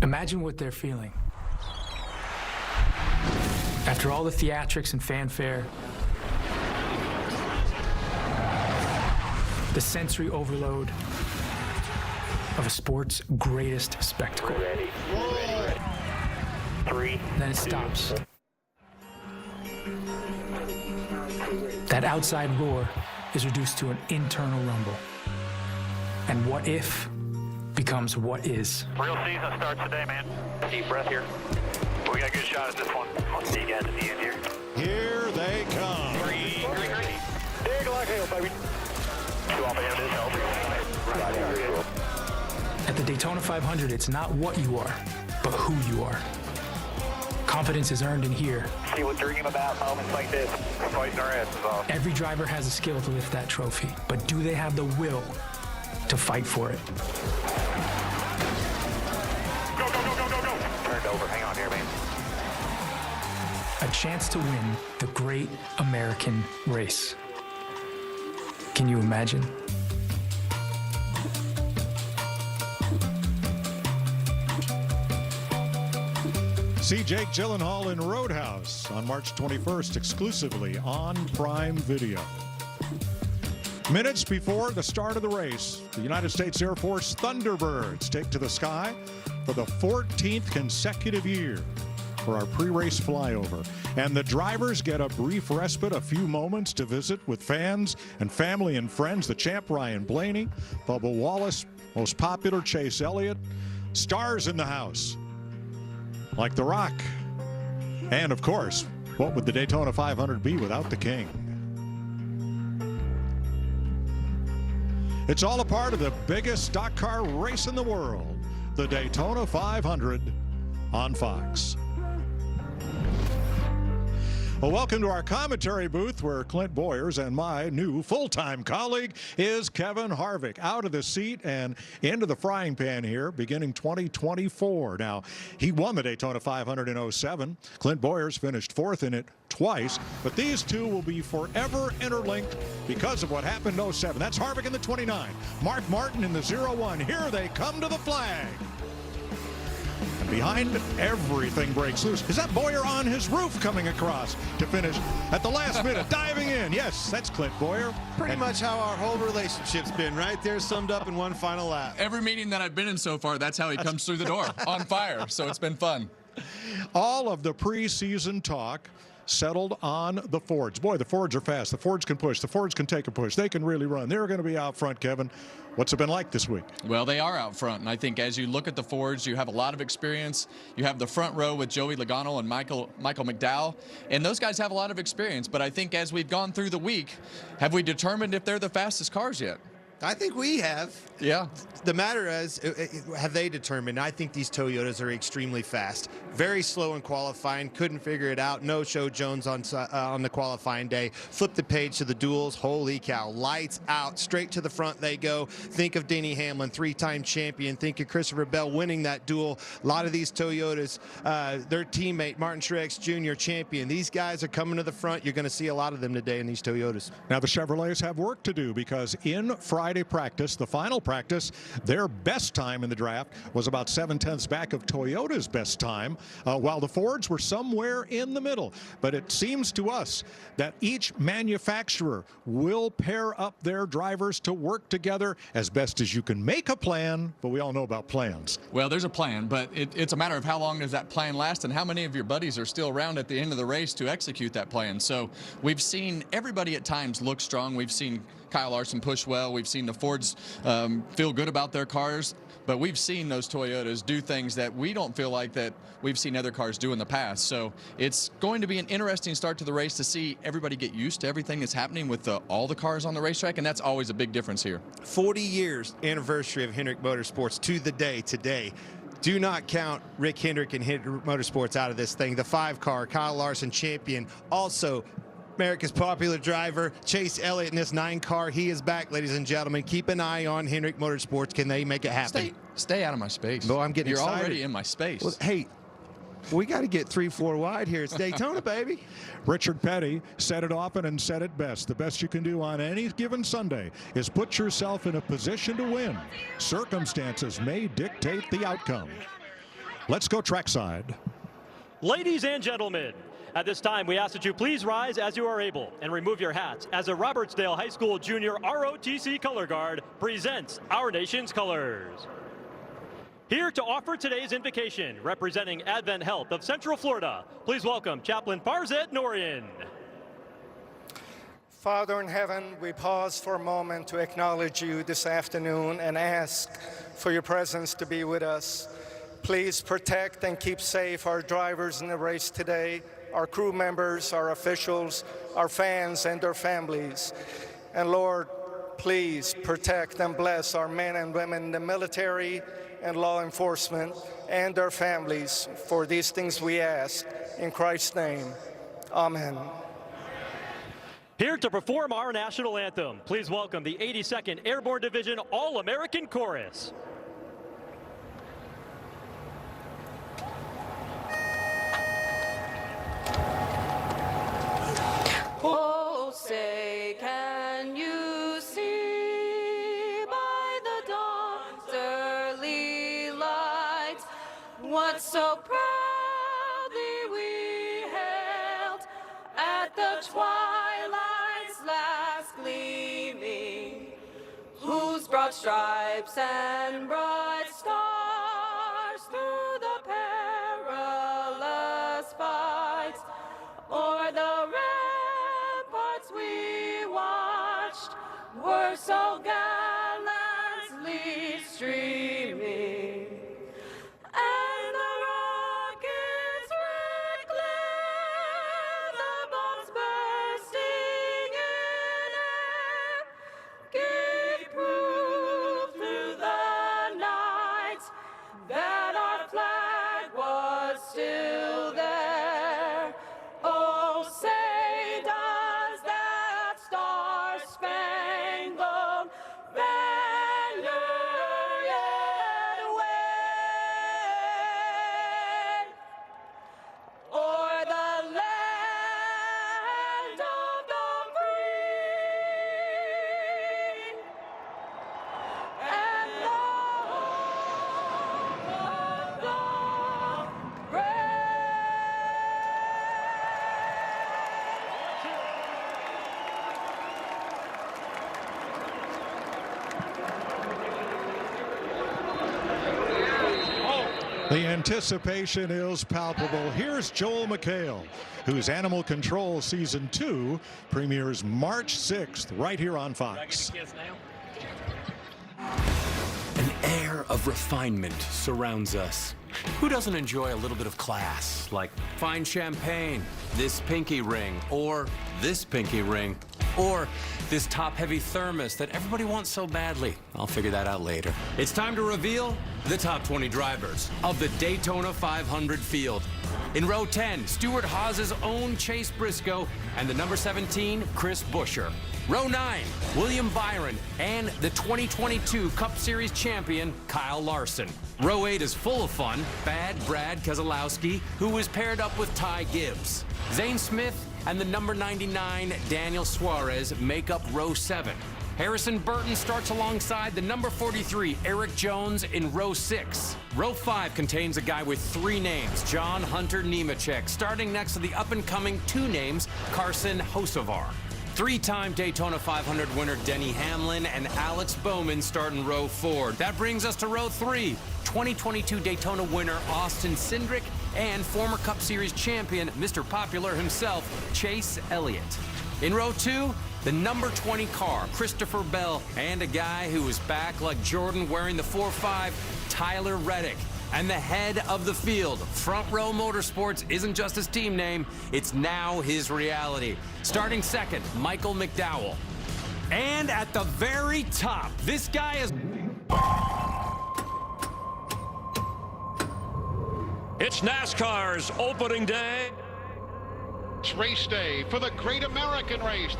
Imagine what they're feeling. After all the theatrics and fanfare, the sensory overload of a sport's greatest spectacle. Ready. 3. Then it stops. That outside roar is reduced to an internal rumble. And what if becomes what is. Real season starts today, man. Deep breath here. We got a good shot at this one. I'll see you guys at the end here. Here they come. Green. Dig like hell, baby. 2 off ahead of this help. At the Daytona 500, it's not what you are, but who you are. Confidence is earned in here. See what dream about moments like this. We're fighting our asses off. Every driver has a skill to lift that trophy, but do they have the will to fight for it? Go. Turned over. Hang on here, man. A chance to win the great American race. Can you imagine? See Jake Gyllenhaal in Roadhouse on March 21st, exclusively on Prime Video. Minutes before the start of the race, the United States Air Force Thunderbirds take to the sky for the 14th consecutive year for our pre-race flyover. And the drivers get a brief respite, a few moments to visit with fans and family and friends. The champ Ryan Blaney, Bubba Wallace, most popular Chase Elliott, stars in the house like The Rock. And of course, what would the Daytona 500 be without the King? It's all a part of the biggest stock car race in the world, the Daytona 500 on Fox. Well, welcome to our commentary booth where Clint Boyers and my new full-time colleague is Kevin Harvick, out of the seat and into the frying pan here beginning 2024. Now, he won the Daytona 500 in 07. Clint Boyers finished 4th in it twice, but these two will be forever interlinked because of what happened in 07. That's Harvick in the 29, Mark Martin in the 01. Here they come to the flag. And behind everything breaks loose. Is that Boyer on his roof coming across to finish at the last minute, diving in? Yes, that's Clint Boyer. Pretty much how our whole relationship's been, right there, summed up in one final lap. Every meeting that I've been in so far, that's how he comes through the door, on fire. So it's been fun. All of the preseason talk settled on the Fords. Boy, the Fords are fast. The Fords can push. The Fords can take a push. They can really run. They're going to be out front, Kevin. What's it been like this week? Well, they are out front, and I think as you look at the Fords, you have a lot of experience. You have the front row with Joey Logano and Michael McDowell, and those guys have a lot of experience. But I think as we've gone through the week, have we determined if they're the fastest cars yet? I think we have. Yeah. The matter is, have they determined? I think these Toyotas are extremely fast. Very slow in qualifying. Couldn't figure it out. No show Jones on the qualifying day. Flip the page to the duels. Holy cow. Lights out. Straight to the front they go. Think of Denny Hamlin, 3-time champion. Think of Christopher Bell winning that duel. A lot of these Toyotas, their teammate, Martin Truex Jr., champion. These guys are coming to the front. You're going to see a lot of them today in these Toyotas. Now, the Chevrolets have work to do because in Friday practice, the final practice, their best time in the draft was about 7/10 back of Toyota's best time, while the Fords were somewhere in the middle. But it seems to us that each manufacturer will pair up their drivers to work together as best as you can make a plan, but we all know about plans. Well, there's a plan, but it's a matter of how long does that plan last and how many of your buddies are still around at the end of the race to execute that plan. So we've seen everybody at times look strong. We've seen Kyle Larson push well. We've seen the Fords feel good about their cars, but we've seen those Toyotas do things that we don't feel like that we've seen other cars do in the past. So it's going to be an interesting start to the race to see everybody get used to everything that's happening with all the cars on the racetrack, and that's always a big difference here. 40 years anniversary of Hendrick Motorsports to the day today. Do not count Rick Hendrick and Hendrick Motorsports out of this thing. The 5-car, Kyle Larson champion, also America's popular driver, Chase Elliott in this 9-car. He is back, ladies and gentlemen. Keep an eye on Hendrick Motorsports. Can they make it happen? Stay out of my space. Well, I'm getting excited. You're already in my space. Well, hey, we got to get 3-4 wide here. It's Daytona, baby. Richard Petty said it often and said it best. The best you can do on any given Sunday is put yourself in a position to win. Circumstances may dictate the outcome. Let's go trackside. Ladies and gentlemen, at this time, we ask that you please rise as you are able and remove your hats as the Robertsdale High School Junior ROTC Color Guard presents our nation's colors. Here to offer today's invocation, representing Advent Health of Central Florida, please welcome Chaplain Farzet Norian. Father in heaven, we pause for a moment to acknowledge you this afternoon and ask for your presence to be with us. Please protect and keep safe our drivers in the race today, our crew members, our officials, our fans, and their families. And Lord, please protect and bless our men and women in the military and law enforcement and their families. For these things we ask. In Christ's name, amen. Here to perform our national anthem, please welcome the 82nd Airborne Division All-American Chorus. Oh, say, can you see by the dawn's early light what so proudly we hailed at the twilight's last gleaming, whose broad stripes and bright stars through the perilous fights o'er the ramparts we watched were so gallantly streaming, and the rockets' red glare, the bombs bursting in air, gave proof through the night that our flag was still there. Oh, say does that star-spangled banner yet wave o'er the land of the free and the home of the brave? The anticipation is palpable. Here's Joel McHale, whose Animal Control Season 2 premieres March 6th right here on Fox. An air of refinement surrounds us. Who doesn't enjoy a little bit of class, like fine champagne, this pinky ring, or this pinky ring, or this top-heavy thermos that everybody wants so badly? I'll figure that out later. It's time to reveal the top 20 drivers of the Daytona 500 field. In row 10, Stuart Haas's own Chase Briscoe and the number 17, Chris Buescher. Row 9, William Byron and the 2022 Cup Series champion, Kyle Larson. Row 8 is full of fun. Bad Brad Keselowski, who is paired up with Ty Gibbs. Zane Smith and the number 99, Daniel Suarez, make up row 7. Harrison Burton starts alongside the number 43, Eric Jones, in row 6. Row 5 contains a guy with 3 names, John Hunter Nemechek, starting next to the up-and-coming 2 names, Carson Hocevar. 3-time Daytona 500 winner Denny Hamlin and Alex Bowman start in row 4. That brings us to row 3. 2022 Daytona winner Austin Cindric and former Cup Series champion, Mr. Popular himself, Chase Elliott. In row 2, the number 20 car, Christopher Bell, and a guy who is back like Jordan wearing the 4-5, Tyler Reddick. And the head of the field, Front Row Motorsports, isn't just his team name, it's now his reality. Starting second, Michael McDowell. And at the very top, this guy is... It's NASCAR's opening day. It's race day for the Great American Race.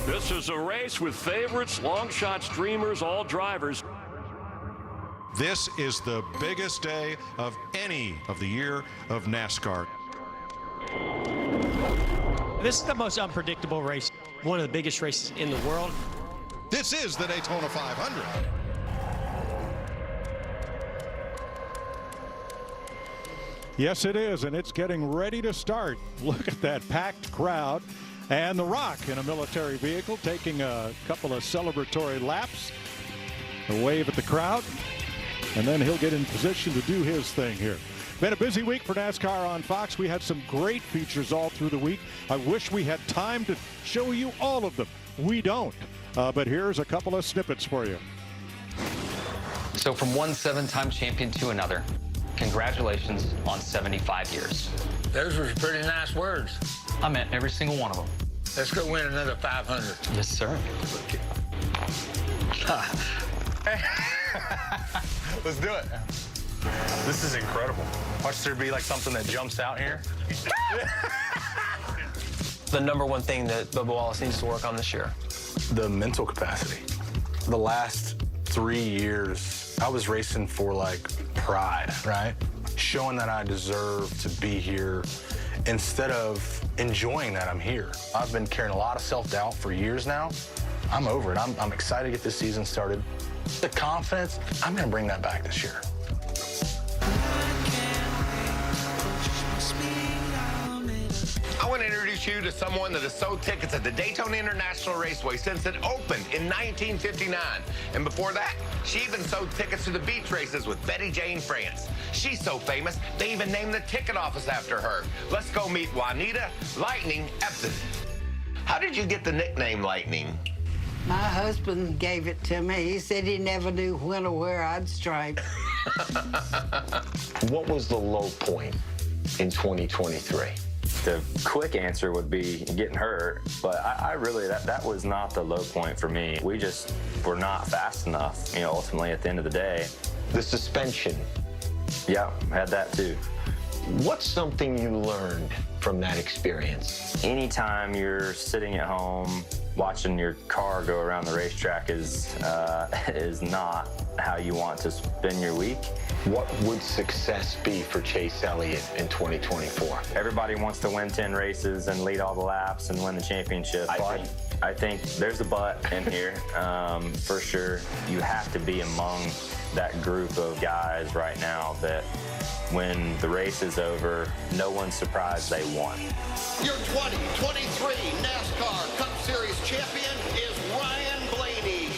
This is a race with favorites, long shots, dreamers, all drivers. This is the biggest day of any of the year of NASCAR. This is the most unpredictable race, one of the biggest races in the world. This is the Daytona 500. Yes, it is, and it's getting ready to start. Look at that packed crowd. And The Rock in a military vehicle taking a couple of celebratory laps. A wave at the crowd. And then he'll get in position to do his thing here. Been a busy week for NASCAR on Fox. We had some great features all through the week. I wish we had time to show you all of them. We don't. But here's a couple of snippets for you. So from one 7-time champion to another, congratulations on 75 years. Those were pretty nice words. I meant every single one of them. Let's go win another 500. Yes, sir. Let's do it. This is incredible. Watch there be like something that jumps out here. The number one thing that Bubba Wallace needs to work on this year. The mental capacity. The last 3 years, I was racing for like pride, right? Showing that I deserve to be here instead of enjoying that I'm here. I've been carrying a lot of self-doubt for years now. I'm over it. I'm excited to get this season started. The confidence, I'm gonna bring that back this year. I want to introduce you to someone that has sold tickets at the Daytona International Raceway since it opened in 1959. And before that, she even sold tickets to the beach races with Betty Jane France. She's so famous, they even named the ticket office after her. Let's go meet Juanita Lightning Epson. How did you get the nickname Lightning? My husband gave it to me. He said he never knew when or where I'd strike. What was the low point in 2023? The quick answer would be getting hurt, but I really, that was not the low point for me. We just were not fast enough, ultimately at the end of the day. The suspension. Yeah, had that too. What's something you learned from that experience? Anytime you're sitting at home watching your car go around the racetrack is not how you want to spend your week. What would success be for Chase Elliott in 2024? Everybody wants to win 10 races and lead all the laps and win the championship. I think there's a but in here, for sure. You have to be among that group of guys right now that when the race is over, no one's surprised they won. Your 2023 NASCAR Cup Series champion is Ryan Blaney.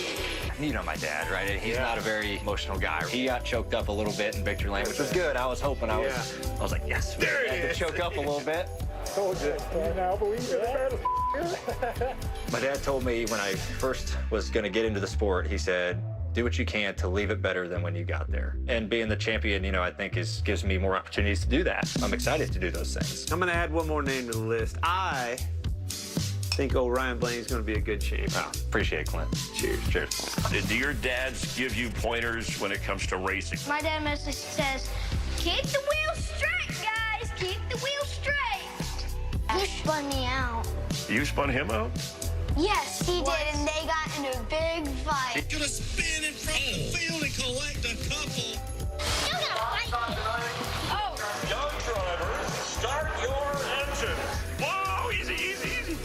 You know my dad, right? He's not a very emotional guy. He got choked up a little bit in victory lane, which was good. I was hoping I was like, yes, there he is. To choke up a little bit. Told you. I now believe it. My dad told me when I first was going to get into the sport, he said, do what you can to leave it better than when you got there. And being the champion, I think gives me more opportunities to do that. I'm excited to do those things. I'm going to add one more name to the list. I think old Ryan Blaney's going to be a good champion. Oh, appreciate it, Clint. Cheers. Cheers. Do your dads give you pointers when it comes to racing? My dad mostly says, keep the wheel straight, guys. Keep the wheel straight. He spun me out. You spun him out? Yes, he did, and they got in a big fight. You're gonna spin in front of the field and collect a couple. You're gonna fight. Oh. Young drivers, start your engine. Whoa, easy, easy, easy.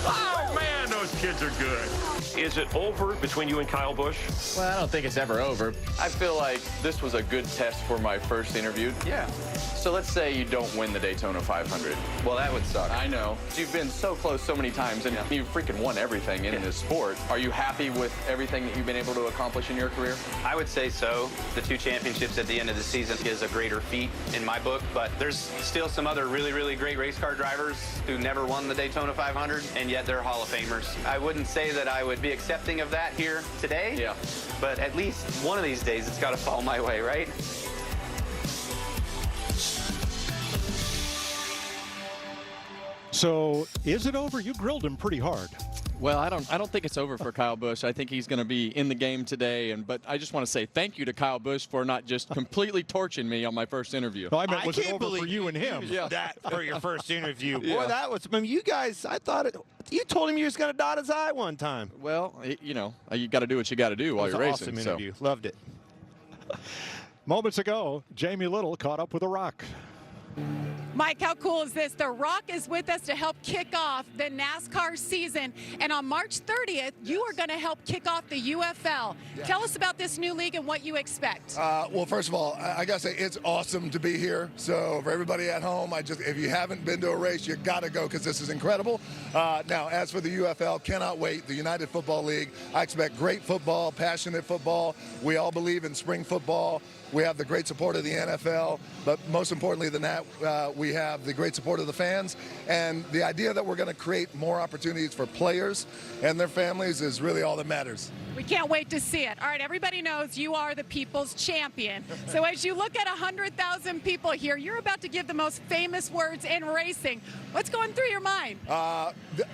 Oh, man, those kids are good. Is it over between you and Kyle Busch? Well, I don't think it's ever over. I feel like this was a good test for my first interview. Yeah. So let's say you don't win the Daytona 500. Well, that would suck. I know. You've been so close so many times, and you've freaking won everything in this sport. Are you happy with everything that you've been able to accomplish in your career? I would say so. The 2 championships at the end of the season is a greater feat in my book, but there's still some other really, really great race car drivers who never won the Daytona 500, and yet they're Hall of Famers. I wouldn't say that I would be accepting of that here today, but at least one of these days it's got to fall my way, right? So, is it over? You grilled him pretty hard. Well, I don't think it's over for Kyle Busch. I think he's going to be in the game today. But I just want to say thank you to Kyle Busch for not just completely torching me on my first interview. No, I meant was it over for you and him? That for your first interview. Yeah. Boy, that was, you guys, I thought you told him you was going to dot his I one time. Well, you got to do what you got to do while you're racing. Awesome interview. Loved it. Moments ago, Jamie Little caught up with The Rock. Mike, how cool is this? The Rock is with us to help kick off the NASCAR season. And on March 30th, you are going to help kick off the UFL. Yes. Tell us about this new league and what you expect. Well, first of all, I got to say it's awesome to be here. So for everybody at home, if you haven't been to a race, you got to go because this is incredible. Now, as for the UFL, cannot wait. The United Football League, I expect great football, passionate football. We all believe in spring football. We have the great support of the NFL, but most importantly than that, we have the great support of the fans. And the idea that we're going to create more opportunities for players and their families is really all that matters. We can't wait to see it. All right, everybody knows you are the people's champion. So as you look at 100,000 people here, you're about to give the most famous words in racing. What's going through your mind?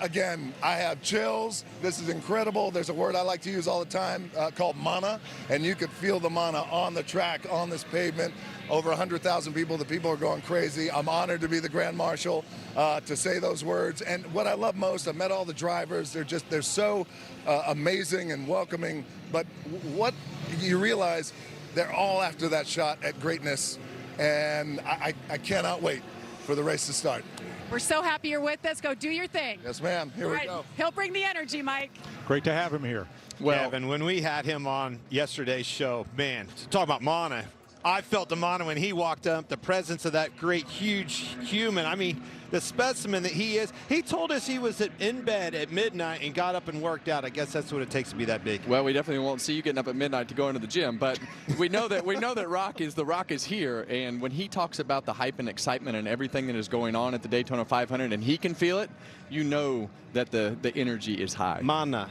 Again, I have chills. This is incredible. There's a word I like to use all the time called mana, and you could feel the mana on the track, on this pavement. Over 100,000 people. The people are going crazy. I'm honored to be the Grand Marshal, to say those words. And what I love most, I met all the drivers. They're so amazing and welcoming. But what you realize, they're all after that shot at greatness. And I cannot wait for the race to start. We're so happy you're with us. Go do your thing. Yes, ma'am. Here we go. He'll bring the energy, Mike. Great to have him here. Well, Evan, when we had him on yesterday's show, man, talk about mana. I felt the mana when he walked up, the presence of that great, huge human. I mean, the specimen that he is. He told us he was in bed at midnight and got up and worked out. I guess that's what it takes to be that big. Well, we definitely won't see you getting up at midnight to go into the gym, but we know that the Rock is here, and when he talks about the hype and excitement and everything that is going on at the Daytona 500, and he can feel it, you know that the energy is high. Mana.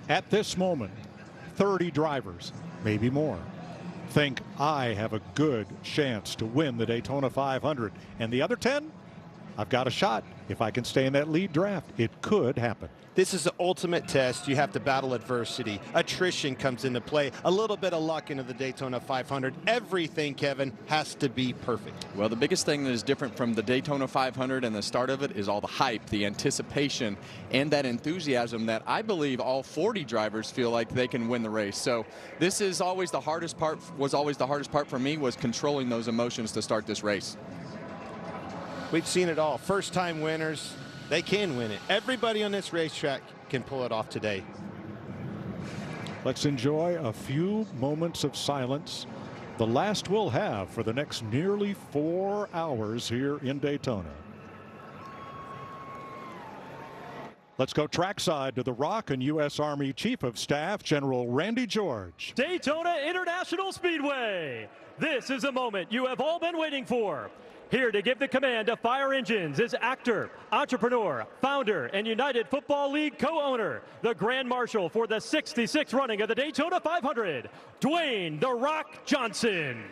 At this moment, 30 drivers, maybe more, think I have a good chance to win the Daytona 500. And the other 10, I've got a shot. If I can stay in that lead draft, it could happen. This is the ultimate test. You have to battle adversity. Attrition comes into play. A little bit of luck into the Daytona 500. Everything, Kevin, has to be perfect. Well, the biggest thing that is different from the Daytona 500 and the start of it is all the hype, the anticipation, and that enthusiasm that I believe all 40 drivers feel like they can win the race. So this is always the hardest part, for me, was controlling those emotions to start this race. We've seen it all. First-time winners. They can win it. Everybody on this racetrack can pull it off today. Let's enjoy a few moments of silence, the last we'll have for the next nearly 4 hours here in Daytona. Let's go trackside to the Rock and U.S. Army Chief of Staff, General Randy George. Daytona International Speedway. This is a moment you have all been waiting for. Here to give the command of fire engines is actor, entrepreneur, founder, and United Football League co-owner, the Grand Marshal for the 66th running of the Daytona 500, Dwayne "The Rock" Johnson.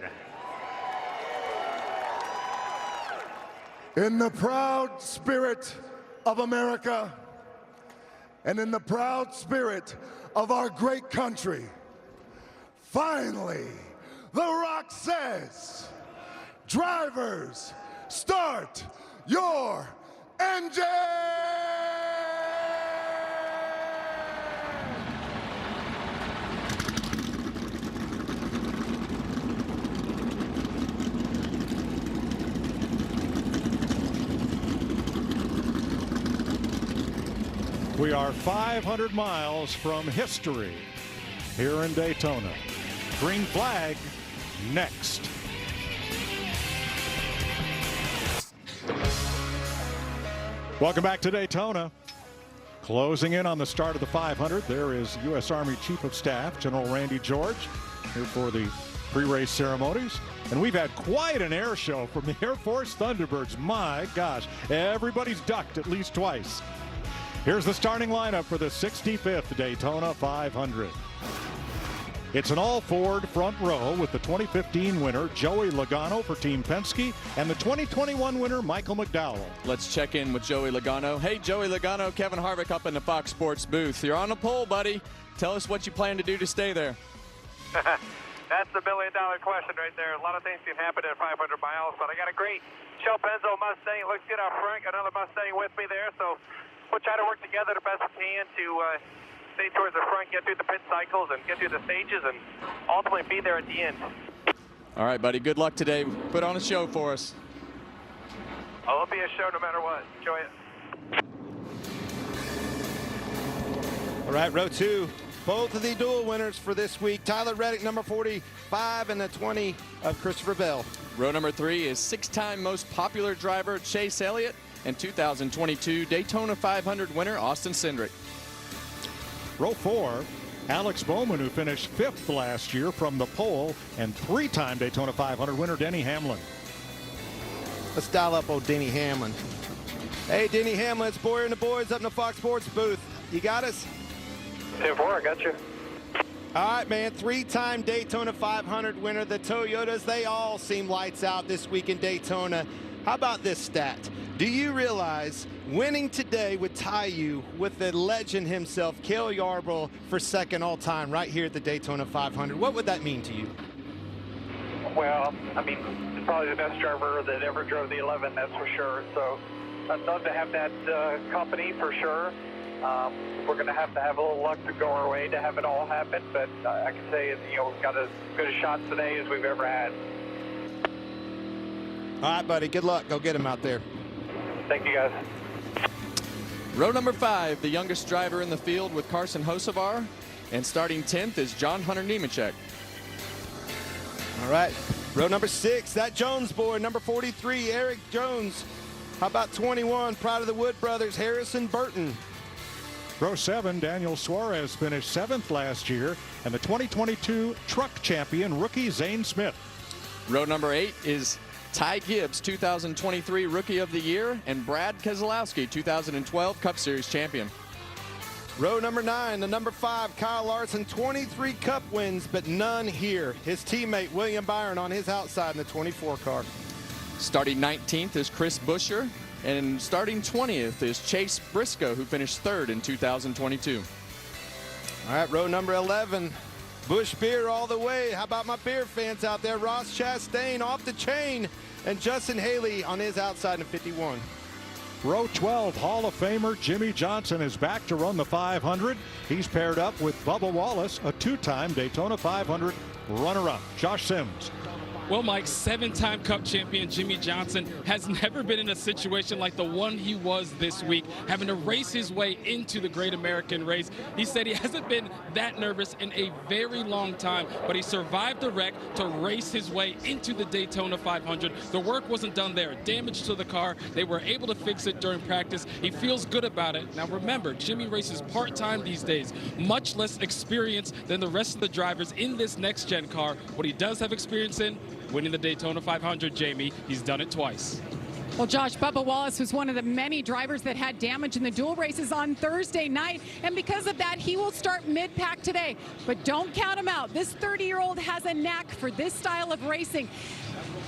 In the proud spirit of America and in the proud spirit of our great country, finally, The Rock says, drivers, start your engine! We are 500 miles from history here in Daytona. Green flag next. Welcome back to Daytona. Closing in on the start of the 500, there is U.S. Army Chief of Staff, General Randy George, here for the pre-race ceremonies. And we've had quite an air show from the Air Force Thunderbirds. My gosh, everybody's ducked at least twice. Here's the starting lineup for the 65th Daytona 500. It's an all-Ford front row with the 2015 winner, Joey Logano for Team Penske, and the 2021 winner, Michael McDowell. Let's check in with Joey Logano. Hey, Joey Logano, Kevin Harvick up in the Fox Sports booth. You're on the pole, buddy. Tell us what you plan to do to stay there. That's the million-dollar question right there. A lot of things can happen at 500 miles, but I got a great Shell Benzo Mustang. It looks good out front. Got another Mustang with me there, so we'll try to work together the best we can to stay towards the front, get through the pit cycles, and get through the stages, and ultimately be there at the end. All right, buddy. Good luck today. Put on a show for us. It'll be a show no matter what. Enjoy it. All right, row 2. Both of the dual winners for this week. Tyler Reddick, number 45, and the 20 of Christopher Bell. Row number 3 is 6-time most popular driver Chase Elliott and 2022 Daytona 500 winner Austin Cindric. Row 4, Alex Bowman, who finished 5th last year from the pole, and 3-time Daytona 500 winner Denny Hamlin. Let's dial up old Denny Hamlin. Hey, Denny Hamlin, it's Boyer and the boys up in the Fox Sports booth. You got us? 10-4, I got you. All right, man, 3-time Daytona 500 winner. The Toyotas, they all seem lights out this week in Daytona. How about this stat? Do you realize winning today would tie you with the legend himself, Cale Yarborough, for second all-time right here at the Daytona 500? What would that mean to you? Well, I mean, he's probably the best driver that ever drove the 11, that's for sure. So I'd love to have that company for sure. We're going to have a little luck to go our way to have it all happen, but I can say, we've got as good a shot today as we've ever had. All right, buddy, good luck. Go get him out there. Thank you, guys. Row number 5, the youngest driver in the field with Carson Hocevar, and starting 10th is John Hunter Nemechek. All right, row number 6, that Jones boy, number 43, Eric Jones. How about 21, Pride of the Wood brothers, Harrison Burton. Row 7, Daniel Suarez finished 7th last year, and the 2022 truck champion rookie Zane Smith. Row number 8 is Ty Gibbs, 2023 Rookie of the Year, and Brad Keselowski, 2012 Cup Series champion. Row number 9, the number 5, Kyle Larson, 23 Cup wins, but none here. His teammate William Byron on his outside in the 24 car. Starting 19th is Chris Buescher, and starting 20th is Chase Briscoe, who finished 3rd in 2022. All right, row number 11, Busch Beer all the way. How about my beer fans out there? Ross Chastain off the chain, and Justin Haley on his outside in 51. Row 12, Hall of Famer Jimmy Johnson is back to run the 500. He's paired up with Bubba Wallace, a 2-time Daytona 500 runner-up. Josh Sims. Well, Mike, 7-time Cup champion Jimmy Johnson has never been in a situation like the one he was this week, having to race his way into the Great American Race. He said he hasn't been that nervous in a very long time, but he survived the wreck to race his way into the Daytona 500. The work wasn't done there. Damage to the car. They were able to fix it during practice. He feels good about it. Now, remember, Jimmy races part-time these days, much less experience than the rest of the drivers in this next-gen car. What he does have experience in, winning the Daytona 500, Jamie. He's done it twice. Well, Josh, Bubba Wallace was one of the many drivers that had damage in the dual races on Thursday night, and because of that, he will start mid-pack today. But don't count him out. This 30-year-old has a knack for this style of racing.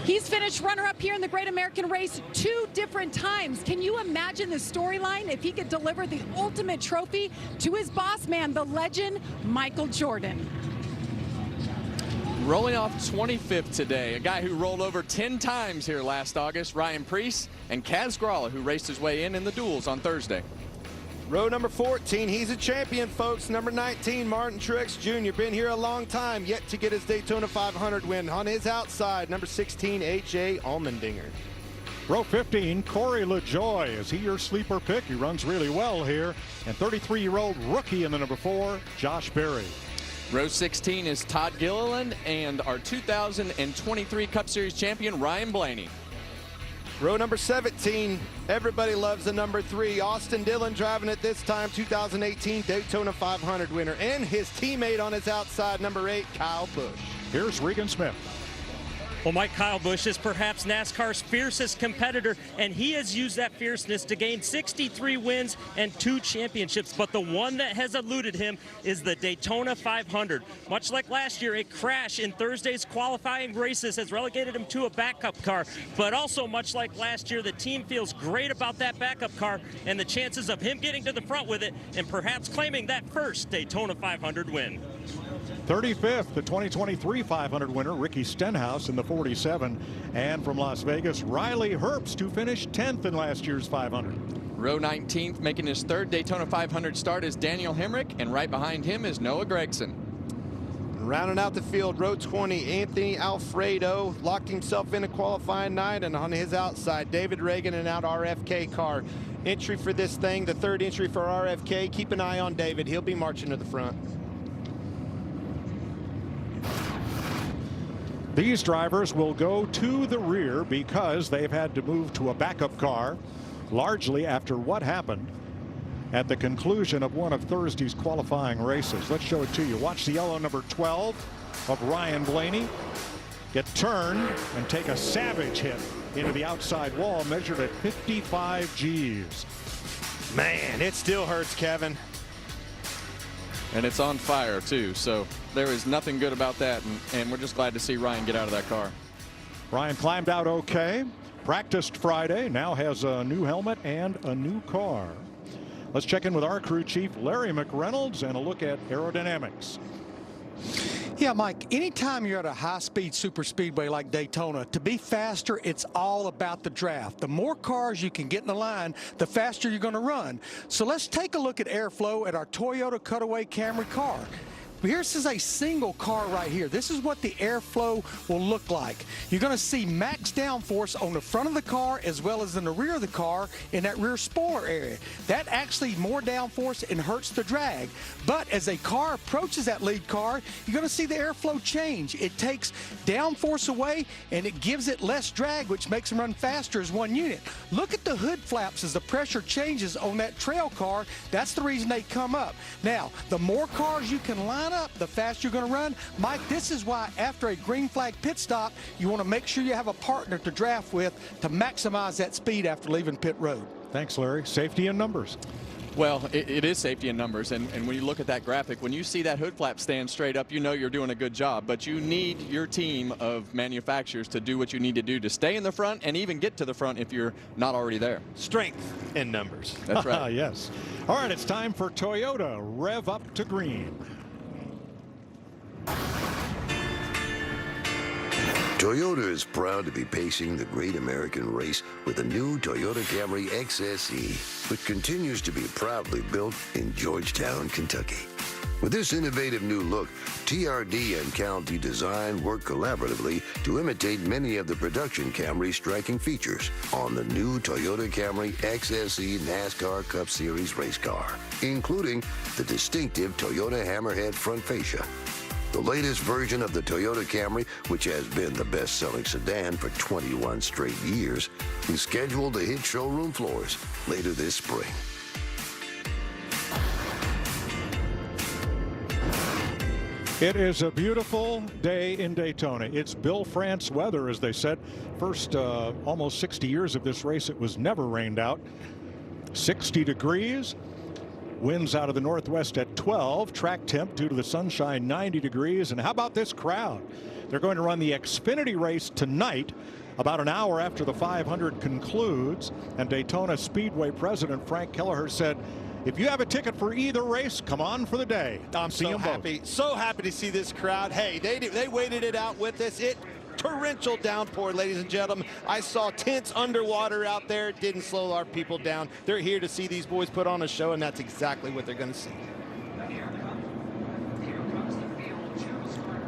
He's finished runner-up here in the Great American Race 2 different times. Can you imagine the storyline if he could deliver the ultimate trophy to his boss man, the legend, Michael Jordan? Rolling off 25th today, a guy who rolled over 10 times here last August, Ryan Preece, and Kaz Gralla, who raced his way in the duels on Thursday. Row number 14, he's a champion, folks. Number 19, Martin Truex Jr., been here a long time, yet to get his Daytona 500 win. On his outside, number 16, A.J. Allmendinger. Row 15, Corey LaJoie. Is he your sleeper pick? He runs really well here. And 33-year-old rookie in the number 4, Josh Berry. Row 16 is Todd Gilliland and our 2023 Cup Series champion, Ryan Blaney. Row number 17, everybody loves the number 3, Austin Dillon driving it this time, 2018 Daytona 500 winner, and his teammate on his outside, number 8, Kyle Busch. Here's Regan Smith. Well, Mike, Kyle Busch is perhaps NASCAR's fiercest competitor, and he has used that fierceness to gain 63 wins and 2 championships. But the one that has eluded him is the Daytona 500. Much like last year, a crash in Thursday's qualifying races has relegated him to a backup car. But also, much like last year, the team feels great about that backup car and the chances of him getting to the front with it and perhaps claiming that first Daytona 500 win. 35th, the 2023 500 winner, Ricky Stenhouse in the 47. And from Las Vegas, Riley Herbst, who finished 10th in last year's 500. Row 19th, making his 3rd Daytona 500 start, is Daniel Hemrick, and right behind him is Noah Gragson. Rounding out the field, row 20, Anthony Alfredo locked himself in a qualifying night, and on his outside, David Reagan and out RFK car. Entry for this thing, the third entry for RFK. Keep an eye on David. He'll be marching to the front. These drivers will go to the rear because they've had to move to a backup car, largely after what happened at the conclusion of one of Thursday's qualifying races. Let's show it to you. Watch the yellow number 12 of Ryan Blaney get turned and take a savage hit into the outside wall, measured at 55 Gs. Man, it still hurts, Kevin. And it's on fire, too. So there is nothing good about that. And we're just glad to see Ryan get out of that car. Ryan climbed out okay. Practiced Friday. Now has a new helmet and a new car. Let's check in with our crew chief, Larry McReynolds, and a look at aerodynamics. Yeah, Mike, anytime you're at a high-speed super speedway like Daytona, to be faster, it's all about the draft. The more cars you can get in the line, the faster you're going to run. So let's take a look at airflow at our Toyota Cutaway Camry car. Here's a single car right here. This is what the airflow will look like. You're going to see max downforce on the front of the car as well as in the rear of the car in that rear spoiler area. That actually more downforce and hurts the drag. But as a car approaches that lead car, you're going to see the airflow change. It takes downforce away and it gives it less drag, which makes them run faster as one unit. Look at the hood flaps as the pressure changes on that trail car. That's the reason they come up. Now, the more cars you can line up, the faster you're going to run. Mike, this is why after a green flag pit stop, you want to make sure you have a partner to draft with to maximize that speed after leaving pit road. Thanks, Larry. Safety in numbers. Well, it is safety in numbers, and when you look at that graphic, when you see that hood flap stand straight up, you know you're doing a good job, but you need your team of manufacturers to do what you need to do to stay in the front and even get to the front if you're not already there. Strength in numbers. That's right. Yes. All right, it's time for Toyota Rev Up to Green. Toyota is proud to be pacing the great American race with a new Toyota Camry XSE, which continues to be proudly built in Georgetown, Kentucky. With this innovative new look, TRD and County Design work collaboratively to imitate many of the production Camry's striking features on the new Toyota Camry XSE NASCAR Cup Series race car, including the distinctive Toyota Hammerhead front fascia. The latest version of the Toyota Camry, which has been the best-selling sedan for 21 straight years, is scheduled to hit showroom floors later this spring. It is a beautiful day in Daytona. It's Bill France weather, as they said. First almost 60 years of this race, it was never rained out. 60 degrees. Winds out of the northwest at 12. Track temp due to the sunshine 90 degrees. And how about this crowd? They're going to run the Xfinity race tonight about an hour after the 500 concludes. And Daytona Speedway president Frank Kelleher said, if you have a ticket for either race, come on for the day. I'm so happy to see this crowd. Hey, they waited it out with us. Torrential downpour, ladies and gentlemen. I saw tents underwater out there. It didn't slow our people down. They're here to see these boys put on a show, and that's exactly what they're going to see.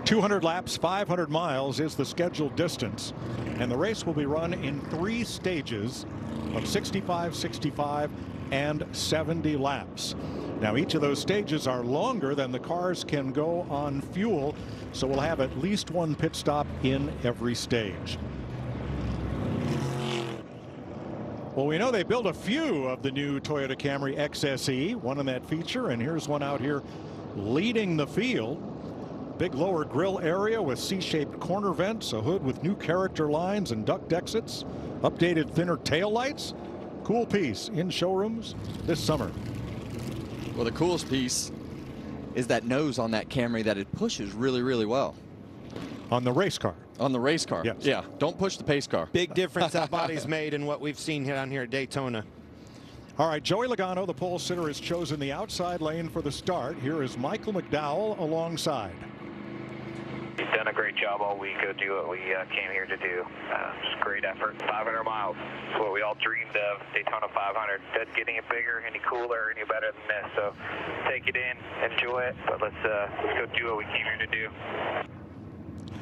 200 laps, 500 miles is the scheduled distance, and the race will be run in 3 stages of 65, 65, and 70 laps. Now, each of those stages are longer than the cars can go on fuel, so we'll have at least one pit stop in every stage. Well, we know they built a few of the new Toyota Camry XSE, one in that feature, and here's one out here leading the field. Big lower grille area with C-shaped corner vents, a hood with new character lines and duct exits, updated thinner taillights. Cool piece in showrooms this summer. Well, the coolest piece is that nose on that Camry that it pushes really, really well. On the race car. On the race car. Yes. Yeah. Don't push the pace car. Big difference that body's made in what we've seen down here at Daytona. All right, Joey Logano, the pole sitter, has chosen the outside lane for the start. Here is Michael McDowell alongside. You've done a great job all week. Go do what we came here to do. Just great effort. 500 miles. It's what we all dreamed of. Daytona 500. Doesn't get any bigger, any cooler, any better than this. So take it in, enjoy it. But let's go do what we came here to do.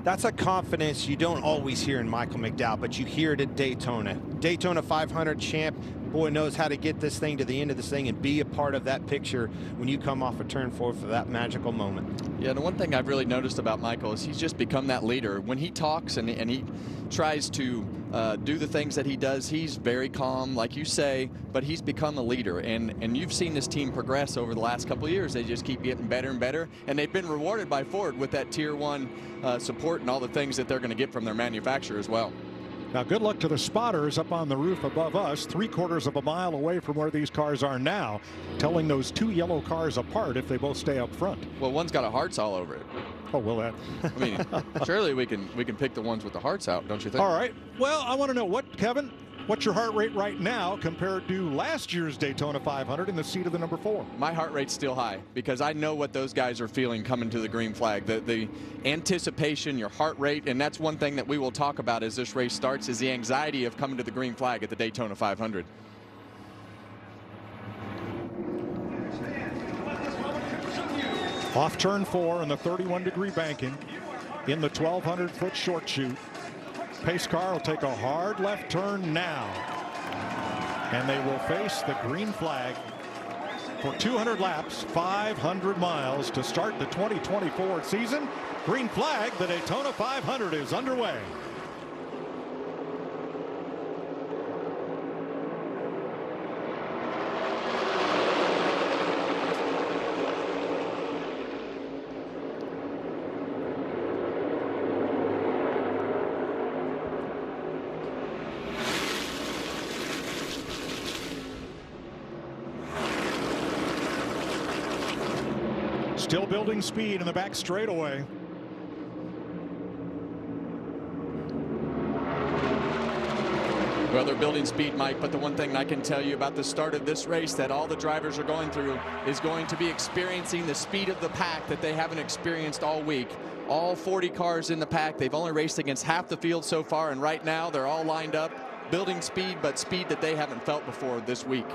That's a confidence you don't always hear in Michael McDowell, but you hear it at Daytona. Daytona 500 champ, boy knows how to get this thing to the end of this thing and be a part of that picture when you come off a turn 4 for that magical moment. Yeah, the one thing I've really noticed about Michael is he's just become that leader. When he talks and he tries to do the things that he does, he's very calm, like you say, but he's become a leader. And you've seen this team progress over the last couple of years. They just keep getting better and better, and they've been rewarded by Ford with that Tier 1 support and all the things that they're going to get from their manufacturer as well. Now, good luck to the spotters up on the roof above us, 3/4 of a mile away from where these cars are now, telling those two yellow cars apart if they both stay up front. Well, one's got a hearts all over it. Oh, well, that. I mean, surely we can pick the ones with the hearts out, don't you think? All right. Well, I want to know Kevin, what's your heart rate right now compared to last year's Daytona 500 in the seat of the number 4? My heart rate's still high because I know what those guys are feeling coming to the green flag. The anticipation, your heart rate, and that's one thing that we will talk about as this race starts, is the anxiety of coming to the green flag at the Daytona 500. Off turn 4 in the 31-degree banking in the 1,200-foot short chute. Pace car will take a hard left turn now, and they will face the green flag for 200 laps, 500 miles to start the 2024 season. Green flag, the Daytona 500 is underway. Still building speed in the back straightaway. Well, they're building speed, Mike, but the one thing I can tell you about the start of this race that all the drivers are going through is going to be experiencing the speed of the pack that they haven't experienced all week. All 40 cars in the pack, they've only raced against half the field so far, and right now they're all lined up, building speed, but speed that they haven't felt before this week.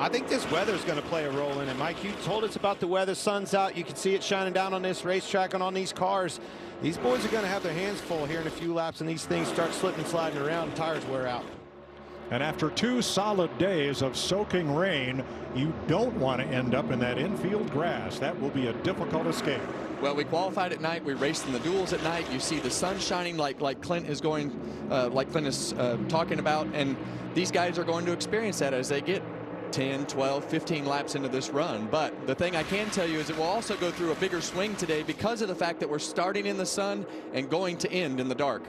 I think this weather is going to play a role in it. Mike, you told us about the weather. Sun's out. You can see it shining down on this racetrack and on these cars. These boys are going to have their hands full here in a few laps, and these things start slipping and sliding around and tires wear out. And after 2 solid days of soaking rain, you don't want to end up in that infield grass. That will be a difficult escape. Well, we qualified at night. We raced in the duels at night. You see the sun shining like Clint is going, like Clint is talking about, and these guys are going to experience that as they get 10, 12, 15 laps into this run. But the thing I can tell you is it will also go through a bigger swing today because of the fact that we're starting in the sun and going to end in the dark.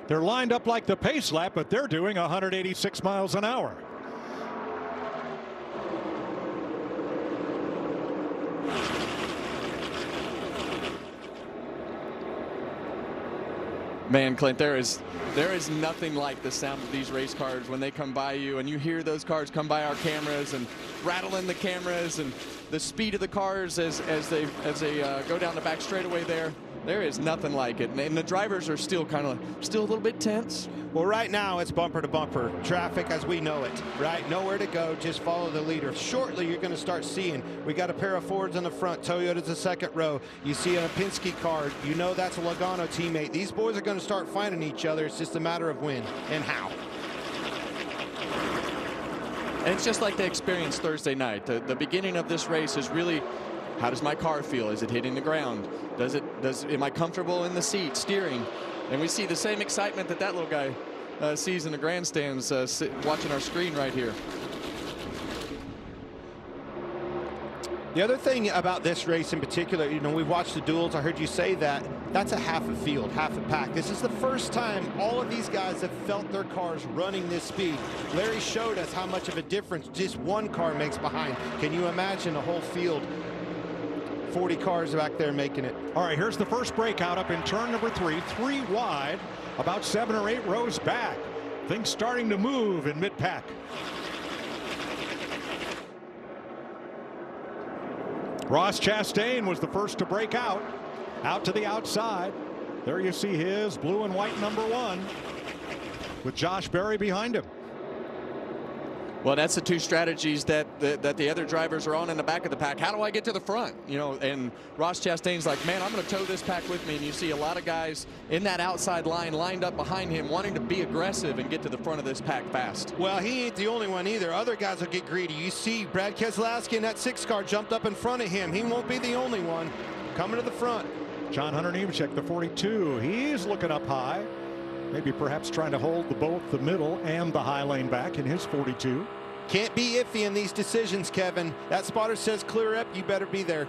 They're lined up like the pace lap, but they're doing 186 miles an hour. Man, Clint, there is nothing like the sound of these race cars when they come by you, and you hear those cars come by our cameras and rattle in the cameras, and the speed of the cars as they go down the back straightaway there. There is nothing like it, and the drivers are still a little bit tense. Well, right now it's bumper to bumper traffic as we know it, right? Nowhere to go, just follow the leader. Shortly, you're going to start seeing, we got a pair of Fords in the front, Toyota's the second row. You see a Penske car, you know that's a Logano teammate. These boys are going to start finding each other. It's just a matter of when and how. And it's just like they experienced Thursday night. The beginning of this race is really, how does my car feel? Is it hitting the ground? Am I comfortable in the seat, steering? And we see the same excitement that little guy sees in the grandstands watching our screen right here. The other thing about this race in particular, you know, we've watched the duels. I heard you say that's a half a field, half a pack. This is the first time all of these guys have felt their cars running this speed. Larry showed us how much of a difference just one car makes behind. Can you imagine a whole field? 40 cars back there making it. All right, here's the first breakout up in turn number 3, 3 wide, about 7 or 8 rows back. Things starting to move in mid-pack. Ross Chastain was the first to break out to the outside. There you see his blue and white #1 with Josh Berry behind him. Well, that's the two strategies that the other drivers are on in the back of the pack. How do I get to the front? You know, and Ross Chastain's like, man, I'm going to tow this pack with me. And you see a lot of guys in that outside line lined up behind him wanting to be aggressive and get to the front of this pack fast. Well, he ain't the only one either. Other guys will get greedy. You see Brad Keselowski in that 6 car jumped up in front of him. He won't be the only one coming to the front. John Hunter Nemechek, the 42. He's looking up high. Maybe perhaps trying to hold both the middle and the high lane back in his 42. Can't be iffy in these decisions, Kevin. That spotter says clear up. You better be there.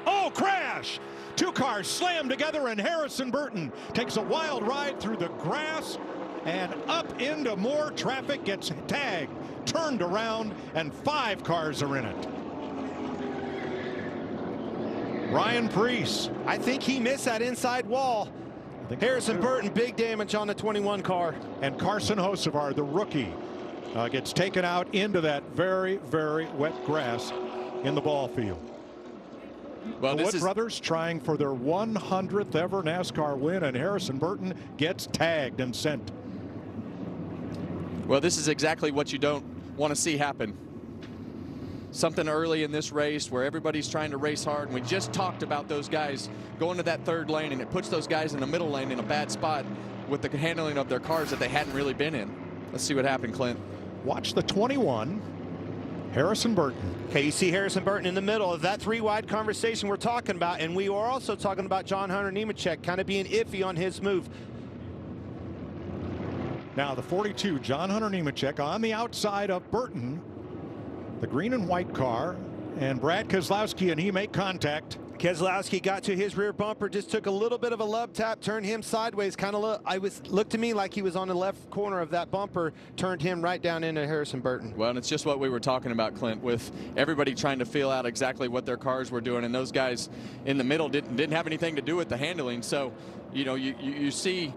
Oh, crash! 2 cars slam together, and Harrison Burton takes a wild ride through the grass and up into more traffic, gets tagged, turned around, and 5 cars are in it. Ryan Preece. I think he missed that inside wall. Harrison Burton, big damage on the 21 car. And Carson Hocevar, the rookie, gets taken out into that very, very wet grass in the ball field. Well, the Wood brothers trying for their 100th ever NASCAR win, and Harrison Burton gets tagged and sent. Well, this is exactly what you don't want to see happen. Something early in this race where everybody's trying to race hard, and we just talked about those guys going to that 3rd lane, and it puts those guys in the middle lane in a bad spot with the handling of their cars that they hadn't really been in. Let's see what happened, Clint. Watch the 21, Harrison Burton. Okay, you see Harrison Burton in the middle of that 3-wide conversation we're talking about, and we are also talking about John Hunter Nemechek kind of being iffy on his move. Now the 42, John Hunter Nemechek on the outside of Burton. The green and white car, and Brad Keselowski and he make contact. Keselowski got to his rear bumper, just took a little bit of a love tap, turned him sideways, kind of looked to me like he was on the left corner of that bumper, turned him right down into Harrison Burton. Well, and it's just what we were talking about, Clint, with everybody trying to feel out exactly what their cars were doing, and those guys in the middle didn't have anything to do with the handling. So, you know, you see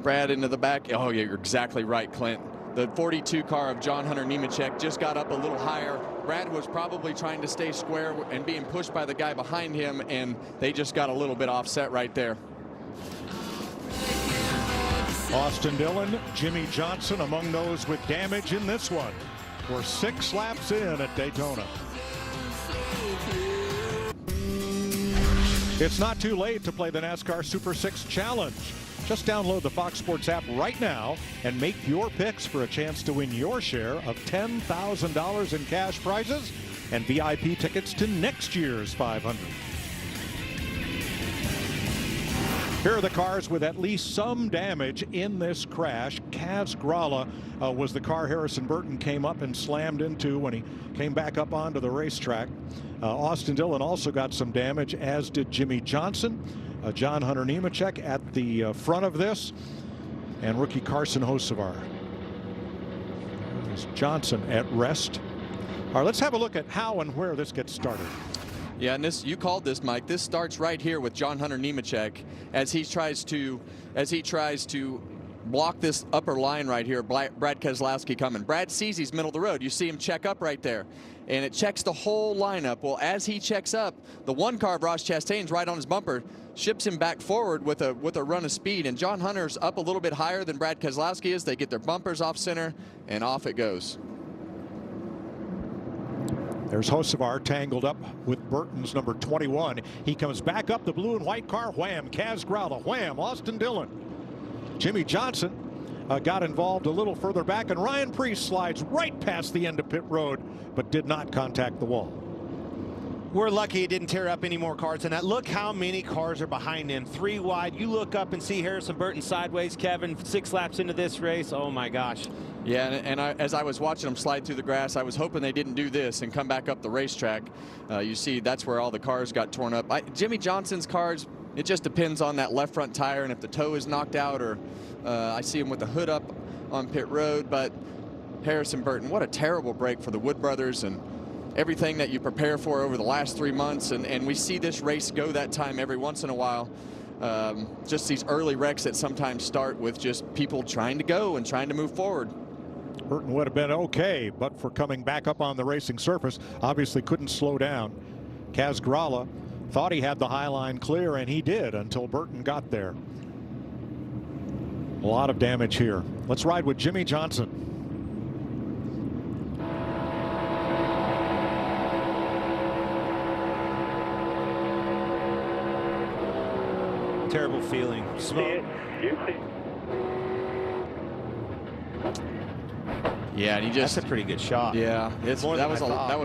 Brad into the back. Oh, yeah, you're exactly right, Clint. The 42 car of John Hunter Nemechek just got up a little higher. Brad was probably trying to stay square and being pushed by the guy behind him, and they just got a little bit offset right there. Austin Dillon, Jimmy Johnson among those with damage in this one. We're 6 laps in at Daytona. It's not too late to play the NASCAR Super 6 Challenge. Just download the Fox Sports app right now and make your picks for a chance to win your share of $10,000 in cash prizes and VIP tickets to next year's 500. Here are the cars with at least some damage in this crash. Kaz Grala was the car Harrison Burton came up and slammed into when he came back up onto the racetrack. Austin Dillon also got some damage, as did Jimmy Johnson. John Hunter Nemechek at the front of this, and rookie Carson Hocevar. There's Johnson at rest. All right, let's have a look at how and where this gets started. Yeah, and this, you called this, Mike. This starts right here with John Hunter Nemechek as he tries to block this upper line right here. Brad Keselowski coming. Brad sees he's middle of the road. You see him check up right there, and it checks the whole lineup. Well, as he checks up, the 1 car of Ross Chastain's right on his bumper, ships him back forward with a run of speed, and John Hunter's up a little bit higher than Brad Keselowski is. They get their bumpers off center, and off it goes. There's Hocevar tangled up with Burton's number 21. He comes back up the blue and white car. Wham! Kaz Grala. Wham! Austin Dillon. Jimmy Johnson got involved a little further back, and Ryan Preece slides right past the end of pit road, but did not contact the wall. We're lucky he didn't tear up any more cars than that. Look how many cars are behind him. 3 wide. You look up and see Harrison Burton sideways, Kevin, 6 laps into this race. Oh, my gosh. Yeah, and as I was watching them slide through the grass, I was hoping they didn't do this and come back up the racetrack. You see, that's where all the cars got torn up. Jimmy Johnson's cars, it just depends on that left front tire and if the toe is knocked out, or I see him with the hood up on pit road. But Harrison Burton, what a terrible break for the Wood brothers and everything that you prepare for over the last 3 months. And we see this race go that time every once in a while. Just these early wrecks that sometimes start with just people trying to go and trying to move forward. Burton would have been okay, but for coming back up on the racing surface, obviously couldn't slow down. Kaz Grala thought he had the high line clear, and he did until Burton got there. A lot of damage here. Let's ride with Jimmy Johnson. Terrible feeling. Smoke. Yeah, and he just. That's a pretty good shot. Yeah, that was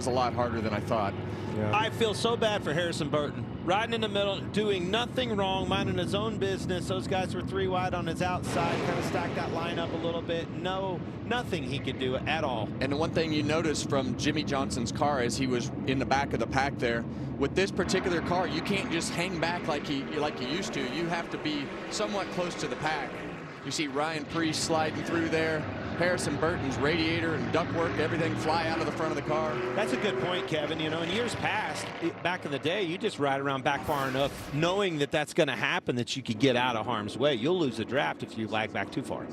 a lot harder than I thought. Yeah. I feel so bad for Harrison Burton. Riding in the middle, doing nothing wrong, minding his own business. Those guys were 3 wide on his outside, kind of stacked that line up a little bit. No, nothing he could do at all. And the one thing you notice from Jimmy Johnson's car is he was in the back of the pack there. With this particular car, you can't just hang back like you used to. You have to be somewhat close to the pack. You see Ryan Preece sliding through there. Harrison Burton's radiator and ductwork, everything fly out of the front of the car. That's a good point, Kevin. You know, in years past, back in the day, you just ride around back far enough knowing that that's going to happen, that you could get out of harm's way. You'll lose the draft if you lag back too far.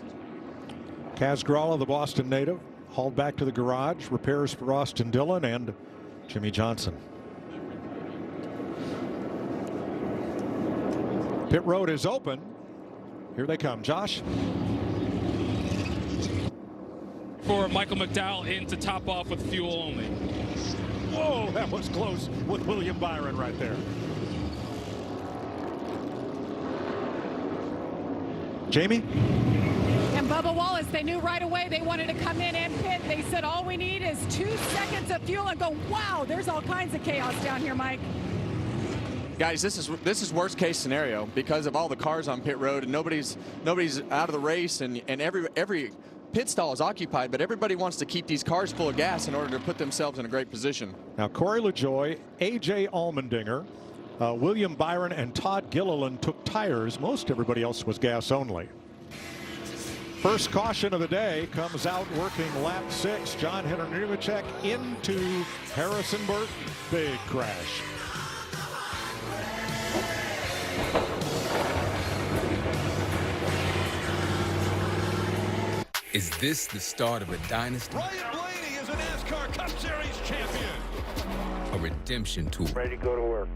Kaz Grala, the Boston native, hauled back to the garage. Repairs for Austin Dillon and Jimmy Johnson. Pit road is open. Here they come. Josh. For Michael McDowell in to top off with fuel only. Whoa, that was close with William Byron right there. Jamie? And Bubba Wallace, they knew right away they wanted to come in and pit. They said all we need is 2 seconds of fuel, and go, wow, there's all kinds of chaos down here, Mike. Guys, this is worst case scenario because of all the cars on pit road and nobody's out of the race, and every pit stall is occupied, but everybody wants to keep these cars full of gas in order to put themselves in a great position. Now Corey LaJoie, A.J. Allmendinger, William Byron, and Todd Gilliland took tires. Most everybody else was gas only. First caution of the day comes out working lap 6. John Henry Nemechek into Harrison Burton. Big crash. Is this the start of a dynasty? Ryan Blaney is a NASCAR Cup Series champion. A redemption tour? Ready to go to work.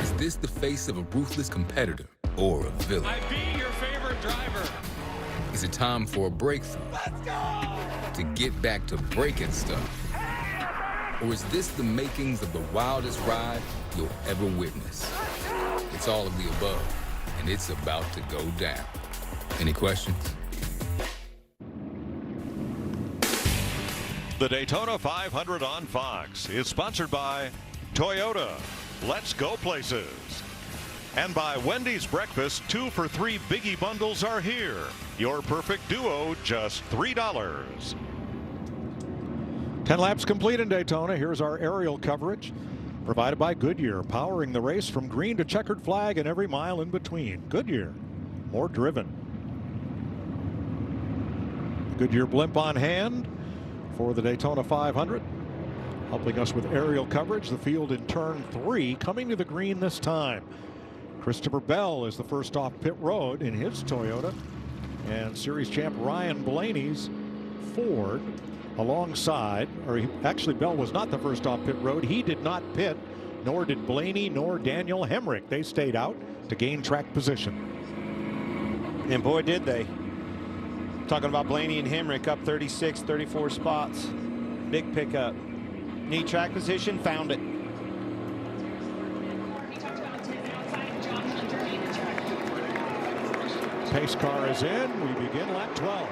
Is this the face of a ruthless competitor or a villain? I beat your favorite driver. Is it time for a breakthrough? Let's go! To get back to breaking stuff? Or is this the makings of the wildest ride you'll ever witness? It's all of the above, and it's about to go down. Any questions? The Daytona 500 on Fox is sponsored by Toyota. Let's go places. And by Wendy's Breakfast, 2 for $3 Biggie Bundles are here. Your perfect duo, just $3. 10 laps complete in Daytona. Here's our aerial coverage provided by Goodyear, powering the race from green to checkered flag and every mile in between. Goodyear, more driven. Goodyear blimp on hand for the Daytona 500. Helping us with aerial coverage, the field in turn 3, coming to the green this time. Christopher Bell is the first off pit road in his Toyota, and series champ Ryan Blaney's Ford alongside, actually Bell was not the first off pit road. He did not pit, nor did Blaney nor Daniel Hemrick. They stayed out to gain track position. And boy, did they. Talking about Blaney and Hemrick up 36, 34 spots. Big pickup. Need track position, found it. Pace car is in. We begin lap 12.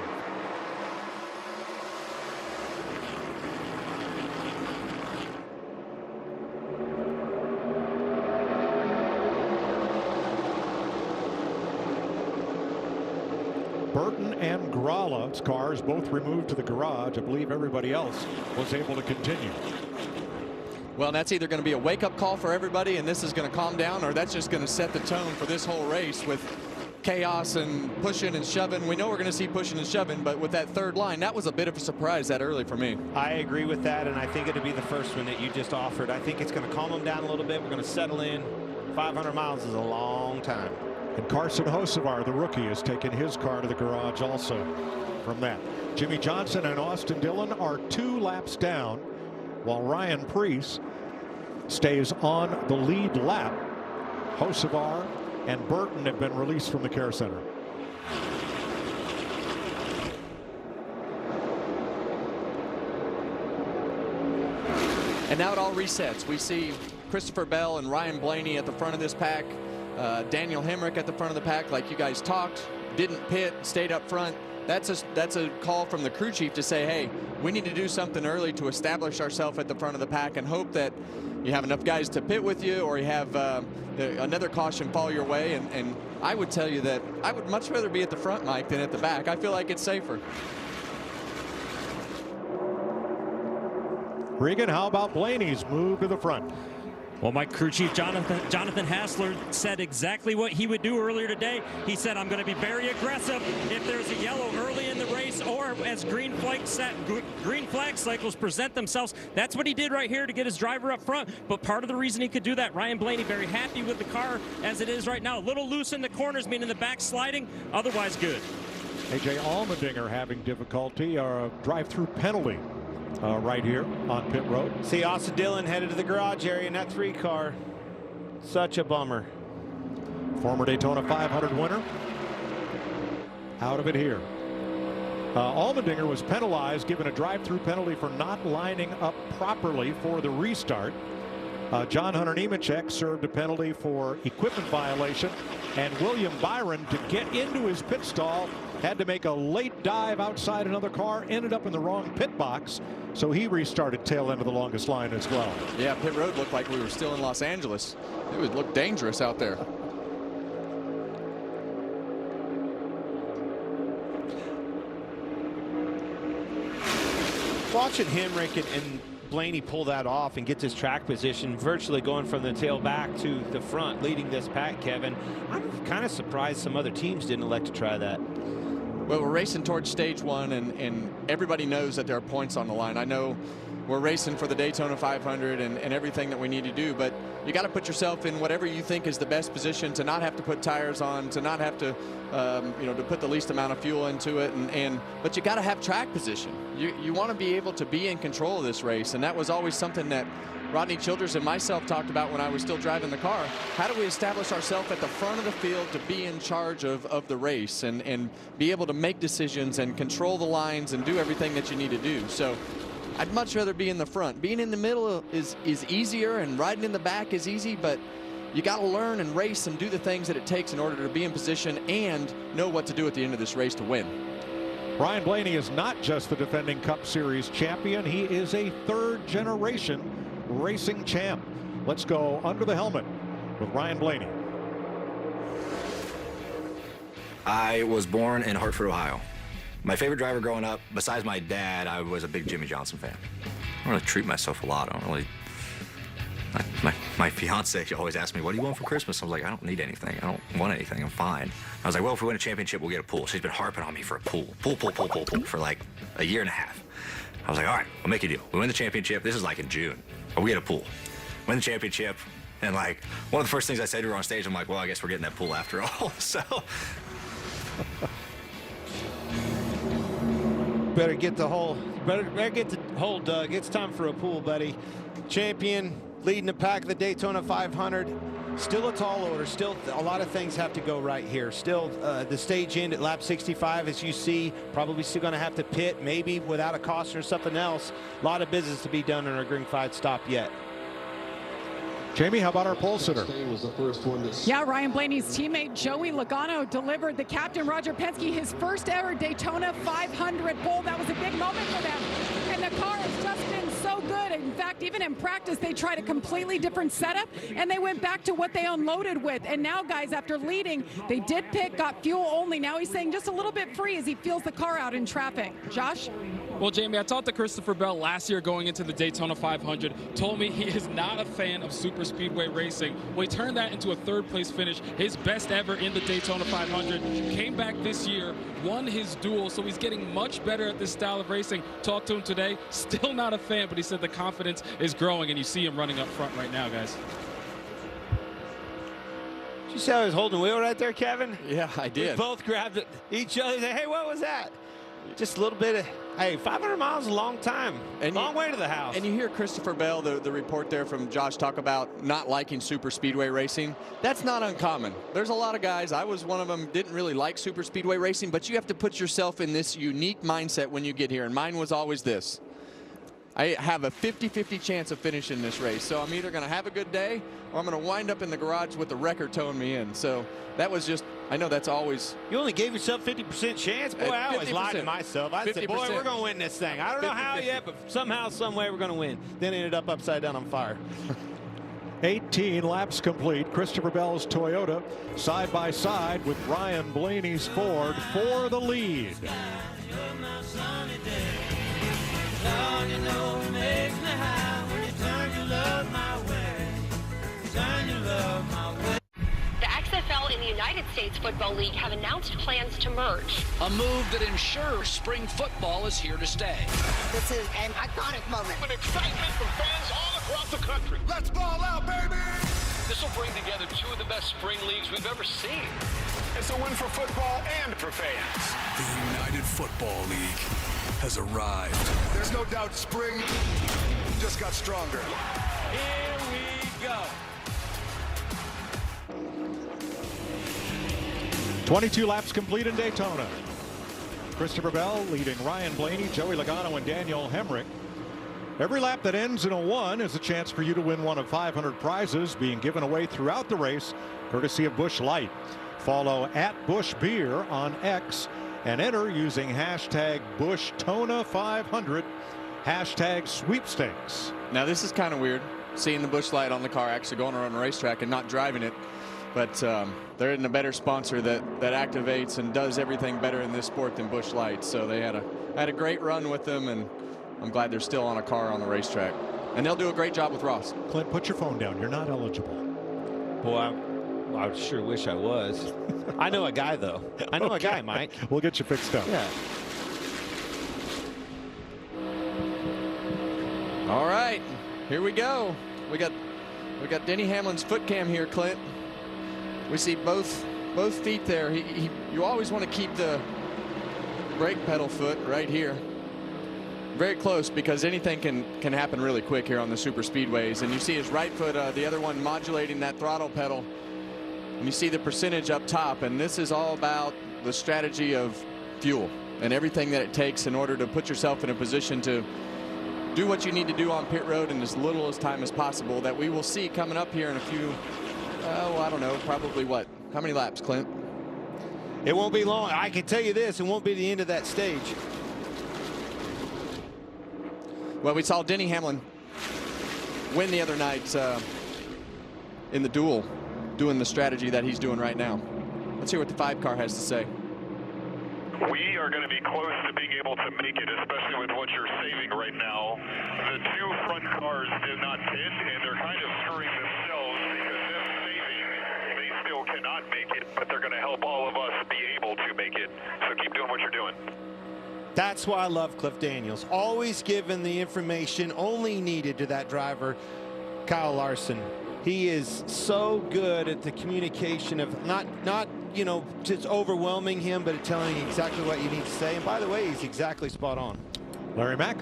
Burton and Grala's cars both removed to the garage. I believe everybody else was able to continue. Well, that's either going to be a wake-up call for everybody and this is going to calm down, or that's just going to set the tone for this whole race with chaos and pushing and shoving. We know we're going to see pushing and shoving, but with that third line, that was a bit of a surprise that early for me. I agree with that, and I think it'll be the first one that you just offered. I think it's going to calm them down a little bit. We're going to settle in. 500 miles is a long time. And Carson Hocevar, the rookie, has taken his car to the garage also from that. Jimmy Johnson and Austin Dillon are 2 laps down, while Ryan Preece stays on the lead lap. Hocevar and Burton have been released from the care center. And now it all resets. We see Christopher Bell and Ryan Blaney at the front of this pack. Daniel Hemrick at the front of the pack, like you guys talked, didn't pit, stayed up front. That's a call from the crew chief to say, hey, we need to do something early to establish ourselves at the front of the pack and hope that you have enough guys to pit with you, or you have another caution fall your way. And I would tell you that I would much rather be at the front, Mike, than at the back. I feel like it's safer. Regan, how about Blaney's move to the front? Well, my crew chief, Jonathan Hassler, said exactly what he would do earlier today. He said, I'm going to be very aggressive if there's a yellow early in the race or as green flag cycles present themselves. That's what he did right here to get his driver up front. But part of the reason he could do that, Ryan Blaney very happy with the car as it is right now. A little loose in the corners, meaning the back sliding, otherwise good. A.J. Allmendinger having difficulty, a drive-through penalty. Right here on pit road. See Austin Dillon headed to the garage area in that 3 car. Such a bummer. Former Daytona 500 winner. Out of it here. Allmendinger was penalized, given a drive-through penalty for not lining up properly for the restart. John Hunter Nemechek served a penalty for equipment violation, and William Byron, to get into his pit stall, had to make a late dive outside another car, ended up in the wrong pit box, so he restarted tail end of the longest line as well. Yeah, pit road looked like we were still in Los Angeles. It would look dangerous out there. Watching Hemrick and Blaney pull that off and gets his track position, virtually going from the tail back to the front, leading this pack, Kevin. I'm kind of surprised some other teams didn't elect to try that. Well, we're racing towards stage 1, and everybody knows that there are points on the line. I know we're racing for the Daytona 500 and everything that we need to do, but you got to put yourself in whatever you think is the best position to not have to put tires on, to not have to, to put the least amount of fuel into it, but you got to have track position. You want to be able to be in control of this race, and that was always something that Rodney Childers and myself talked about when I was still driving the car. How do we establish ourselves at the front of the field to be in charge of the race and be able to make decisions and control the lines and do everything that you need to do? So I'd much rather be in the front. Being in the middle is easier, and riding in the back is easy, but you got to learn and race and do the things that it takes in order to be in position and know what to do at the end of this race to win. Ryan Blaney is not just the defending Cup Series champion. He is a third-generation racing champ. Let's go under the helmet with Ryan Blaney. I was born in Hartford, Ohio. My favorite driver growing up, besides my dad, I was a big Jimmy Johnson fan. I don't really treat myself a lot. I don't really. My fiance always asks me, what do you want for Christmas? I was like, I don't need anything. I don't want anything. I'm fine. I was like, well, if we win a championship, we'll get a pool. She's been harping on me for a pool for like a year and a half. I was like, all right, we'll make a deal. We win the championship. This is like in June. But we get a pool. Win the championship. And like, one of the first things I said to her on stage, I'm like, well, I guess we're getting that pool after all. So. Better get the hole. Better get the hole dug. It's time for a pool, buddy. Champion, leading the pack of the Daytona 500. Still a tall order. Still a lot of things have to go right here. Still the stage end at lap 65, as you see, probably still going to have to pit, maybe without a caution or something else. A lot of business to be done in our green flag stop yet. Jamie, how about our pole sitter? Yeah, Ryan Blaney's teammate Joey Logano delivered the captain Roger Penske his first ever Daytona 500 pole. That was a big moment for them. And the car has just been so good. In fact, even in practice, they tried a completely different setup, and they went back to what they unloaded with. And now, guys, after leading, they did pit, got fuel only. Now he's saying just a little bit free as he feels the car out in traffic. Josh? Well, Jamie, I talked to Christopher Bell last year going into the Daytona 500, told me he is not a fan of super speedway racing. Well, he turned that into a third-place finish, his best ever in the Daytona 500. Came back this year, won his duel, so he's getting much better at this style of racing. Talked to him today, still not a fan, but he said the confidence is growing, and you see him running up front right now, guys. Did you see how he was holding the wheel right there, Kevin? Yeah, I did. We both grabbed it, each other, said, hey, what was that? Just a little bit of, hey, 500 miles is a long time. And long way to the house. And you hear Christopher Bell, the report there from Josh, talk about not liking super speedway racing. That's not uncommon. There's a lot of guys, I was one of them, didn't really like super speedway racing, but you have to put yourself in this unique mindset when you get here. And mine was always this. I have a 50-50 chance of finishing this race. So I'm either going to have a good day or I'm going to wind up in the garage with the wrecker towing me in. So that was just, I know that's always. You only gave yourself 50% chance? Boy, I always lied to myself. I said, boy, we're going to win this thing. I don't know how yet, but somehow, some way we're going to win. Then ended up upside down on fire. 18 laps complete. Christopher Bell's Toyota side by side with Ryan Blaney's Ford for the lead. The XFL and the United States Football League have announced plans to merge. A move that ensures spring football is here to stay. This is an iconic moment. An excitement from fans all across the country. Let's ball out, baby! This will bring together two of the best spring leagues we've ever seen. It's a win for football and for fans. The United Football League has arrived. There's no doubt spring just got stronger. Here we go. 22 laps complete in Daytona. Christopher Bell leading Ryan Blaney, Joey Logano, and Daniel Hemrick. Every lap that ends in a 1 is a chance for you to win one of 500 prizes being given away throughout the race, courtesy of Busch Light. Follow @BuschBeer on X and enter using hashtag BuschTona500, hashtag sweepstakes. Now this is kind of weird, seeing the Busch Light on the car actually going around the racetrack and not driving it. But there isn't a better sponsor that activates and does everything better in this sport than Busch Light. So they had a great run with them, and I'm glad they're still on a car on the racetrack. And they'll do a great job with Ross. Clint, put your phone down. You're not eligible. Boy, I sure wish I was. I know a guy, though. I know a guy, Mike. We'll get you fixed up. Yeah. All right, here we go. We got Denny Hamlin's foot cam here, Clint. We see both feet there. You always want to keep the brake pedal foot right here, very close, because anything can happen really quick here on the super speedways. And you see his right foot, the other one modulating that throttle pedal. And you see the percentage up top. And this is all about the strategy of fuel and everything that it takes in order to put yourself in a position to do what you need to do on pit road in as little as time as possible. That we will see coming up here in a few. I don't know, probably what? How many laps, Clint? It won't be long. I can tell you this, it won't be the end of that stage. Well, we saw Denny Hamlin win the other night in the duel, doing the strategy that he's doing right now. Let's hear what the 5 car has to say. We are going to be close to being able to make it, especially with what you're saving right now. The 2 front cars did not pit, and they're kind of screwing themselves because them saving, they still cannot make it, but they're going to help all of us be able to make it. So keep doing what you're doing. That's why I love Cliff Daniels. Always giving the information only needed to that driver, Kyle Larson. He is so good at the communication of not you know, just overwhelming him, but telling him exactly what you need to say. And by the way, he's exactly spot on. Larry Mack.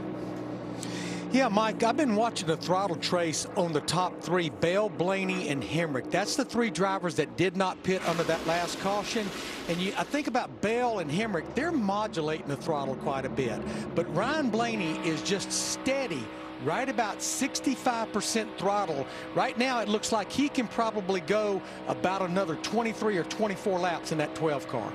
Yeah, Mike, I've been watching the throttle trace on the top 3, Bell, Blaney, and Hemrick. That's the 3 drivers that did not pit under that last caution. And I think about Bell and Hemrick, they're modulating the throttle quite a bit. But Ryan Blaney is just steady, right about 65% throttle. Right now, it looks like he can probably go about another 23 or 24 laps in that 12 car.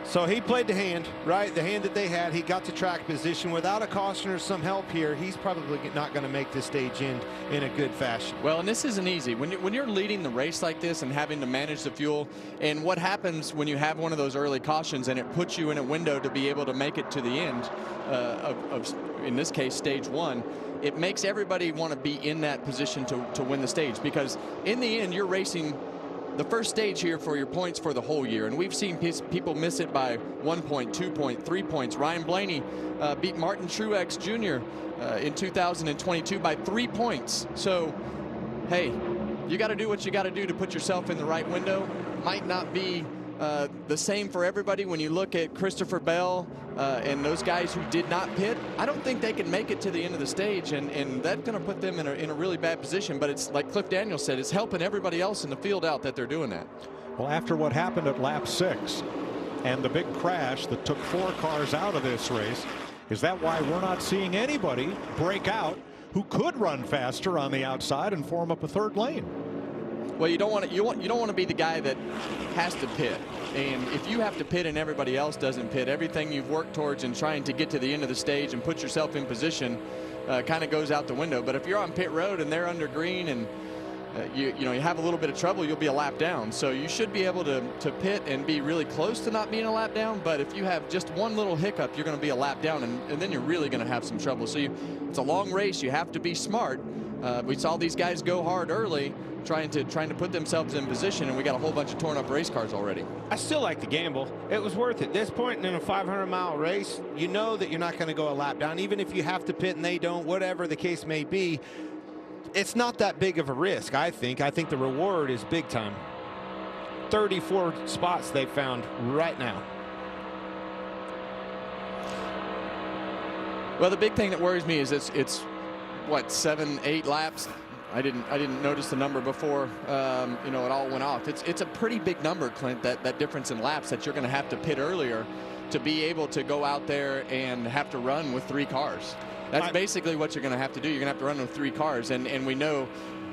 So he played the hand, right? The hand that they had. He got to track position. Without a caution or some help here, he's probably not going to make this stage end in a good fashion. Well, and this isn't easy. When you're leading the race like this and having to manage the fuel, and what happens when you have one of those early cautions and it puts you in a window to be able to make it to the end of in this case, stage 1, it makes everybody want to be in that position to win the stage, because in the end, you're racing the first stage here for your points for the whole year. And we've seen people miss it by 1 point, 2 point, 3 points. Ryan Blaney beat Martin Truex Jr. In 2022 by 3 points. So, hey, you got to do what you got to do to put yourself in the right window. Might not be the same for everybody. When you look at Christopher Bell and those guys who did not pit, I don't think they can make it to the end of the stage, and that's going to put them in a really bad position. But it's like Cliff Daniels said, it's helping everybody else in the field out that they're doing that. Well, after what happened at lap 6 and the big crash that took 4 cars out of this race, is that why we're not seeing anybody break out who could run faster on the outside and form up a third lane? Well, you don't want to be the guy that has to pit. And if you have to pit and everybody else doesn't pit, everything you've worked towards in trying to get to the end of the stage and put yourself in position kind of goes out the window. But if you're on pit road and they're under green and you have a little bit of trouble, you'll be a lap down. So you should be able to pit and be really close to not being a lap down. But if you have just one little hiccup, you're going to be a lap down, and then you're really going to have some trouble. So it's a long race. You have to be smart. We saw these guys go hard early, trying to put themselves in position, and we got a whole bunch of torn up race cars already. I still like the gamble. It was worth it. This point in a 500-mile race, you know that you're not going to go a lap down, even if you have to pit and they don't, whatever the case may be. It's not that big of a risk, I think. I think the reward is big time. 34 spots they found right now. Well, the big thing that worries me is it's what, 7-8 laps. I didn't notice the number before it all went off. It's a pretty big number, Clint, that difference in laps that you're going to have to pit earlier to be able to go out there and have to run with 3 cars. That's basically what you're going to have to do. You're going to have to run with 3 cars, and we know,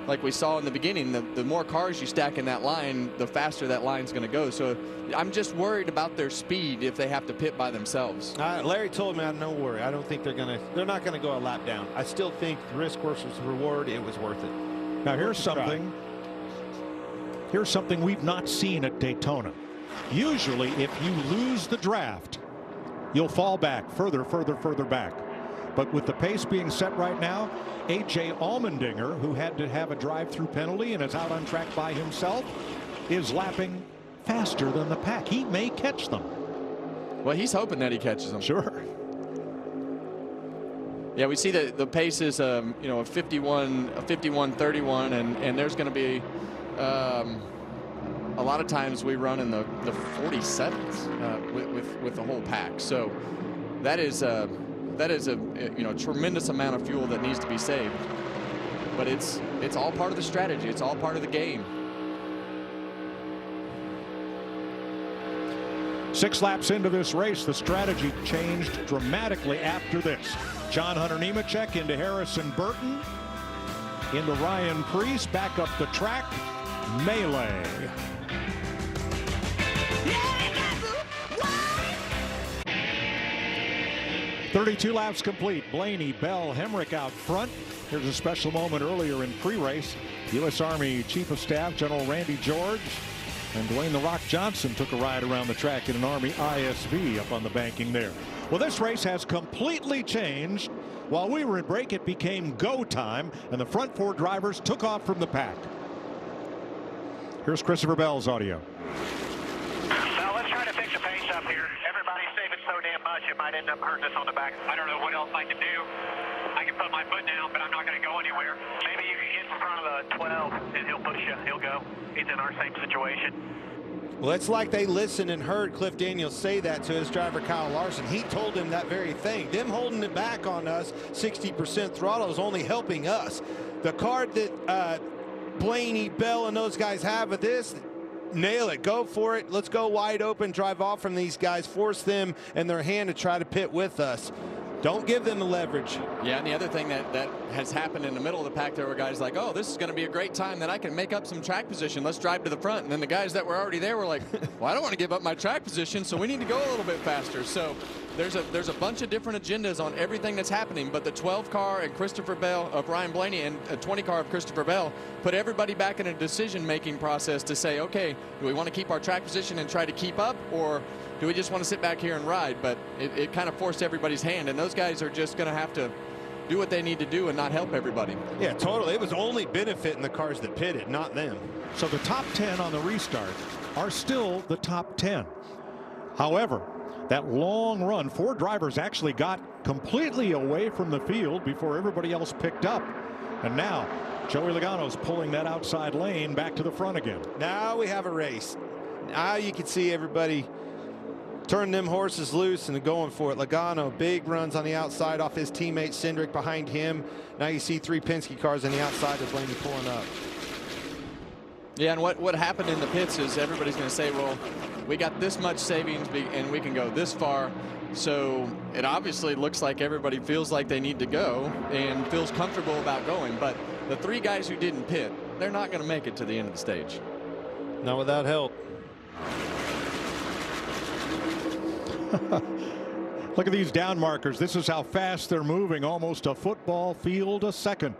like we saw in the beginning, the more cars you stack in that line, the faster that line's going to go. So I'm just worried about their speed if they have to pit by themselves. Larry told me, no worry. I don't think they're not going to go a lap down. I still think the risk versus reward, it was worth it. Now here's something we've not seen at Daytona. Usually if you lose the draft, you'll fall back further back. But with the pace being set right now, A.J. Allmendinger, who had to have a drive-through penalty and is out on track by himself, is lapping faster than the pack. He may catch them. Well, he's hoping that he catches them. Sure. Yeah, we see that the pace is a 51-31, and there's going to be a lot of times we run in the 47s with the whole pack. So that is a tremendous amount of fuel that needs to be saved. But it's all part of the strategy. It's all part of the game. 6 laps into this race, the strategy changed dramatically after this. John Hunter Nemechek into Harrison Burton, into Ryan Preece, back up the track, melee. 32 laps complete. Blaney, Bell, Hemrick out front. Here's a special moment earlier in pre-race. U.S. Army Chief of Staff General Randy George and Dwayne "The Rock" Johnson took a ride around the track in an Army ISV up on the banking there. Well, this race has completely changed. While we were in break, it became go time, and the front 4 drivers took off from the pack. Here's Christopher Bell's audio. Now let's try to fix the pace up here. Everybody's saving so damn much it might end up hurting us on the back. I don't know what else I can do. I can put my foot down, but I'm not going to go anywhere. Maybe you can get in front of the 12 and he'll push you. He'll go. He's in our same situation. Well, it's like they listened and heard Cliff Daniels say that to his driver, Kyle Larson. He told him that very thing. Them holding it back on us, 60% throttle, is only helping us. The card that Blaney, Bell, and those guys have with this, nail it. Go for it. Let's go wide open, drive off from these guys, force them and their hand to try to pit with us. Don't give them the leverage. Yeah, and the other thing that has happened in the middle of the pack, there were guys like, oh, this is going to be a great time that I can make up some track position. Let's drive to the front. And then the guys that were already there were like, well, I don't want to give up my track position, so we need to go a little bit faster. So there's a bunch of different agendas on everything that's happening. But the 12 car and Christopher Bell of Ryan Blaney and a 20 car of Christopher Bell put everybody back in a decision-making process to say, okay, do we want to keep our track position and try to keep up, or do we just want to sit back here and ride? But it kind of forced everybody's hand, and those guys are just going to have to do what they need to do and not help everybody. Yeah, totally. It was only benefiting the cars that pitted, not them. So the top 10 on the restart are still the top 10. However, that long run, 4 drivers actually got completely away from the field before everybody else picked up. And now Joey Logano's pulling that outside lane back to the front again. Now we have a race. Now you can see everybody turning them horses loose and going for it. Logano, big runs on the outside off his teammate Cindric behind him. Now you see 3 Penske cars on the outside with Blaney pulling up. Yeah, and what happened in the pits is everybody's going to say, well, we got this much savings and we can go this far. So it obviously looks like everybody feels like they need to go and feels comfortable about going. But the 3 guys who didn't pit, they're not going to make it to the end of the stage. Not without help. Look at these down markers. This is how fast they're moving, almost a football field a second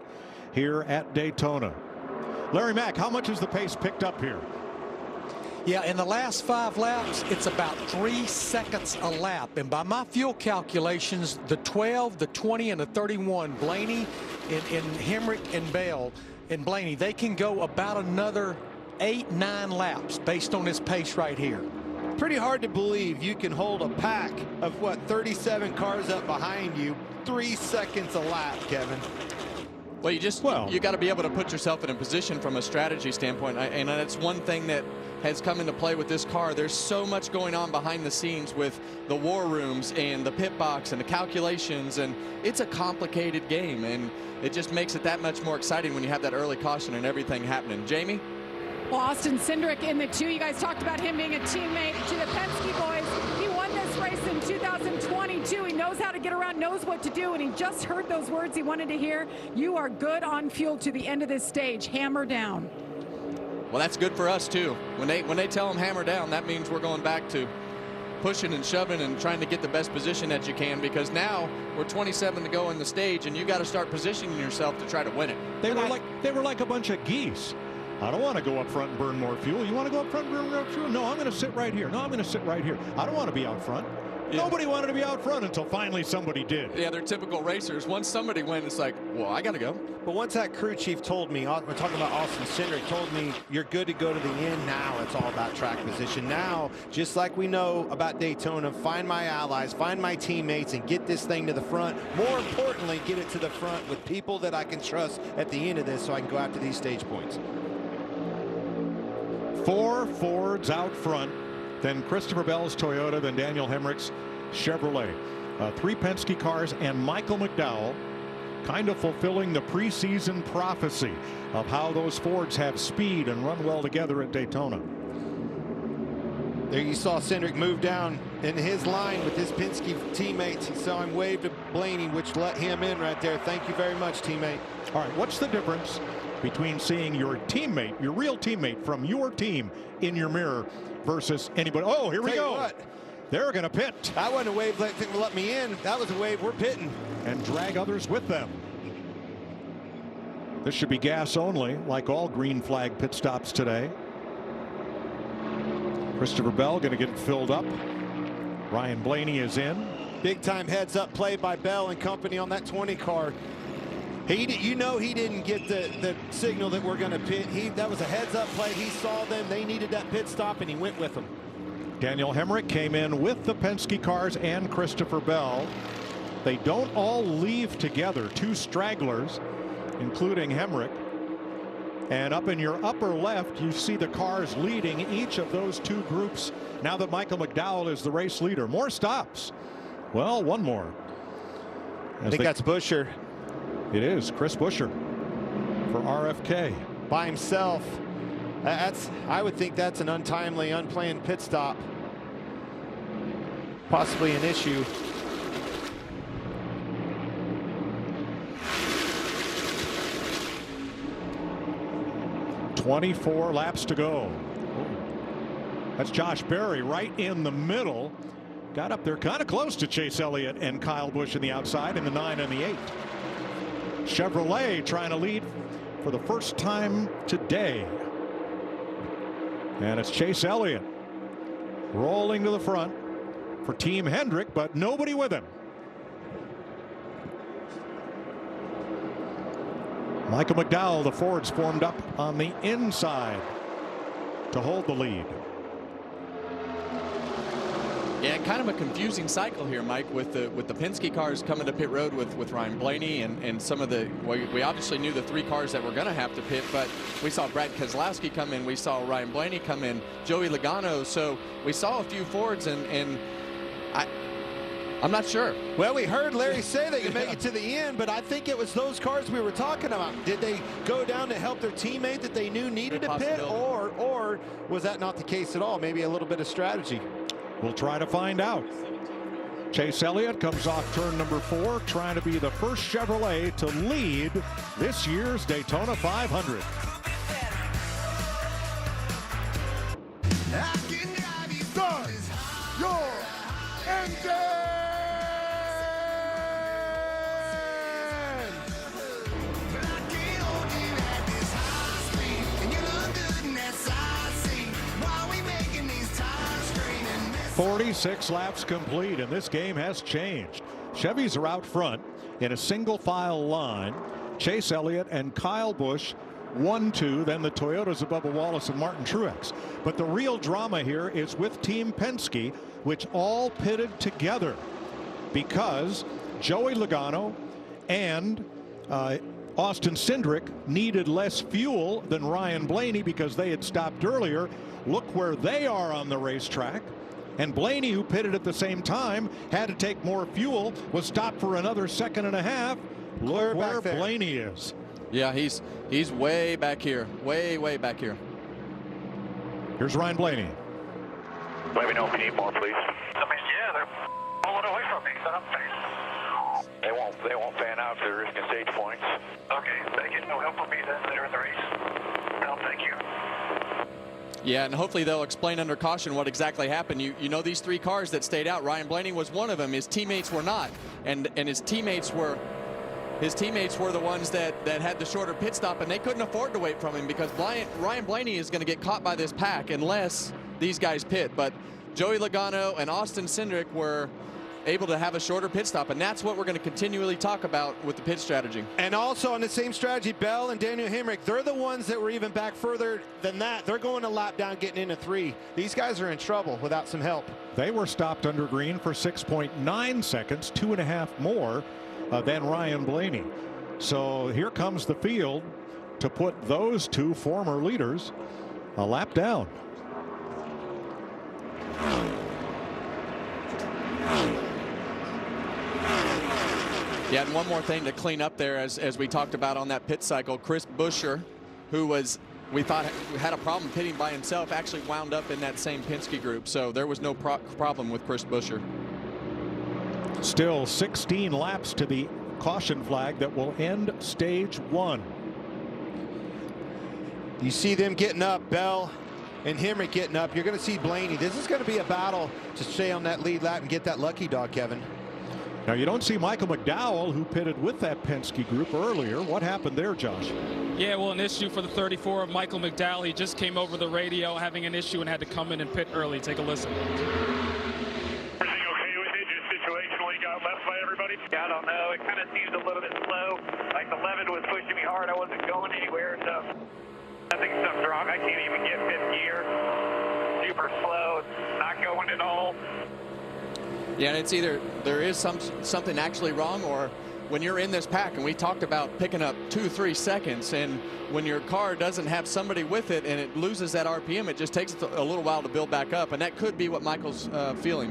here at Daytona. Larry Mack, how much has the pace picked up here? Yeah, in the last 5 laps, it's about 3 seconds a lap. And by my fuel calculations, the 12, the 20, and the 31, Blaney and Hemrick and Bell and Blaney, they can go about another 8-9 laps based on this pace right here. Pretty hard to believe you can hold a pack of, what, 37 cars up behind you, 3 seconds a lap, Kevin. Well, you got to be able to put yourself in a position from a strategy standpoint, and that's one thing that has come into play with this car. There's so much going on behind the scenes with the war rooms and the pit box and the calculations, and it's a complicated game, and it just makes it that much more exciting when you have that early caution and everything happening. Jamie? Well, Austin Cindric in the 2. You guys talked about him being a teammate to the Penske boys. He won this race in 2022. He knows how to get around, knows what to do, and he just heard those words he wanted to hear. You are good on fuel to the end of this stage. Hammer down. Well, that's good for us too. When they tell them hammer down, that means we're going back to pushing and shoving and trying to get the best position that you can, because now we're 27 to go in the stage and you got to start positioning yourself to try to win it. They were like a bunch of geese. I don't want to go up front and burn more fuel. You want to go up front and burn more fuel? No, I'm going to sit right here. No, I'm going to sit right here. I don't want to be out front. Yeah. Nobody wanted to be out front until finally somebody did. Yeah, they're typical racers. Once somebody went, it's like, well, I got to go. But once that crew chief told me, we're talking about Austin Cindric, told me you're good to go to the end. Now it's all about track position. Now, just like we know about Daytona, find my allies, find my teammates, and get this thing to the front. More importantly, get it to the front with people that I can trust at the end of this so I can go after these stage points. 4 Fords out front, then Christopher Bell's Toyota, then Daniel Hemrick's Chevrolet. 3 Penske cars and Michael McDowell kind of fulfilling the preseason prophecy of how those Fords have speed and run well together at Daytona. There you saw Cindric move down in his line with his Penske teammates. He saw him wave to Blaney, which let him in right there. Thank you very much, teammate. All right, what's the difference between seeing your teammate, your real teammate from your team in your mirror versus anybody? Oh, here we go. What? They're going to pit. That wasn't a wave to let me in. That was a wave, we're pitting. And drag others with them. This should be gas only, like all green flag pit stops today. Christopher Bell going to get it filled up. Ryan Blaney is in. Big time heads up play by Bell and company on that 20 car. You know he didn't get the signal that we're going to pit. That was a heads-up play. He saw them. They needed that pit stop, and he went with them. Daniel Hemrick came in with the Penske cars and Christopher Bell. They don't all leave together. 2 stragglers, including Hemrick. And up in your upper left, you see the cars leading each of those 2 groups now that Michael McDowell is the race leader. More stops. Well, one more. I think that's Buescher. It is Chris Buescher for RFK. By himself. I would think that's an untimely, unplanned pit stop. Possibly an issue. .24 laps to go. That's Josh Berry right in the middle. Got up there kind of close to Chase Elliott and Kyle Busch in the outside in the 9 and the 8. Chevrolet trying to lead for the first time today. And it's Chase Elliott rolling to the front for Team Hendrick, but nobody with him. Michael McDowell, the Fords formed up on the inside to hold the lead. Yeah, kind of a confusing cycle here, Mike, with the Penske cars coming to pit road with Ryan Blaney and some of the, we obviously knew the 3 cars that were going to have to pit, but we saw Brad Keselowski come in, we saw Ryan Blaney come in, Joey Logano, so we saw a few Fords, and I'm not sure. Well, we heard Larry say they could make it to the end, but I think it was those cars we were talking about. Did they go down to help their teammate that they knew needed to pit, or was that not the case at all? Maybe a little bit of strategy. We'll try to find out. Chase Elliott comes off turn number 4, trying to be the first Chevrolet to lead this year's Daytona 500. Start your engine! "46 laps complete, and this game has changed. Chevys are out front in a single file line. Chase Elliott and Kyle Busch 1-2, then the Toyotas of Bubba Wallace and Martin Truex. But the real drama here is with Team Penske, which all pitted together because Joey Logano and Austin Cindric needed less fuel than Ryan Blaney because they had stopped earlier. Look where they are on the racetrack. And Blaney, who pitted at the same time, had to take more fuel, was stopped for another 1.5 seconds. Look where Blaney is. Yeah, he's way back here, way back here. Here's Ryan Blaney. Let me know if you need more, please. Yeah, they're pulling away from me. Set up face. They won't fan out if they're risking stage points. Okay, they get no help from me then later in the race. No, thank you. Yeah, and hopefully they'll explain under caution what exactly happened. You know these 3 cars that stayed out. Ryan Blaney was one of them. His teammates were not, and his teammates were the ones that had the shorter pit stop, and they couldn't afford to wait from him because Ryan Blaney is going to get caught by this pack unless these guys pit. But Joey Logano and Austin Cindric were able to have a shorter pit stop, and that's what we're going to continually talk about with the pit strategy. And also on the same strategy, Bell and Daniel Hemrick, they're the ones that were even back further than that. They're going a lap down, getting into 3. These guys are in trouble without some help. They were stopped under green for 6.9 seconds, 2.5 more than Ryan Blaney. So here comes the field to put those 2 former leaders a lap down. Yeah, and one more thing to clean up there as we talked about on that pit cycle, Chris Buescher, who we thought had a problem pitting by himself, actually wound up in that same Penske group. So there was no problem with Chris Buescher. Still 16 laps to the caution flag that will end stage 1. You see them getting up, Bell and Hemrick getting up. You're going to see Blaney. This is going to be a battle to stay on that lead lap and get that lucky dog, Kevin. Now you don't see Michael McDowell, who pitted with that Penske group earlier. What happened there, Josh? Yeah, well, an issue for the 34 of Michael McDowell. He just came over the radio having an issue and had to come in and pit early. Take a listen. Everything okay with it? Just situationally got left by everybody? Yeah, I don't know. It kind of seems a little bit slow. Like the 11 was pushing me hard. I wasn't going anywhere, so I think something's wrong. I can't even get 5th gear. Super slow. Not going at all. Yeah, and it's either there is something actually wrong, or when you're in this pack, and we talked about picking up 2-3 seconds, and when your car doesn't have somebody with it and it loses that RPM, it just takes a little while to build back up, and that could be what Michael's feeling.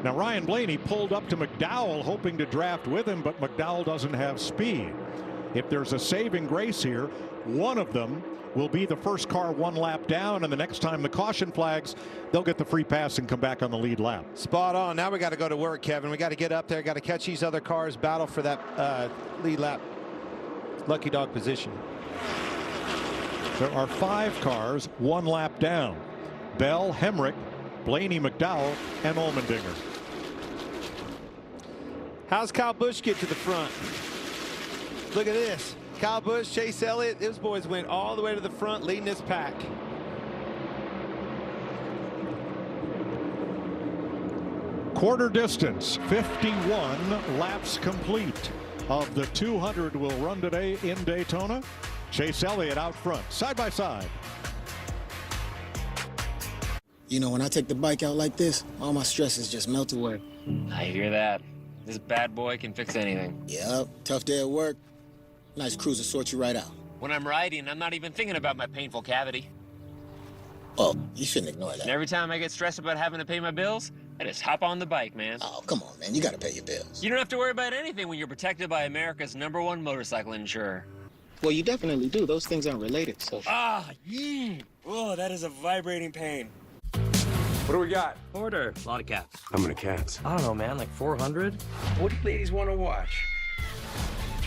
Now Ryan Blaney pulled up to McDowell hoping to draft with him, but McDowell doesn't have speed. If there's a saving grace here, one of them will be the first car 1 lap down, and the next time the caution flags, they'll get the free pass and come back on the lead lap. Spot on. Now we got to go to work, Kevin. We got to get up there, got to catch these other cars, battle for that lead lap lucky dog position. There are 5 cars 1 lap down: Bell, Hemrick, Blaney, McDowell, and Allmendinger. How's Kyle Busch get to the front? Look at this. Kyle Busch, Chase Elliott, those boys went all the way to the front leading this pack. Quarter distance, 51 laps complete of the 200 will run today in Daytona. Chase Elliott out front, side by side. You know, when I take the bike out like this, all my stresses just melt away. I hear that. This bad boy can fix anything. Yep, tough day at work. Nice cruiser sorts you right out. When I'm riding, I'm not even thinking about my painful cavity. Oh, you shouldn't ignore that. And every time I get stressed about having to pay my bills, I just hop on the bike, man. Oh, come on, man. You gotta pay your bills. You don't have to worry about anything when you're protected by America's #1 motorcycle insurer. Well, you definitely do. Those things aren't related, so... Ah, yee! Oh, that is a vibrating pain. What do we got? Order. A lot of cats. How many cats? I don't know, man. Like 400? What do ladies want to watch?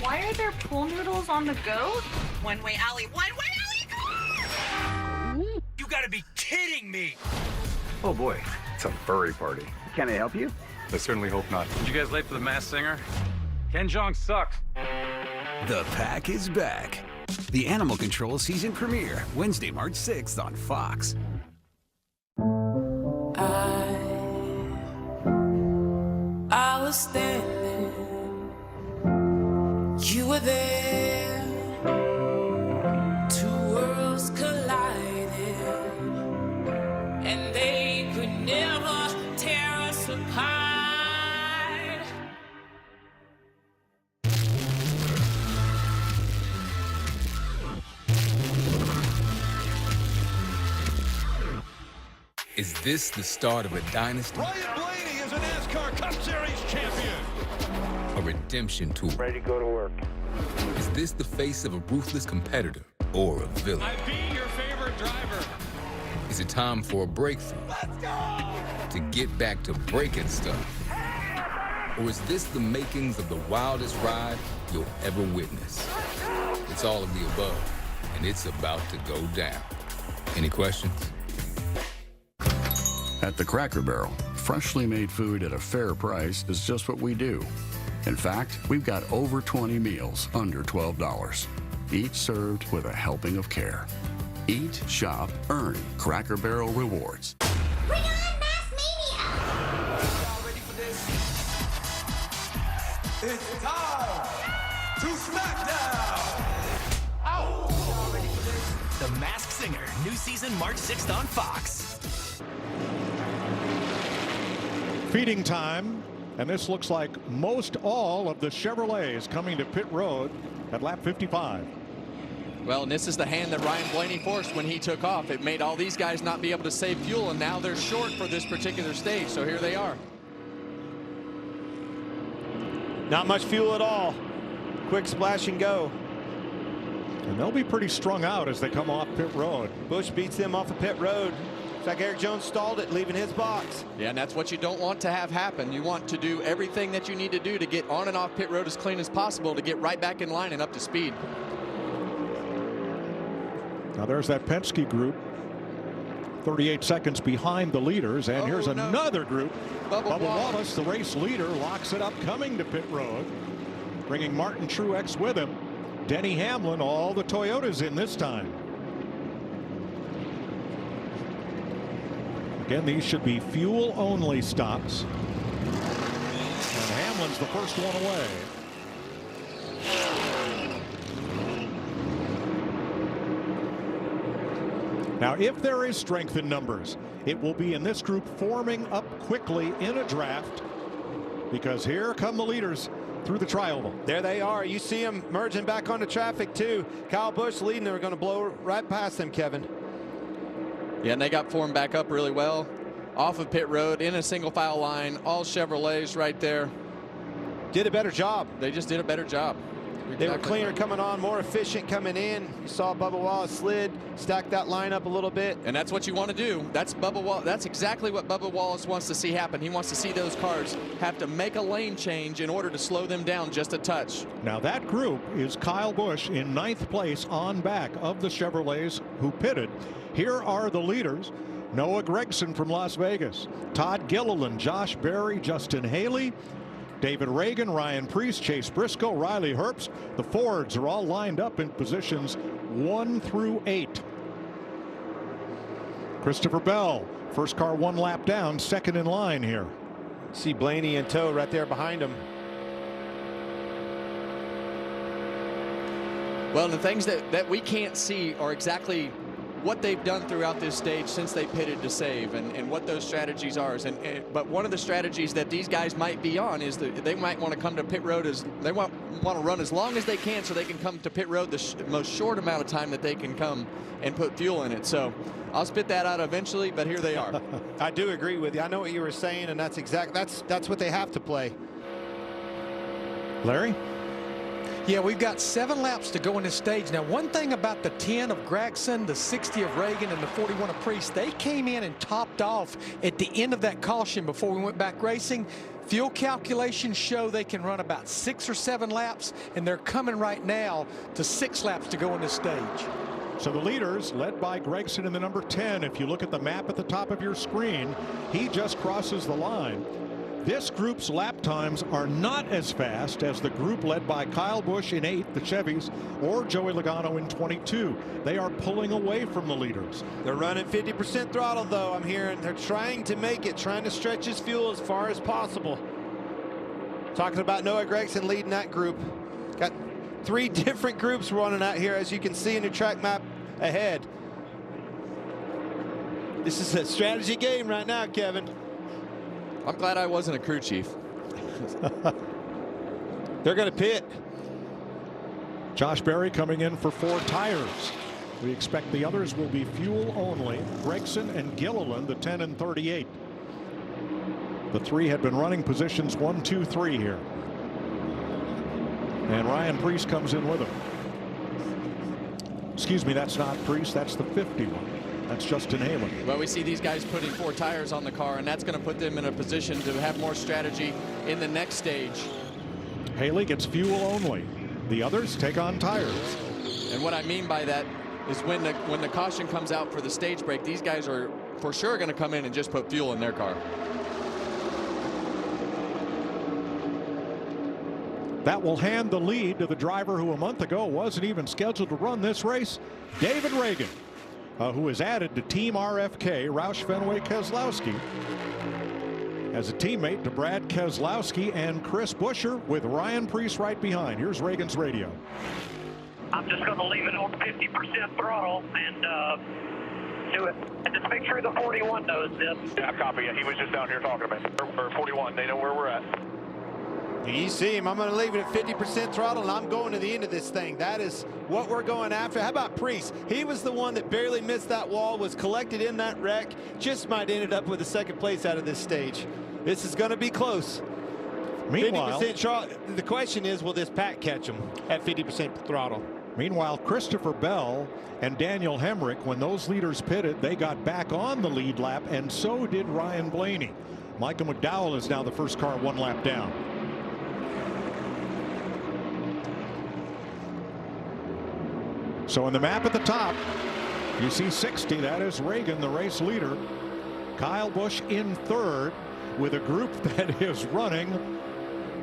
Why are there pool noodles on the go? One-way alley, one-way alley! You gotta be kidding me! Oh boy, it's a furry party. Can I help you? I certainly hope not. Did you guys late for the Masked Singer? Ken Jeong sucks. The Pack is back. The Animal Control season premiere, Wednesday, March 6th on Fox. I was standing, you were there, two worlds collided, and they could never tear us apart. Is this the start of a dynasty? Is a NASCAR Cup Series champion. A redemption tour? Ready to go to work. Is this the face of a ruthless competitor or a villain? I'm being your favorite driver. Is it time for a breakthrough? Let's go! To get back to breaking stuff? Or is this the makings of the wildest ride you'll ever witness? It's all of the above, and it's about to go down. Any questions? At the Cracker Barrel, freshly made food at a fair price is just what we do. In fact, we've got over 20 meals under $12, each served with a helping of care. Eat, shop, earn Cracker Barrel rewards. Bring on Mass Mania! Y'all ready for this? It's time to SmackDown! Ow! Y'all ready for this? The Masked Singer, new season March 6th on Fox. Feeding time, and this looks like most all of the Chevrolets coming to pit road at lap 55. Well, and this is the hand that Ryan Blaney forced when he took off. It made all these guys not be able to save fuel, and now they're short for this particular stage, so here they are. Not much fuel at all. Quick splash and go. And they'll be pretty strung out as they come off pit road. Busch beats them off of pit road. It's like Eric Jones stalled it, leaving his box. Yeah, and that's what you don't want to have happen. You want to do everything that you need to do to get on and off pit road as clean as possible to get right back in line and up to speed. Now there's that Penske group, 38 seconds behind the leaders, and here's another group. Bubba Wallace, the race leader, locks it up coming to pit road, bringing Martin Truex with him. Denny Hamlin, all the Toyotas in this time. Again, these should be fuel-only stops. And Hamlin's the first one away. Now, if there is strength in numbers, it will be in this group forming up quickly in a draft, because here come the leaders through the tri-oval. There they are. You see them merging back onto traffic, too. Kyle Busch leading. They're going to blow right past them, Kevin. Yeah, and they got formed back up really well. Off of pit road in a single file line, all Chevrolets right there. Did a better job. They just did a better job. They were cleaner coming on, more efficient coming in. You saw Bubba Wallace slid, stacked that line up a little bit. And that's what you want to do. That's That's exactly what Bubba Wallace wants to see happen. He wants to see those cars have to make a lane change in order to slow them down just a touch. Now that group is Kyle Busch in 9th place on back of the Chevrolets who pitted. Here are the leaders. Noah Gragson from Las Vegas, Todd Gilliland, Josh Berry, Justin Haley, David Reagan, Ryan Preece, Chase Briscoe, Riley Herbst. The Fords are all lined up in positions 1 through 8. Christopher Bell, first car 1 lap down, second in line here. See Blaney in tow right there behind him. Well, the things that we can't see are exactly what they've done throughout this stage since they pitted to save and what those strategies are. But one of the strategies that these guys might be on is that they might want to come to pit road they want to run as long as they can so they can come to pit road the most short amount of time that they can come and put fuel in it. So I'll spit that out eventually, but here they are. I do agree with you. I know what you were saying, and that's what they have to play. Larry? Yeah, we've got 7 laps to go in this stage. Now, one thing about the 10 of Gregson, the 60 of Reagan, and the 41 of Priest, they came in and topped off at the end of that caution before we went back racing. Fuel calculations show they can run about 6 or 7 laps, and they're coming right now to 6 laps to go in this stage. So the leaders, led by Gregson in the number 10. If you look at the map at the top of your screen, he just crosses the line. This group's lap times are not as fast as the group led by Kyle Busch in 8, the Chevys, or Joey Logano in 22. They are pulling away from the leaders. They're running 50% throttle, though, I'm hearing. They're trying to make it, trying to stretch his fuel as far as possible. Talking about Noah Gragson leading that group. Got 3 different groups running out here, as you can see in the track map ahead. This is a strategy game right now, Kevin. I'm glad I wasn't a crew chief. They're going to pit. Josh Berry coming in for 4 tires. We expect the others will be fuel only. Gregson and Gilliland, the 10 and 38. The 3 had been running positions 1, 2, 3 here. And Ryan Preece comes in with him. Excuse me, that's not Preece, that's the 51. That's Justin Haley. Well, we see these guys putting 4 tires on the car, and that's going to put them in a position to have more strategy in the next stage. Haley gets fuel only. The others take on tires. And what I mean by that is when the caution comes out for the stage break, these guys are for sure going to come in and just put fuel in their car. That will hand the lead to the driver who a month ago wasn't even scheduled to run this race, David Reagan. Who is added to Team RFK, Roush Fenway Keselowski, as a teammate to Brad Keselowski and Chris Buescher, with Ryan Preece right behind. Here's Reagan's radio. I'm just going to leave it on 50% throttle and do it. And just make sure the 41 knows this. Yeah, copy. He was just down here talking to me. Or 41, they know where we're at. You see him. I'm going to leave it at 50% throttle, and I'm going to the end of this thing. That is what we're going after. How about Preece? He was the one that barely missed that wall, was collected in that wreck, just might ended up with a 2nd place out of this stage. This is going to be close. Meanwhile, 50%. The question is, will this pack catch him at 50% throttle? Meanwhile, Christopher Bell and Daniel Hemrick, when those leaders pitted, they got back on the lead lap, and so did Ryan Blaney. Micah McDowell is now the first car 1 lap down. So in the map at the top, you see 60. That is Reagan, the race leader. Kyle Busch in 3rd, with a group that is running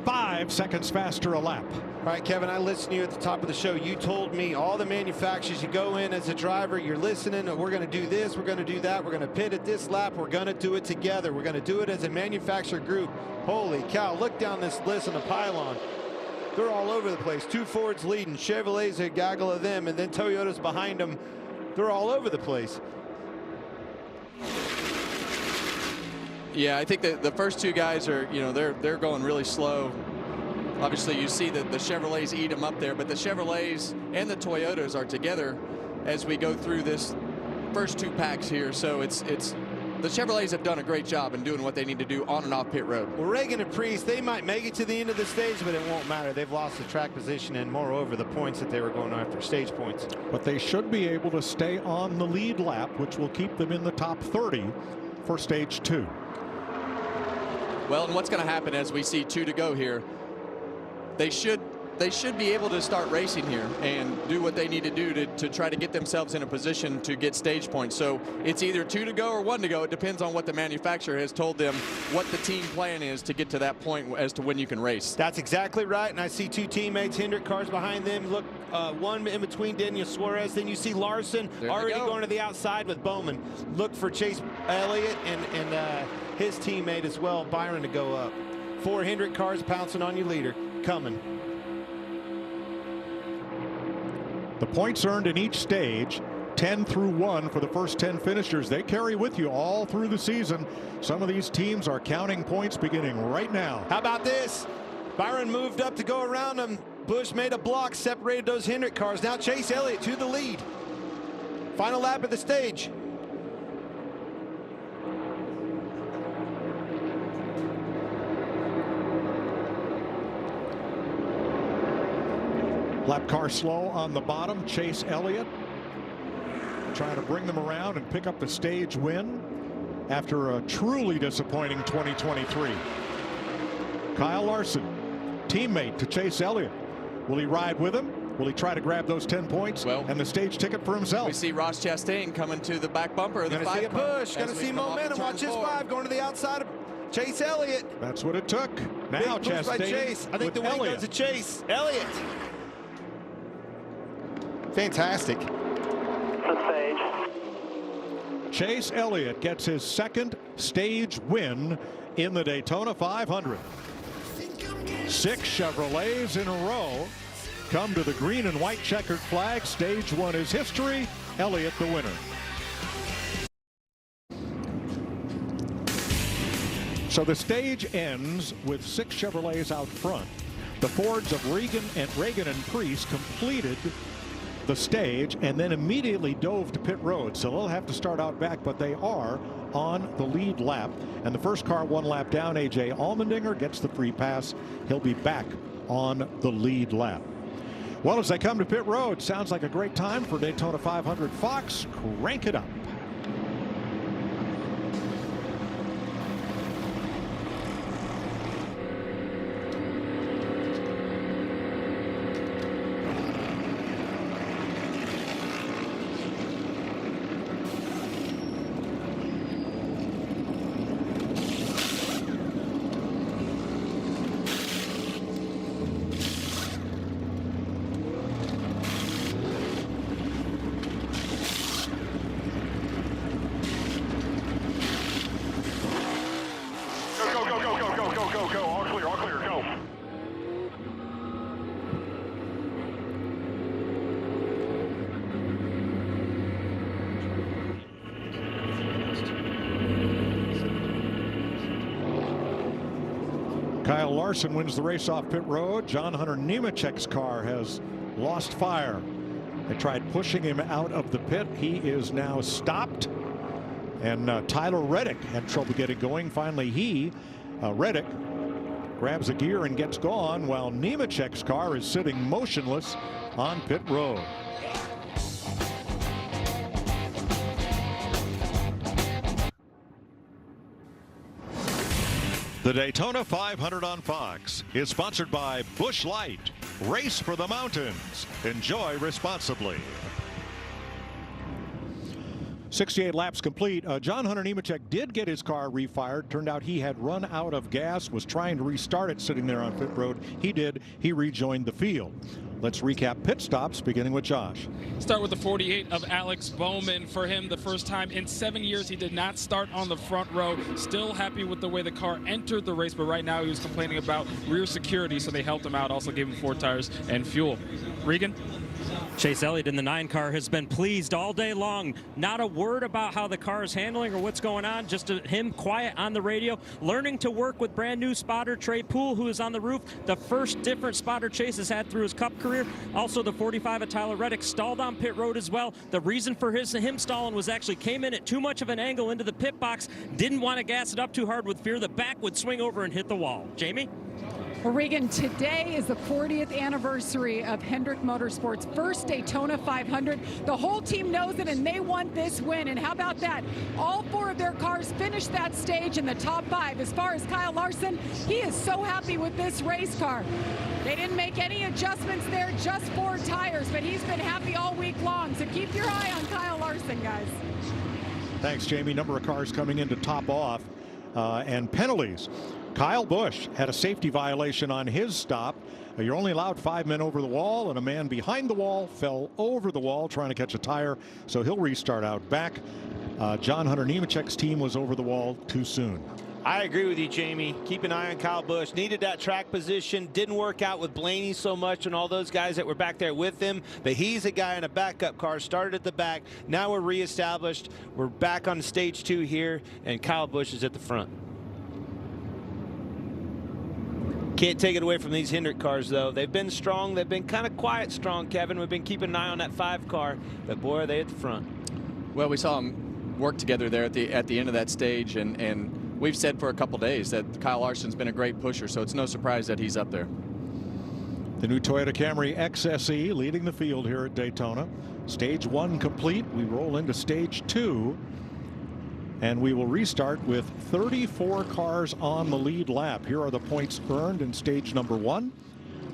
5 seconds faster a lap. All right, Kevin, I listened to you at the top of the show. You told me all the manufacturers, you go in as a driver, you're listening, we're going to do this, we're going to do that, we're going to pit at this lap, we're going to do it together, we're going to do it as a manufacturer group. Holy cow, look down this list on the pylon. They're all over the place. 2 Fords leading, Chevrolets, a gaggle of them, and then Toyotas behind them. They're all over the place. Yeah, I think that the first 2 guys are, they're going really slow. Obviously, you see that the Chevrolets eat them up there, but the Chevrolets and the Toyotas are together as we go through this first 2 packs here. So it's the Chevrolets have done a great job in doing what they need to do on and off pit road. Well, Reagan and Preece, they might make it to the end of the stage, but it won't matter. They've lost the track position and moreover the points that they were going after, stage points. But they should be able to stay on the lead lap, which will keep them in the top 30 for stage 2. Well, and what's going to happen as we see 2 to go here, they should be able to start racing here and do what they need to do to try to get themselves in a position to get stage points. So it's either 2 to go or 1 to go. It depends on what the manufacturer has told them what the team plan is to get to that point as to when you can race. That's exactly right. And I see 2 teammates, Hendrick cars behind them. Look, 1 in between Daniel Suarez. Then you see Larson already going to the outside with Bowman. Look for Chase Elliott and his teammate as well, Byron, to go up. 4 Hendrick cars pouncing on your leader. Coming. The points earned in each stage 10 through 1 for the first 10 finishers. They carry with you all through the season. Some of these teams are counting points beginning right now. How about this? Byron moved up to go around him. Busch made a block, separated those Hendrick cars. Now Chase Elliott to the lead. Final lap of the stage. Lap car slow on the bottom. Chase Elliott trying to bring them around and pick up the stage win after a truly disappointing 2023. Kyle Larson, teammate to Chase Elliott. Will he ride with him? Will he try to grab those 10 points and the stage ticket for himself? We see Ross Chastain coming to the back bumper of the 5 car. Gonna see a push, gonna see momentum. Watch this 5 going to the outside of Chase Elliott. That's what it took. Now Big push by Chase. I think the win goes to Chase Elliott. Fantastic. Chase Elliott gets his second stage win in the Daytona 500. 6 Chevrolets in a row come to the green and white checkered flag. Stage 1 is history. Elliott the winner. So the stage ends with 6 Chevrolets out front. The Fords of Reagan and Priest completed the stage and then immediately dove to pit road. So they'll have to start out back, but they are on the lead lap. And the first car 1 lap down, AJ Allmendinger, gets the free pass. He'll be back on the lead lap. Well, as they come to pit road, sounds like a great time for Daytona 500. Fox, crank it up. Go. All clear, go. Kyle Larson wins the race off pit road. John Hunter Nemechek's car has lost fire. They tried pushing him out of the pit. He is now stopped. And Tyler Reddick had trouble getting going. Finally, Reddick, grabs a gear and gets gone while Nemechek's car is sitting motionless on pit road. The Daytona 500 on Fox is sponsored by Busch Light. Race for the mountains. Enjoy responsibly. 68 laps complete. John Hunter Nemechek did get his car refired. Turned out he had run out of gas, was trying to restart it sitting there on pit road. He did. He rejoined the field. Let's recap pit stops, beginning with Josh. Start with the 48 of Alex Bowman. For him, the first time in 7 years he did not start on the front row. Still happy with the way the car entered the race, but right now he was complaining about rear security, so they helped him out, also gave him 4 tires and fuel. Regan? Chase Elliott in the 9 car has been pleased all day long. Not a word about how the car is handling or what's going on. Just him quiet on the radio, learning to work with brand new spotter Trey Poole, who is on the roof. The first different spotter Chase has had through his Cup career. Also, the 45 of Tyler Reddick stalled on pit road as well. The reason for him stalling was actually came in at too much of an angle into the pit box. Didn't want to gas it up too hard with fear the back would swing over and hit the wall. Jamie? Well, Regan, today is the 40th anniversary of Hendrick Motorsports' first Daytona 500. The whole team knows it, and they want this win. And how about that? All 4 of their cars finished that stage in the top 5. As far as Kyle Larson, he is so happy with this race car. They didn't make any adjustments there, just 4 tires, but he's been happy all week long. So keep your eye on Kyle Larson, guys. Thanks, Jamie. Number of cars coming in to top off, and penalties. Kyle Busch had a safety violation on his stop. You're only allowed 5 men over the wall, and a man behind the wall fell over the wall trying to catch a tire, so he'll restart out back. John Hunter Nemechek's team was over the wall too soon. I agree with you, Jamie. Keep an eye on Kyle Busch. Needed that track position. Didn't work out with Blaney so much and all those guys that were back there with him. But he's a guy in a backup car. Started at the back. Now we're reestablished. We're back on stage 2 here, and Kyle Busch is at the front. Can't take it away from these Hendrick cars, though. They've been strong. They've been kind of quiet strong, Kevin. We've been keeping an eye on that 5 car. But, boy, are they at the front. Well, we saw them work together there at the end of that stage, and we've said for a couple days that Kyle Larson's been a great pusher, so it's no surprise that he's up there. The new Toyota Camry XSE leading the field here at Daytona. Stage 1 complete. We roll into stage 2. And we will restart with 34 cars on the lead lap. Here are the points earned in stage number 1.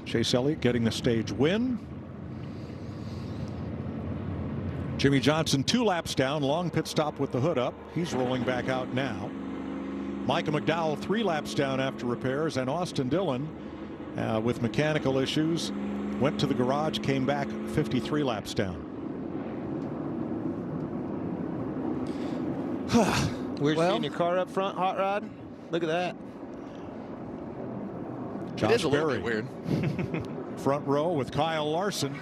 Chase Elliott getting the stage win. Jimmy Johnson 2 laps down, long pit stop with the hood up. He's rolling back out now. Micah McDowell 3 laps down after repairs, and Austin Dillon with mechanical issues went to the garage, came back 53 laps down. We're seeing your car up front, Hot Rod. Look at that. Josh Berry weird. Front row with Kyle Larson.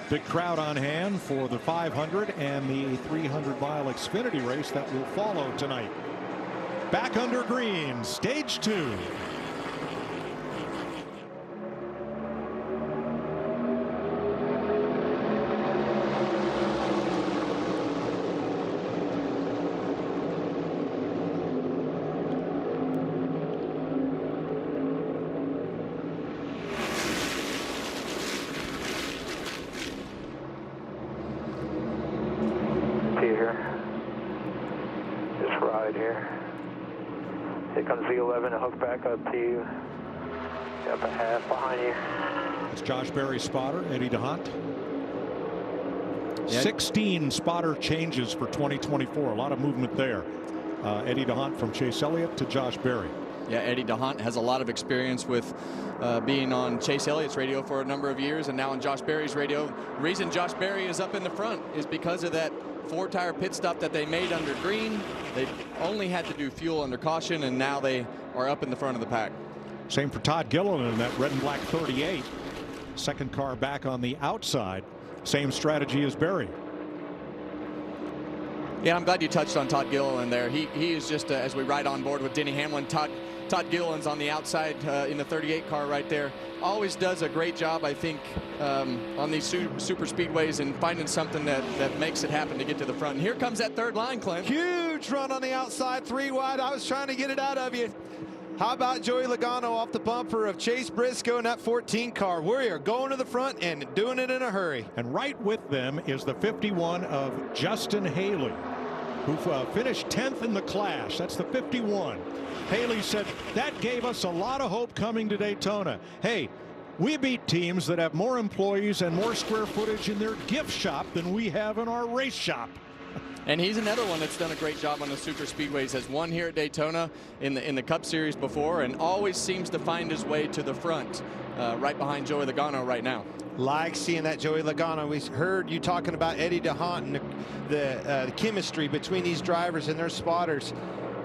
Big crowd on hand for the 500 and the 300-mile Xfinity race that will follow tonight. Back under green, stage 2. Here comes V11 to hook back up to you. Up a half behind you. It's Josh Berry's spotter, Eddie DeHaan. 16 spotter changes for 2024. A lot of movement there. Eddie DeHaan from Chase Elliott to Josh Berry. Yeah, Eddie DeHaan has a lot of experience with being on Chase Elliott's radio for a number of years and now on Josh Berry's radio. The reason Josh Berry is up in the front is because of that 4-tire pit stop that they made under green. They only had to do fuel under caution, and now they are up in the front of the pack. Same for Todd Gilliland in that red and black 38. Second car back on the outside. Same strategy as Berry. Yeah, I'm glad you touched on Todd Gilliland there. He is just, as we ride on board with Denny Hamlin, Todd Gilliland's on the outside in the 38 car right there. Always does a great job, I think, on these super speedways and finding something that makes it happen to get to the front. And here comes that third line, Clint. Huge run on the outside, 3 wide. I was trying to get it out of you. How about Joey Logano off the bumper of Chase Briscoe in that 14 car? We are going to the front and doing it in a hurry. And right with them is the 51 of Justin Haley, who finished 10th in the class. That's the 51. Haley said, that gave us a lot of hope coming to Daytona. Hey, we beat teams that have more employees and more square footage in their gift shop than we have in our race shop. And he's another one that's done a great job on the super speedways. Has won here at Daytona in the Cup Series before, and always seems to find his way to the front, right behind Joey Logano right now. Like seeing that Joey Logano. We heard you talking about Eddie DeHaan and the chemistry between these drivers and their spotters.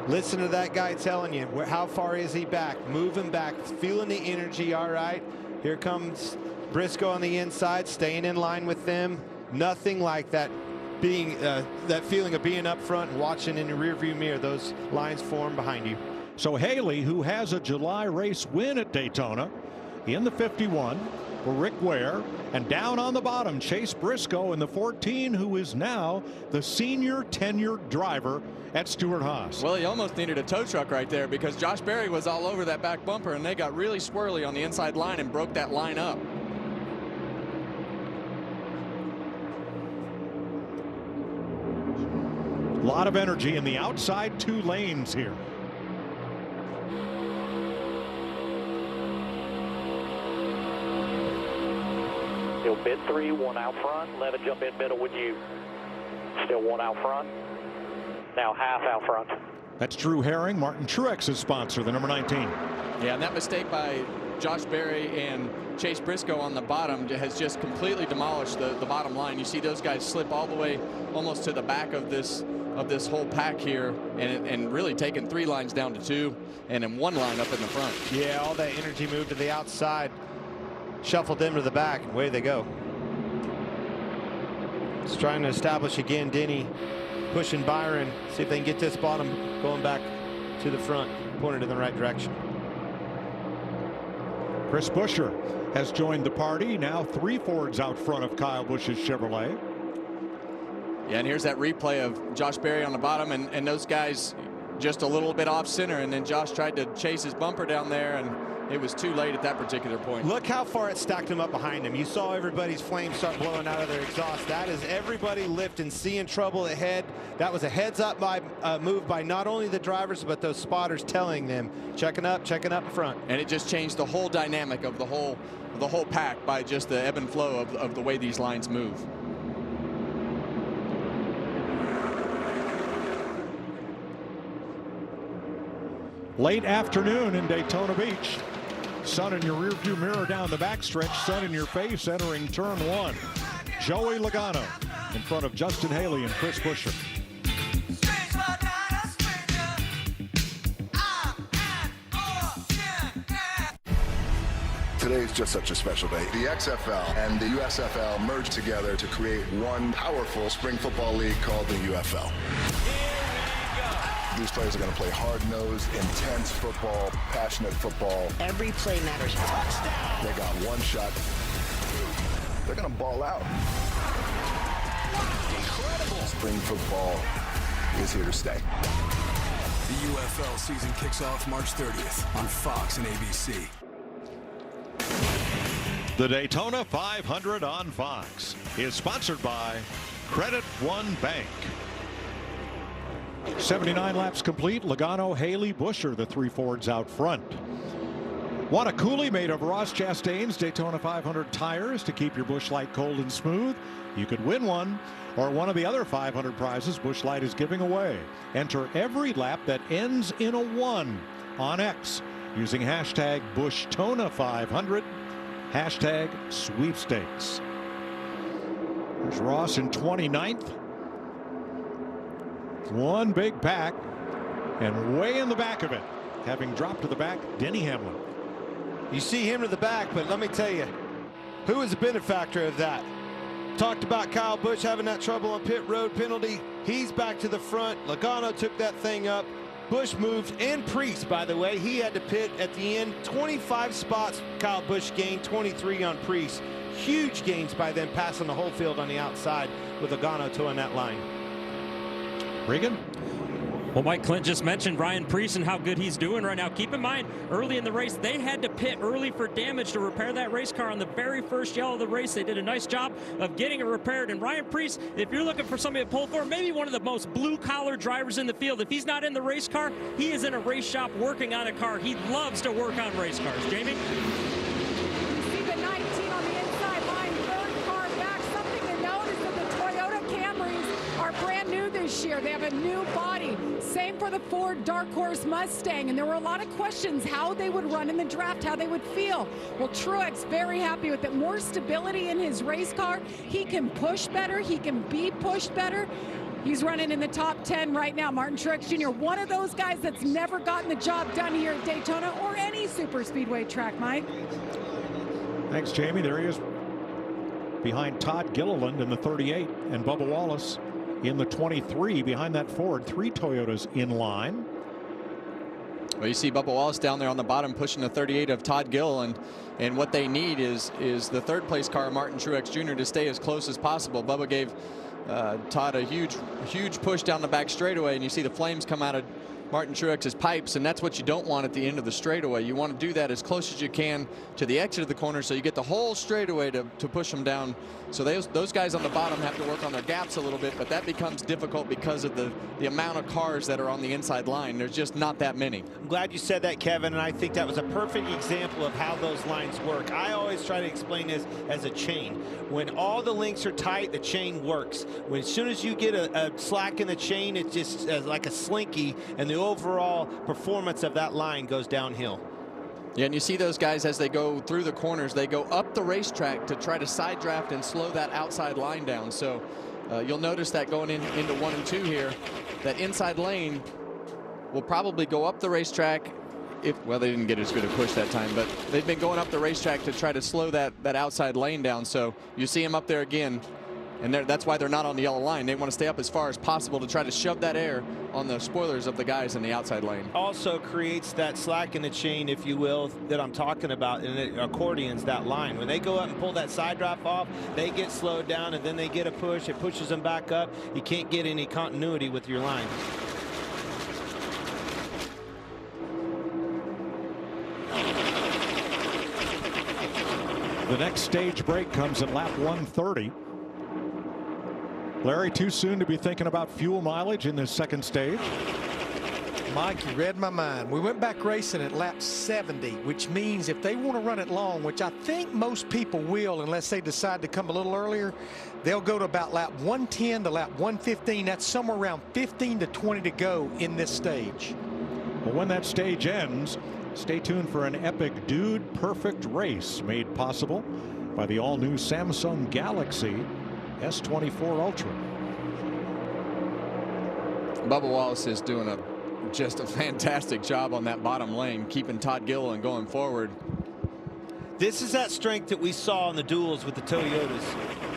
Listen to that guy telling you how far is he back, moving back, feeling the energy. All right, here comes Briscoe on the inside, staying in line with them. Nothing like that being that feeling of being up front and watching in the rearview mirror, those lines form behind you. So Haley, who has a July race win at Daytona in the 51 for Rick Ware, and down on the bottom Chase Briscoe in the 14, who is now the senior tenured driver at Stewart-Haas. Well, he almost needed a tow truck right there because Josh Berry was all over that back bumper, and they got really swirly on the inside line and broke that line up. A lot of energy in the outside 2 lanes here. Still bid 3, 1 out front. Let it jump in middle with you. Still 1 out front. Now half out front. That's Drew Herring, Martin Truex's sponsor, the number 19. Yeah, and that mistake by Josh Berry and Chase Briscoe on the bottom has just completely demolished the bottom line. You see those guys slip all the way almost to the back of this whole pack here, and really taking 3 lines down to 2, and then 1 line up in the front. Yeah, all that energy moved to the outside, shuffled them to the back, and away they go. Just trying to establish again. Denny pushing Byron, see if they can get this bottom going back to the front, pointed in the right direction. Chris Buescher has joined the party. Now 3 Fords out front of Kyle Busch's Chevrolet. Yeah, and here's that replay of Josh Berry on the bottom, and those guys just a little bit off center, and then Josh tried to chase his bumper down there, and it was too late at that particular point. Look how far it stacked him up behind him. You saw everybody's flames start blowing out of their exhaust. That is everybody lifting, seeing trouble ahead. That was a heads-up move by not only the drivers, but those spotters telling them, checking up in front. And it just changed the whole dynamic of the whole pack by just the ebb and flow of the way these lines move. Late afternoon in Daytona Beach. Sun in your rearview mirror down the backstretch. Sun in your face entering turn 1. Joey Logano in front of Justin Haley and Chris Buescher. Today is just such a special day. The XFL and the USFL merged together to create one powerful spring football league called the UFL. These players are going to play hard-nosed, intense football, passionate football. Every play matters. Touchdown! They got one shot. They're going to ball out. Incredible! Spring football is here to stay. The UFL season kicks off March 30th on Fox and ABC. The Daytona 500 on Fox is sponsored by Credit One Bank. 79 laps complete. Logano, Haley, Buescher, the 3 Fords out front. Want a coolie made of Ross Chastain's Daytona 500 tires to keep your Busch Light cold and smooth? You could win one, or one of the other 500 prizes Busch Light is giving away. Enter every lap that ends in a 1 on X using hashtag BuschTona500, hashtag sweepstakes. There's Ross in 29th. One big pack, and way in the back of it, having dropped to the back, Denny Hamlin. You see him to the back, but let me tell you, who is the benefactor of that? Talked about Kyle Busch having that trouble on pit road penalty. He's back to the front. Logano took that thing up. Busch moved, and Priest, by the way, he had to pit at the end. 25 spots Kyle Busch gained, 23 on Priest. Huge gains by them, passing the whole field on the outside with Logano towing that line. Regan? Well, Mike Clint just mentioned Ryan Priest and how good he's doing right now. Keep in mind, early in the race, they had to pit early for damage to repair that race car on the very first yellow of the race. They did a nice job of getting it repaired. And Ryan Priest, if you're looking for somebody to pull for, maybe one of the most blue-collar drivers in the field. If he's not in the race car, he is in a race shop working on a car. He loves to work on race cars. Jamie? See the 19 on the inside line, 3rd car back. Something to note is that the Toyota Camrys are brand new this year. They have a new body. Same for the Ford Dark Horse Mustang, and there were a lot of questions how they would run in the draft, how they would feel. Well, Truex very happy with it. More stability in his race car. He can push better. He can be pushed better. He's running in the top 10 right now. Martin Truex Jr., one of those guys that's never gotten the job done here at Daytona or any super speedway track, Mike. Thanks, Jamie. There he is behind Todd Gilliland in the 38 and Bubba Wallace in the 23 behind that Ford. 3 Toyotas in line. Well, you see Bubba Wallace down there on the bottom pushing the 38 of Todd Gilliland, and what they need is the 3rd place car, Martin Truex Jr., to stay as close as possible. Bubba gave Todd a huge push down the back straightaway, and you see the flames come out of Martin Truex's pipes, and that's what you don't want at the end of the straightaway. You want to do that as close as you can to the exit of the corner so you get the whole straightaway to push them down. So those guys on the bottom have to work on their gaps a little bit, but that becomes difficult because of the amount of cars that are on the inside line. There's just not that many. I'm glad you said that, Kevin, and I think that was a perfect example of how those lines work. I always try to explain this as a chain. When all the links are tight, the chain works. As soon as you get a slack in the chain, it's just like a slinky, and the overall performance of that line goes downhill. Yeah, and you see those guys as they go through the corners, they go up the racetrack to try to side draft and slow that outside line down. So you'll notice that going into 1 and 2 here, that inside lane will probably go up the racetrack. Well, they didn't get as good a push that time, but they've been going up the racetrack to try to slow that outside lane down. So you see them up there again, and that's why they're not on the yellow line. They want to stay up as far as possible to try to shove that air on the spoilers of the guys in the outside lane. Also creates that slack in the chain, if you will, that I'm talking about, and it accordions that line. When they go up and pull that side drop off, they get slowed down, and then they get a push. It pushes them back up. You can't get any continuity with your line. The next stage break comes at lap 130. Larry, too soon to be thinking about fuel mileage in this second stage? Mike, you read my mind. We went back racing at lap 70, which means if they want to run it long, which I think most people will unless they decide to come a little earlier, they'll go to about lap 110 to lap 115. That's somewhere around 15 to 20 to go in this stage. Well, when that stage ends, stay tuned for an epic Dude Perfect race made possible by the all-new Samsung Galaxy S24 Ultra. Bubba Wallace is doing just a fantastic job on that bottom lane, keeping Todd Gilliland going forward. This is that strength that we saw in the duels with the Toyotas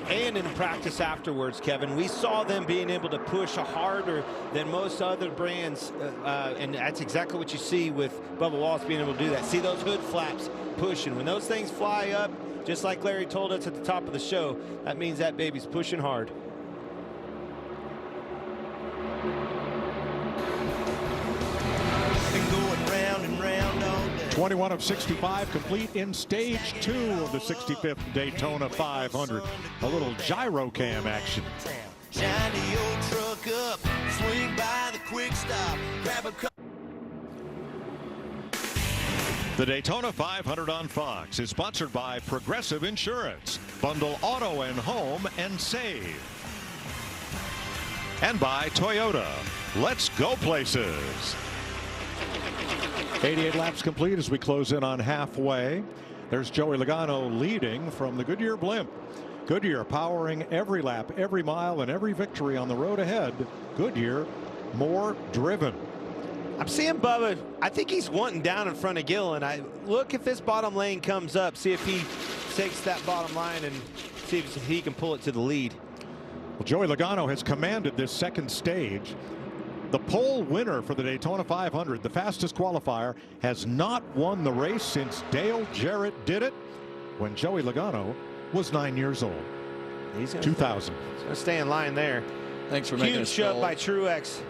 and in practice afterwards, Kevin. We saw them being able to push harder than most other brands, and that's exactly what you see with Bubba Wallace being able to do that. See those hood flaps pushing. When those things fly up, just like Larry told us at the top of the show, that means that baby's pushing hard. 21 of 65 complete in stage 2 of the 65th Daytona 500. A little gyro cam action. Shiny old truck up, swing by the quick stop, grab a cup. The Daytona 500 on Fox is sponsored by Progressive Insurance. Bundle auto and home and save. And by Toyota. Let's go places. 88 laps complete as we close in on halfway. There's Joey Logano leading from the Goodyear blimp. Goodyear powering every lap, every mile, and every victory on the road ahead. Goodyear, more driven. I'm seeing Bubba. I think he's wanting down in front of Gillen. Look if this bottom lane comes up. See if he takes that bottom line and see if he can pull it to the lead. Well, Joey Logano has commanded this second stage. The pole winner for the Daytona 500, the fastest qualifier, has not won the race since Dale Jarrett did it when Joey Logano was 9 years old. He's 2000. He's going to stay in line there. Thanks for making huge us shove by Truex,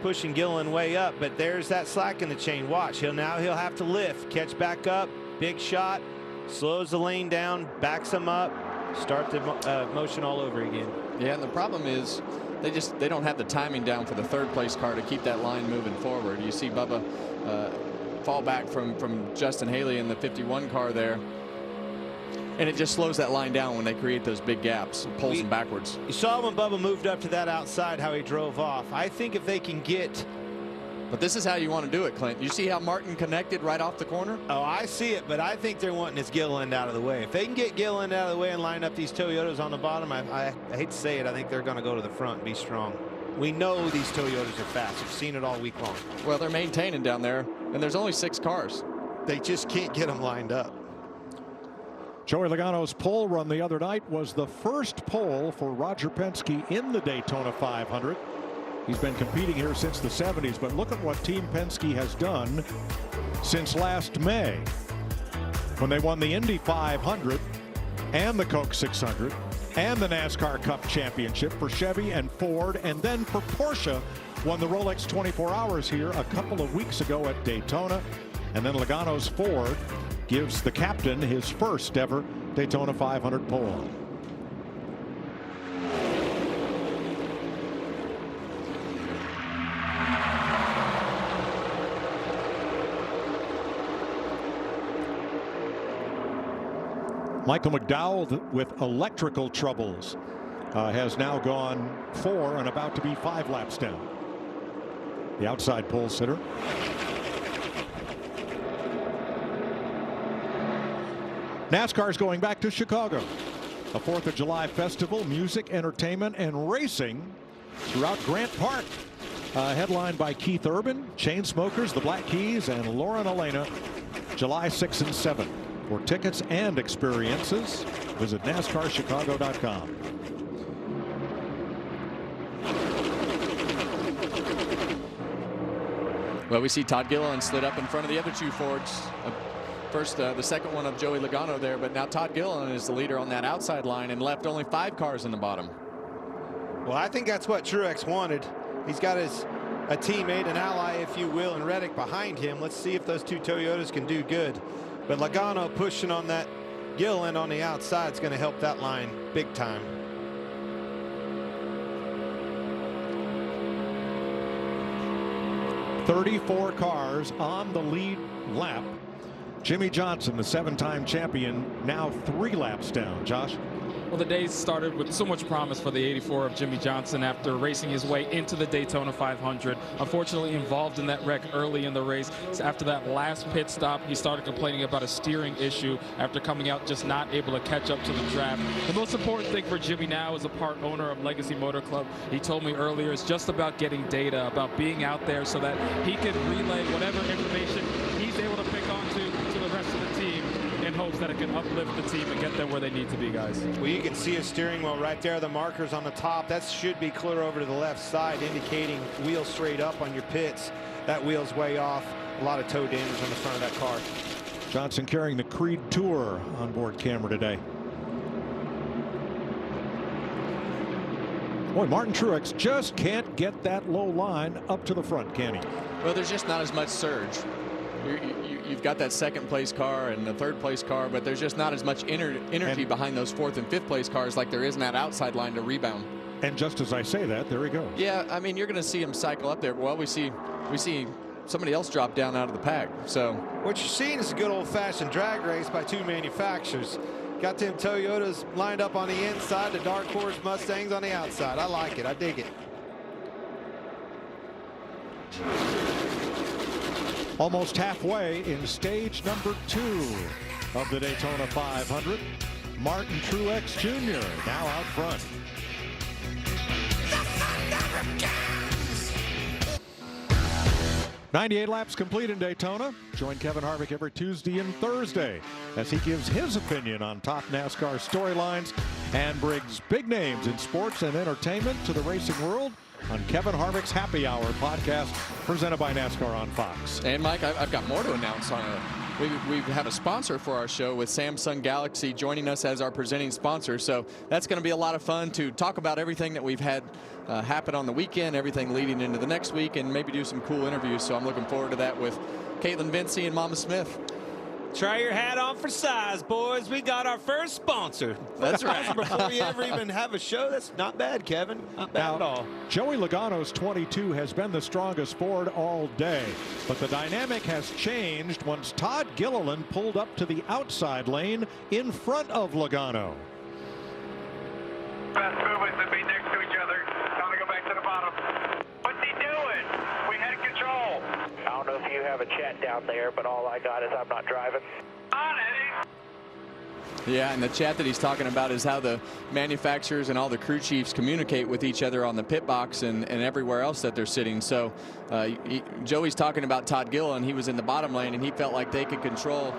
pushing Gillen way up, but there's that slack in the chain. Watch, he'll have to lift, catch back up, big shot, slows the lane down, backs him up, start the motion all over again. Yeah, and the problem is they don't have the timing down for the third place car to keep that line moving forward. You see Bubba fall back from Justin Haley in the 51 car there. And it just slows that line down when they create those big gaps, pulls them backwards. You saw when Bubba moved up to that outside how he drove off. I think if they can get... But this is how you want to do it, Clint. You see how Martin connected right off the corner? Oh, I see it, but I think they're wanting his Gilliland out of the way. If they can get Gilliland out of the way and line up these Toyotas on the bottom, I hate to say it, I think they're going to go to the front and be strong. We know these Toyotas are fast. We've seen it all week long. Well, they're maintaining down there, and there's only 6 cars. They just can't get them lined up. Joey Logano's pole run the other night was the first pole for Roger Penske in the Daytona 500. He's been competing here since the 70s, but look at what Team Penske has done since last May when they won the Indy 500 and the Coke 600 and the NASCAR Cup Championship for Chevy and Ford, and then for Porsche won the Rolex 24 Hours here a couple of weeks ago at Daytona. And then Logano's Ford gives the captain his first ever Daytona 500 pole. Michael McDowell with electrical troubles has now gone 4 and about to be 5 laps down. The outside pole sitter. NASCAR is going back to Chicago. A 4th of July festival, music, entertainment, and racing throughout Grant Park. Headlined by Keith Urban, Chainsmokers, the Black Keys, and Lauren Elena, July 6 and 7. For tickets and experiences, visit NASCARChicago.com. Well, we see Todd Gilliland slid up in front of the other two Fords. First, the second one of Joey Logano there, but now Todd Gilliland is the leader on that outside line and left only 5 cars in the bottom. Well, I think that's what Truex wanted. He's got a teammate, an ally, if you will, and Reddick behind him. Let's see if those two Toyotas can do good. But Logano pushing on that Gilliland on the outside is going to help that line big time. .34 cars on the lead lap. Jimmy Johnson, the 7-time champion, now 3 laps down. Josh? Well, the day started with so much promise for the 84 of Jimmy Johnson after racing his way into the Daytona 500. Unfortunately involved in that wreck early in the race. So after that last pit stop, he started complaining about a steering issue after coming out just not able to catch up to the draft. The most important thing for Jimmy now as a part owner of Legacy Motor Club, he told me earlier, is just about getting data, about being out there so that he can relay whatever information he's able to pick onto to the rest of the team, in hopes that it can uplift the team and get them where they need to be, guys. Well, you can see his steering wheel right there, the markers on the top. That should be clear over to the left side, indicating wheel straight up on your pits. That wheel's way off. A lot of toe damage on the front of that car. Johnson carrying the Creed Tour onboard camera today. Boy, Martin Truex just can't get that low line up to the front, can he? Well, there's just not as much surge. You've got that 2nd place car and the 3rd place car, but there's just not as much energy behind those 4th and 5th place cars like there is in that outside line to rebound. And just as I say that, there he goes. Yeah, I mean, you're going to see him cycle up there. Well, we see somebody else drop down out of the pack. So what you're seeing is a good old-fashioned drag race by 2 manufacturers. Got them Toyotas lined up on the inside, the Dark Horse Mustangs on the outside. I like it. I dig it. Almost halfway in stage number 2 of the Daytona 500. Martin Truex Jr. now out front. 98 laps complete in Daytona. Join Kevin Harvick every Tuesday and Thursday as he gives his opinion on top NASCAR storylines and brings big names in sports and entertainment to the racing world on Kevin Harvick's Happy Hour podcast, presented by NASCAR on Fox. And Mike, I've got more to announce on it. We have a sponsor for our show with Samsung Galaxy joining us as our presenting sponsor. So that's going to be a lot of fun to talk about everything that we've had happen on the weekend, everything leading into the next week, and maybe do some cool interviews. So I'm looking forward to that with Caitlin Vincey and Mama Smith. Try your hat on for size, boys. We got our first sponsor. That's right. Before we ever even have a show, that's not bad, Kevin. Not bad at all. Joey Logano's 22 has been the strongest Ford all day, but the dynamic has changed once Todd Gilliland pulled up to the outside lane in front of Logano. Best movements to be next to each other. Time to go back to the bottom. What's he doing? We had control. I don't know if you have a chat down there, but all I got is I'm not driving. On Eddie. Yeah, and the chat that he's talking about is how the manufacturers and all the crew chiefs communicate with each other on the pit box and everywhere else that they're sitting. So Joey's talking about Todd Gilliland. He was in the bottom lane, and he felt like they could control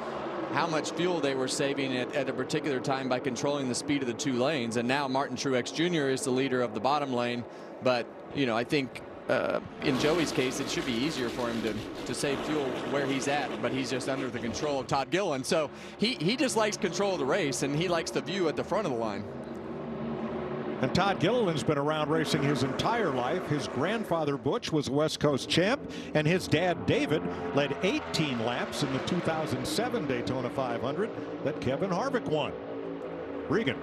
how much fuel they were saving at a particular time by controlling the speed of the 2 lanes. And now Martin Truex Jr. is the leader of the bottom lane. But, you know, I think in Joey's case, it should be easier for him to save fuel where he's at, but he's just under the control of Todd Gilliland. So he just likes control of the race, and he likes the view at the front of the line. And Todd Gilliland's been around racing his entire life. His grandfather Butch was a West Coast champ, and his dad David led 18 laps in the 2007 Daytona 500 that Kevin Harvick won. Regan.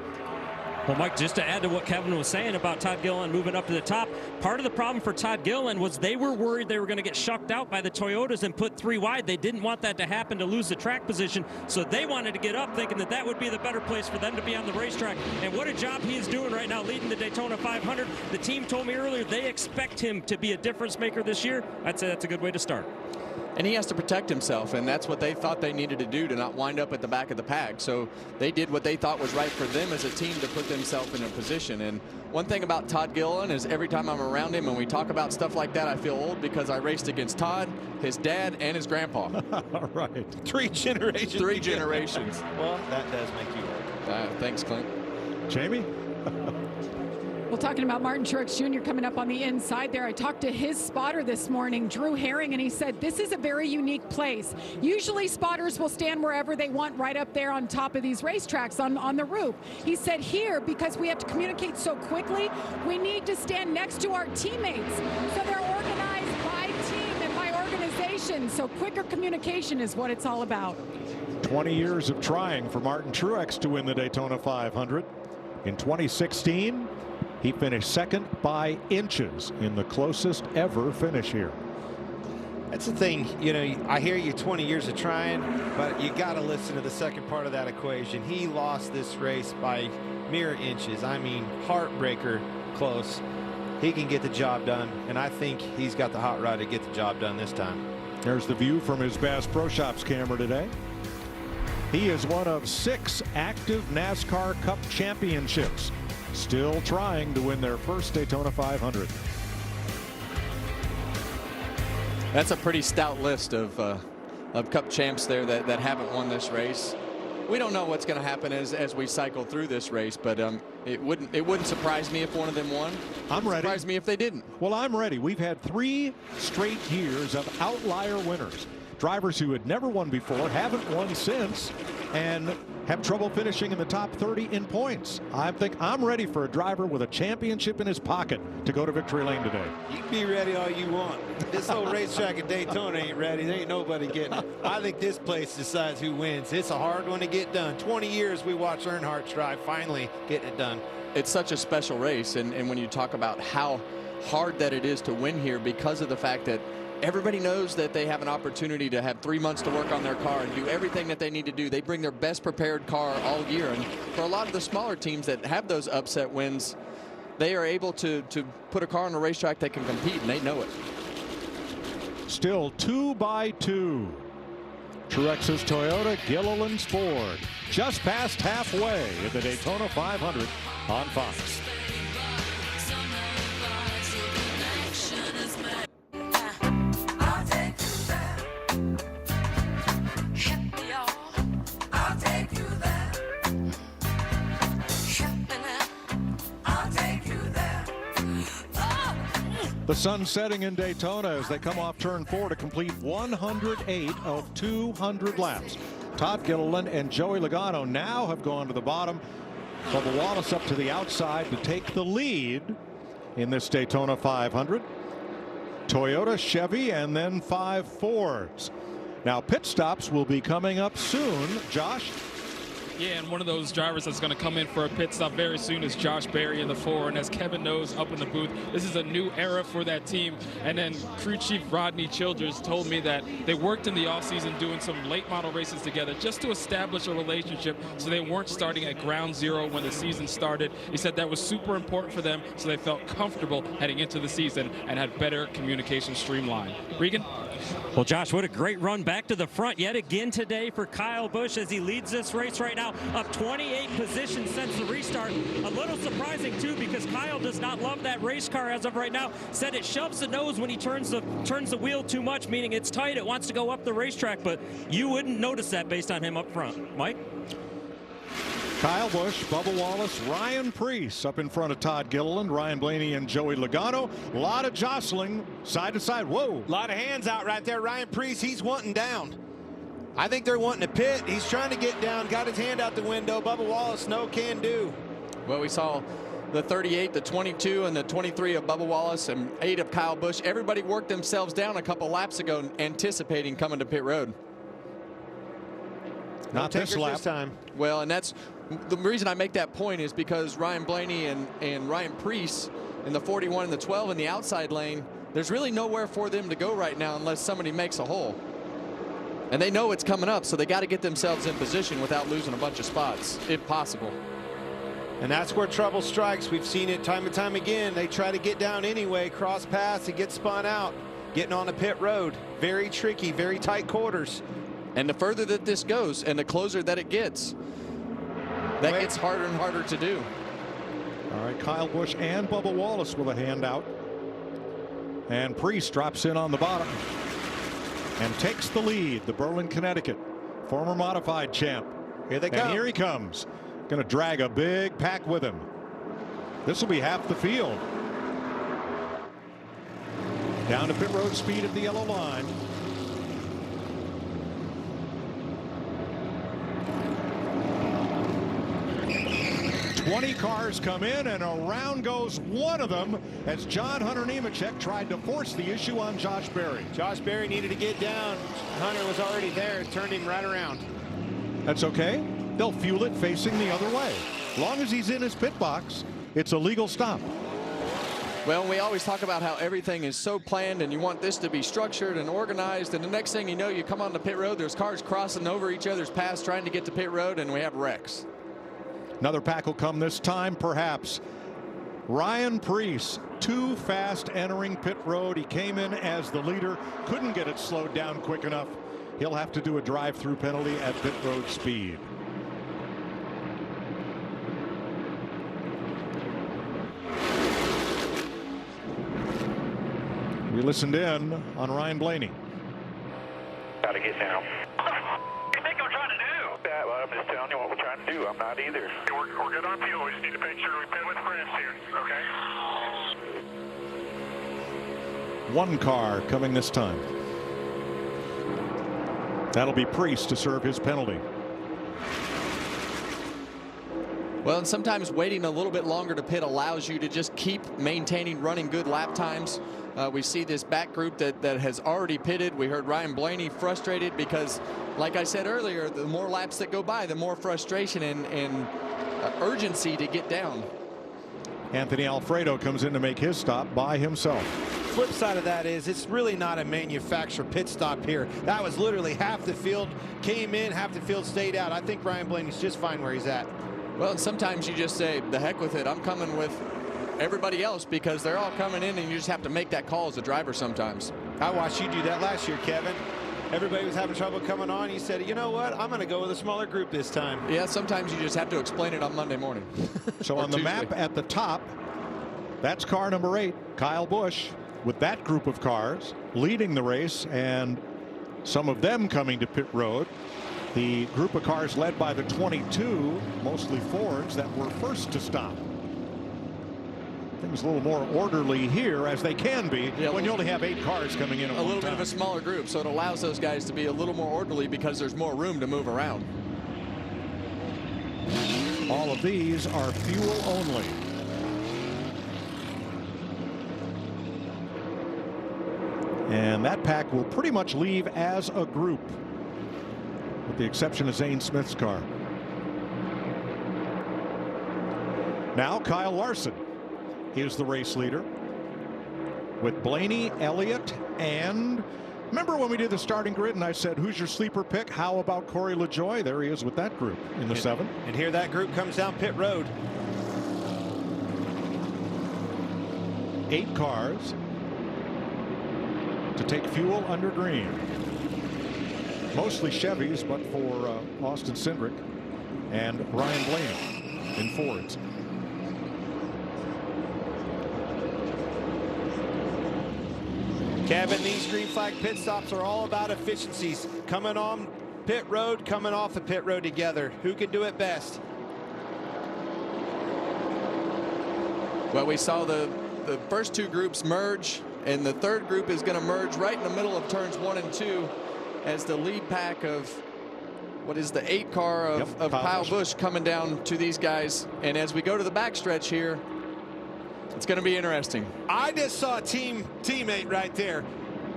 Well, Mike, just to add to what Kevin was saying about Todd Gilliland moving up to the top, part of the problem for Todd Gilliland was they were worried they were going to get shucked out by the Toyotas and put 3 wide. They didn't want that to happen, to lose the track position, so they wanted to get up thinking that that would be the better place for them to be on the racetrack. And what a job he is doing right now, leading the Daytona 500. The team told me earlier they expect him to be a difference maker this year. I'd say that's a good way to start. And he has to protect himself, and that's what they thought they needed to do to not wind up at the back of the pack. So they did what they thought was right for them as a team to put themselves in a position. And one thing about Todd Gilliland is every time I'm around him and we talk about stuff like that, I feel old because I raced against Todd, his dad, and his grandpa. All right. 3 generations. 3 generations. Well, that does make you old. Thanks, Clint. Jamie? Well, talking about Martin Truex Jr. coming up on the inside there, I talked to his spotter this morning, Drew Herring, and he said this is a very unique place. Usually spotters will stand wherever they want right up there on top of these racetracks on the roof. He said here, because we have to communicate so quickly, we need to stand next to our teammates. So they're organized by team and by organization. So quicker communication is what it's all about. 20 years of trying for Martin Truex to win the Daytona 500. In 2016, he finished second by inches in the closest ever finish here. That's the thing, you know, I hear you 20 years of trying, but you got to listen to the second part of that equation. He lost this race by mere inches. I mean, heartbreaker close. He can get the job done, and I think he's got the hot rod to get the job done this time. There's the view from his Bass Pro Shops camera today. He is one of 6 active NASCAR Cup championships. Still trying to win their first Daytona 500. That's a pretty stout list of Cup champs there that haven't won this race. We don't know what's going to happen as we cycle through this race, but it wouldn't surprise me if one of them won. I'm ready. Surprise me if they didn't. Well, I'm ready. We've had 3 straight years of outlier winners. Drivers who had never won before, haven't won since, and have trouble finishing in the top 30 in points. I think I'm ready for a driver with a championship in his pocket to go to victory lane today. You can be ready all you want. This whole racetrack at Daytona ain't ready. There ain't nobody getting it. I think this place decides who wins. It's a hard one to get done. 20 years we watched Earnhardt drive, finally getting it done. It's such a special race, and when you talk about how hard that it is to win here because of the fact that everybody knows that they have an opportunity to have 3 months to work on their car and do everything that they need to do. They bring their best prepared car all year. And for a lot of the smaller teams that have those upset wins, they are able to put a car on a racetrack that can compete, and they know it. Still 2 by 2. Truex's Toyota, Gilliland's Ford. Just past halfway at the Daytona 500 on Fox. The sun setting in Daytona as they come off turn 4 to complete 108 of 200 laps. Todd Gilliland and Joey Logano now have gone to the bottom. Bubba Wallace up to the outside to take the lead in this Daytona 500. Toyota, Chevy, and then 5 Fords. Now pit stops will be coming up soon. Josh? Yeah, and one of those drivers that's going to come in for a pit stop very soon is Josh Berry in the 4. And as Kevin knows up in the booth, this is a new era for that team. And then crew chief Rodney Childers told me that they worked in the offseason doing some late model races together just to establish a relationship so they weren't starting at ground zero when the season started. He said that was super important for them so they felt comfortable heading into the season and had better communication streamlined. Regan? Well, Josh, what a great run back to the front yet again today for Kyle Busch as he leads this race right now, up 28 positions since the restart. A little surprising, too, because Kyle does not love that race car as of right now. Said it shoves the nose when he turns the wheel too much, meaning it's tight. It wants to go up the racetrack, but you wouldn't notice that based on him up front. Mike? Kyle Busch, Bubba Wallace, Ryan Preece up in front of Todd Gilliland, Ryan Blaney and Joey Logano. A lot of jostling side to side. Whoa. A lot of hands out right there. Ryan Preece, he's wanting down. I think they're wanting to pit. He's trying to get down, got his hand out the window. Bubba Wallace, no can do. Well, we saw the 38, the 22, and the 23 of Bubba Wallace and 8 of Kyle Busch. Everybody worked themselves down a couple laps ago anticipating coming to pit road. Not this lap. This time. Well, and that's the reason I make that point is because Ryan Blaney and Ryan Preece in the 41 and the 12 in the outside lane, there's really nowhere for them to go right now unless somebody makes a hole. And they know it's coming up, so they got to get themselves in position without losing a bunch of spots, if possible. And that's where trouble strikes. We've seen it time and time again. They try to get down anyway, cross paths, and get spun out. getting on the pit road. Very tricky, very tight quarters. And the further that this goes and the closer that it gets, that gets harder and harder to do. All right, Kyle Busch and Bubba Wallace with a handout. And Priest drops in on the bottom and takes the lead. The Berlin, Connecticut former modified champ. Here they come. And here he comes. Going to drag a big pack with him. This will be half the field. Down to pit road speed at the yellow line. Twenty cars come in, and around goes one of them as John Hunter Nemechek tried to force the issue on Josh Berry. Josh Berry needed to get down. Hunter was already there, turned him right around. That's okay. They'll fuel it facing the other way. As long as he's in his pit box, it's a legal stop. Well, we always talk about how everything is so planned and you want this to be structured and organized, and the next thing you know, you come on the pit road, there's cars crossing over each other's paths trying to get to pit road, and we have wrecks. Another pack will come this time, perhaps. Ryan Preece, too fast entering pit road. He came in as the leader, couldn't get it slowed down quick enough. He'll have to do a drive-through penalty at pit road speed. We listened in on Ryan Blaney. Gotta get down. What do you think I'm trying to do? Yeah, well, I'm just telling you what we're trying to do. I'm not either. We're good on fuel. We just need to make sure we pit with friends here. Okay? One car coming this time. That'll be Priest to serve his penalty. Well, and sometimes waiting a little bit longer to pit allows you to just keep maintaining running good lap times. We see this back group that has already pitted. We heard Ryan Blaney frustrated because, like I said earlier, the more laps that go by, the more frustration and urgency to get down. Anthony Alfredo comes in to make his stop by himself. Flip side of that is it's really not a manufacturer pit stop here. That was literally half the field came in, half the field stayed out. I think Ryan Blaney's just fine where he's at. Well, and sometimes you just say, the heck with it. I'm coming with everybody else because they're all coming in, and you just have to make that call as a driver sometimes. I watched you do that last year, Kevin. Everybody was having trouble coming on. You said, you know what? I'm going to go with a smaller group this time. Yeah, sometimes you just have to explain it on Monday morning. So on the map at the top, that's car number 8, Kyle Busch, with that group of cars leading the race, and some of them coming to pit road. The group of cars led by the 22, mostly Fords, that were first to stop. Things a little more orderly here, as they can be when you only have 8 cars coming in at a little bit of a smaller group, so it allows those guys to be a little more orderly because there's more room to move around. All of these are fuel only. And that pack will pretty much leave as a group, with the exception of Zane Smith's car. Now Kyle Larson is the race leader, with Blaney, Elliott, and remember when we did the starting grid and I said, who's your sleeper pick? How about Corey LaJoie? There he is with that group in the 7. And here that group comes down pit road. 8 cars to take fuel under green. Mostly Chevys, but for Austin Cindric and Ryan Blaney in Fords. Kevin, these green flag pit stops are all about efficiencies. Coming on pit road, coming off the pit road together. Who can do it best? Well, we saw the first 2 groups merge, and the third group is going to merge right in the middle of turns 1 and 2 as the lead pack of what is the 8 car of Kyle Busch coming down to these guys. And as we go to the backstretch here, it's going to be interesting. I just saw a teammate right there.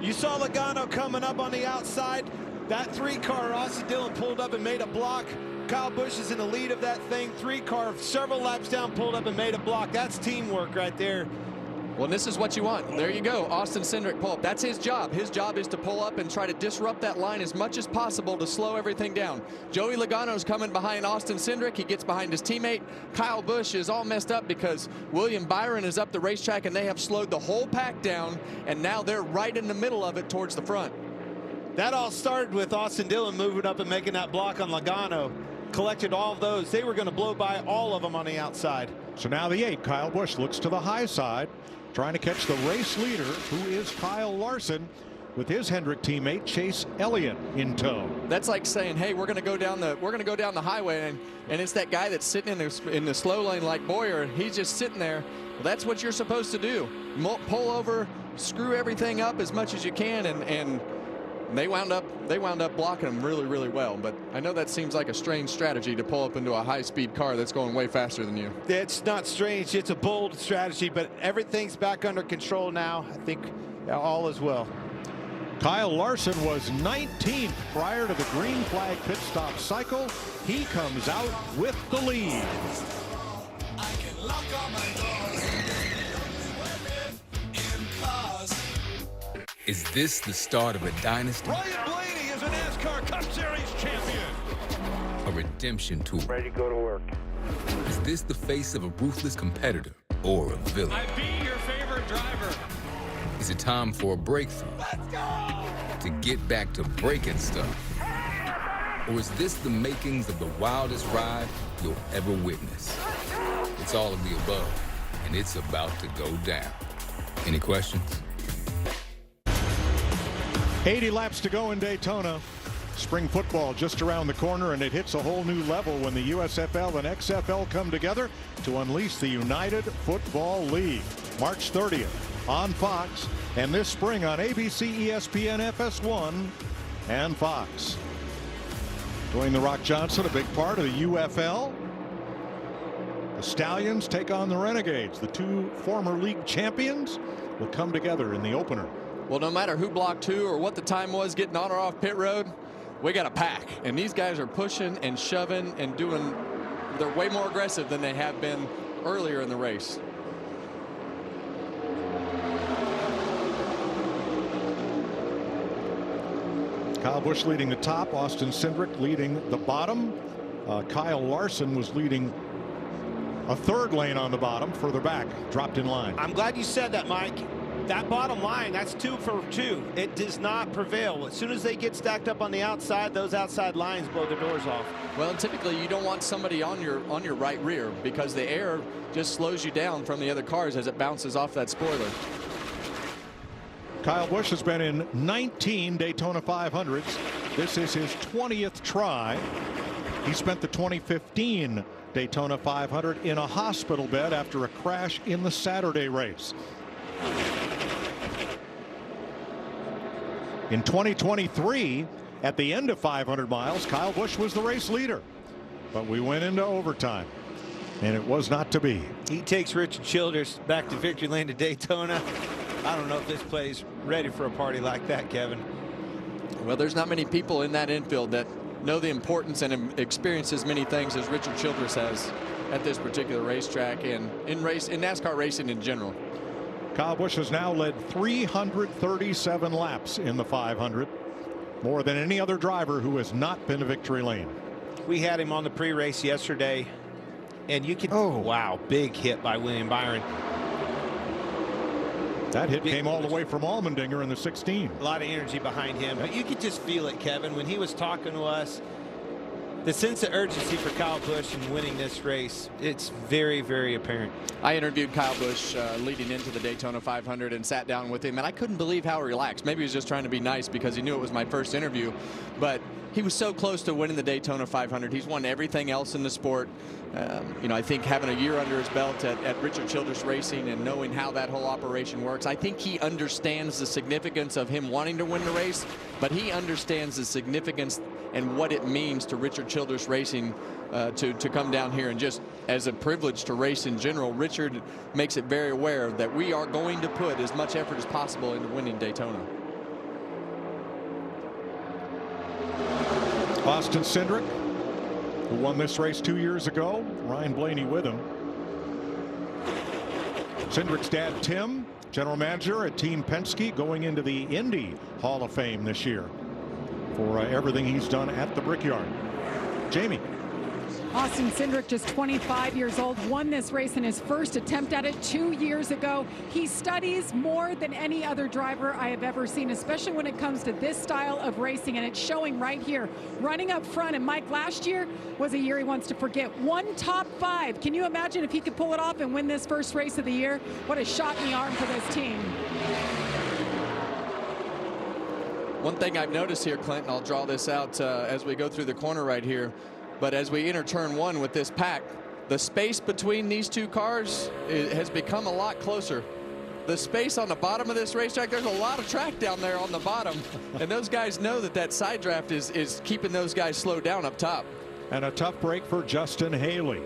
You saw Logano coming up on the outside. That 3 car, Austin Dillon, pulled up and made a block. Kyle Busch is in the lead of that thing. 3 car, several laps down, pulled up and made a block. That's teamwork right there. Well, this is what you want. There you go. Austin Cindric pull up. That's his job. His job is to pull up and try to disrupt that line as much as possible to slow everything down. Joey Logano's coming behind Austin Cindric. He gets behind his teammate. Kyle Busch is all messed up because William Byron is up the racetrack and they have slowed the whole pack down, and now they're right in the middle of it towards the front. That all started with Austin Dillon moving up and making that block on Logano. Collected all of those. They were going to blow by all of them on the outside. So now the 8, Kyle Busch, looks to the high side, trying to catch the race leader, who is Kyle Larson, with his Hendrick teammate Chase Elliott in tow. That's like saying, hey, we're going to go down the highway, and it's that guy that's sitting in the slow lane like Boyer, and he's just sitting there. Well, that's what you're supposed to do. Pull over, screw everything up as much as you can, and they wound up blocking him really, really well. But I know that seems like a strange strategy to pull up into a high-speed car that's going way faster than you. It's not strange. It's a bold strategy, but everything's back under control now. I think all is well. Kyle Larson was 19th prior to the green flag pit stop cycle. He comes out with the lead. Is this the start of a dynasty? Ryan Blaney is a NASCAR Cup Series champion. A redemption tour? Ready to go to work. Is this the face of a ruthless competitor or a villain? I beat your favorite driver. Is it time for a breakthrough? Let's go! To get back to breaking stuff? Or is this the makings of the wildest ride you'll ever witness? It's all of the above, and it's about to go down. Any questions? 80 laps to go in Daytona. Spring football just around the corner, and it hits a whole new level when the USFL and XFL come together to unleash the United Football League. March 30th on Fox, and this spring on ABC, ESPN, FS1, and Fox. Dwayne "The Rock" Johnson, a big part of the UFL. The Stallions take on the Renegades. The two former league champions will come together in the opener. Well, no matter who blocked who or what the time was getting on or off pit road, we got a pack. And these guys are pushing and shoving and they're way more aggressive than they have been earlier in the race. Kyle Busch leading the top, Austin Cindric leading the bottom. Kyle Larson was leading a third lane on the bottom, further back, dropped in line. I'm glad you said that, Mike. That bottom line, that's 2 for 2. It does not prevail. As soon as they get stacked up on the outside, those outside lines blow their doors off. Well, and typically you don't want somebody on your right rear because the air just slows you down from the other cars as it bounces off that spoiler. Kyle Busch has been in 19 Daytona 500s. This is his 20th try. He spent the 2015 Daytona 500 in a hospital bed after a crash in the Saturday race. In 2023, at the end of 500 miles, Kyle Busch was the race leader. But we went into overtime, and it was not to be. He takes Richard Childress back to victory lane to Daytona. I don't know if this play's ready for a party like that, Kevin. Well, there's not many people in that infield that know the importance and experience as many things as Richard Childress has at this particular racetrack and in NASCAR racing in general. Kyle Busch has now led 337 laps in the 500, more than any other driver who has not been to victory lane. We had him on the pre-race yesterday, and you could, oh wow, big hit by William Byron. That hit came all the way from Allmendinger in the 16. A lot of energy behind him, but you could just feel it, Kevin, when he was talking to us. The sense of urgency for Kyle Busch in winning this race, it's very, very apparent. I interviewed Kyle Busch leading into the Daytona 500 and sat down with him, and I couldn't believe how relaxed. Maybe he was just trying to be nice because he knew it was my first interview, but he was so close to winning the Daytona 500. He's won everything else in the sport. You know, I think having a year under his belt at Richard Childress Racing and knowing how that whole operation works, I think he understands the significance of him wanting to win the race, but he understands the significance and what it means to Richard Childress Racing to come down here, and just as a privilege to race in general. Richard makes it very aware that we are going to put as much effort as possible into winning Daytona. Austin Cindric, who won this race 2 years ago, Ryan Blaney with him. Cindric's dad, Tim, general manager at Team Penske, going into the Indy Hall of Fame this year for everything he's done at the Brickyard. Jamie. Austin Cindric, just 25 years old, won this race in his first attempt at it 2 years ago. He studies more than any other driver I have ever seen, especially when it comes to this style of racing, and it's showing right here, running up front. And Mike, last year was a year he wants to forget. One top 5. Can you imagine if he could pull it off and win this first race of the year? What a shot in the arm for this team. One thing I've noticed here, Clinton, I'll draw this out as we go through the corner right here, but as we enter turn 1 with this pack, the space between these two cars has become a lot closer. The space on the bottom of this racetrack, there's a lot of track down there on the bottom, and those guys know that that side draft is keeping those guys slowed down up top. And a tough break for Justin Haley.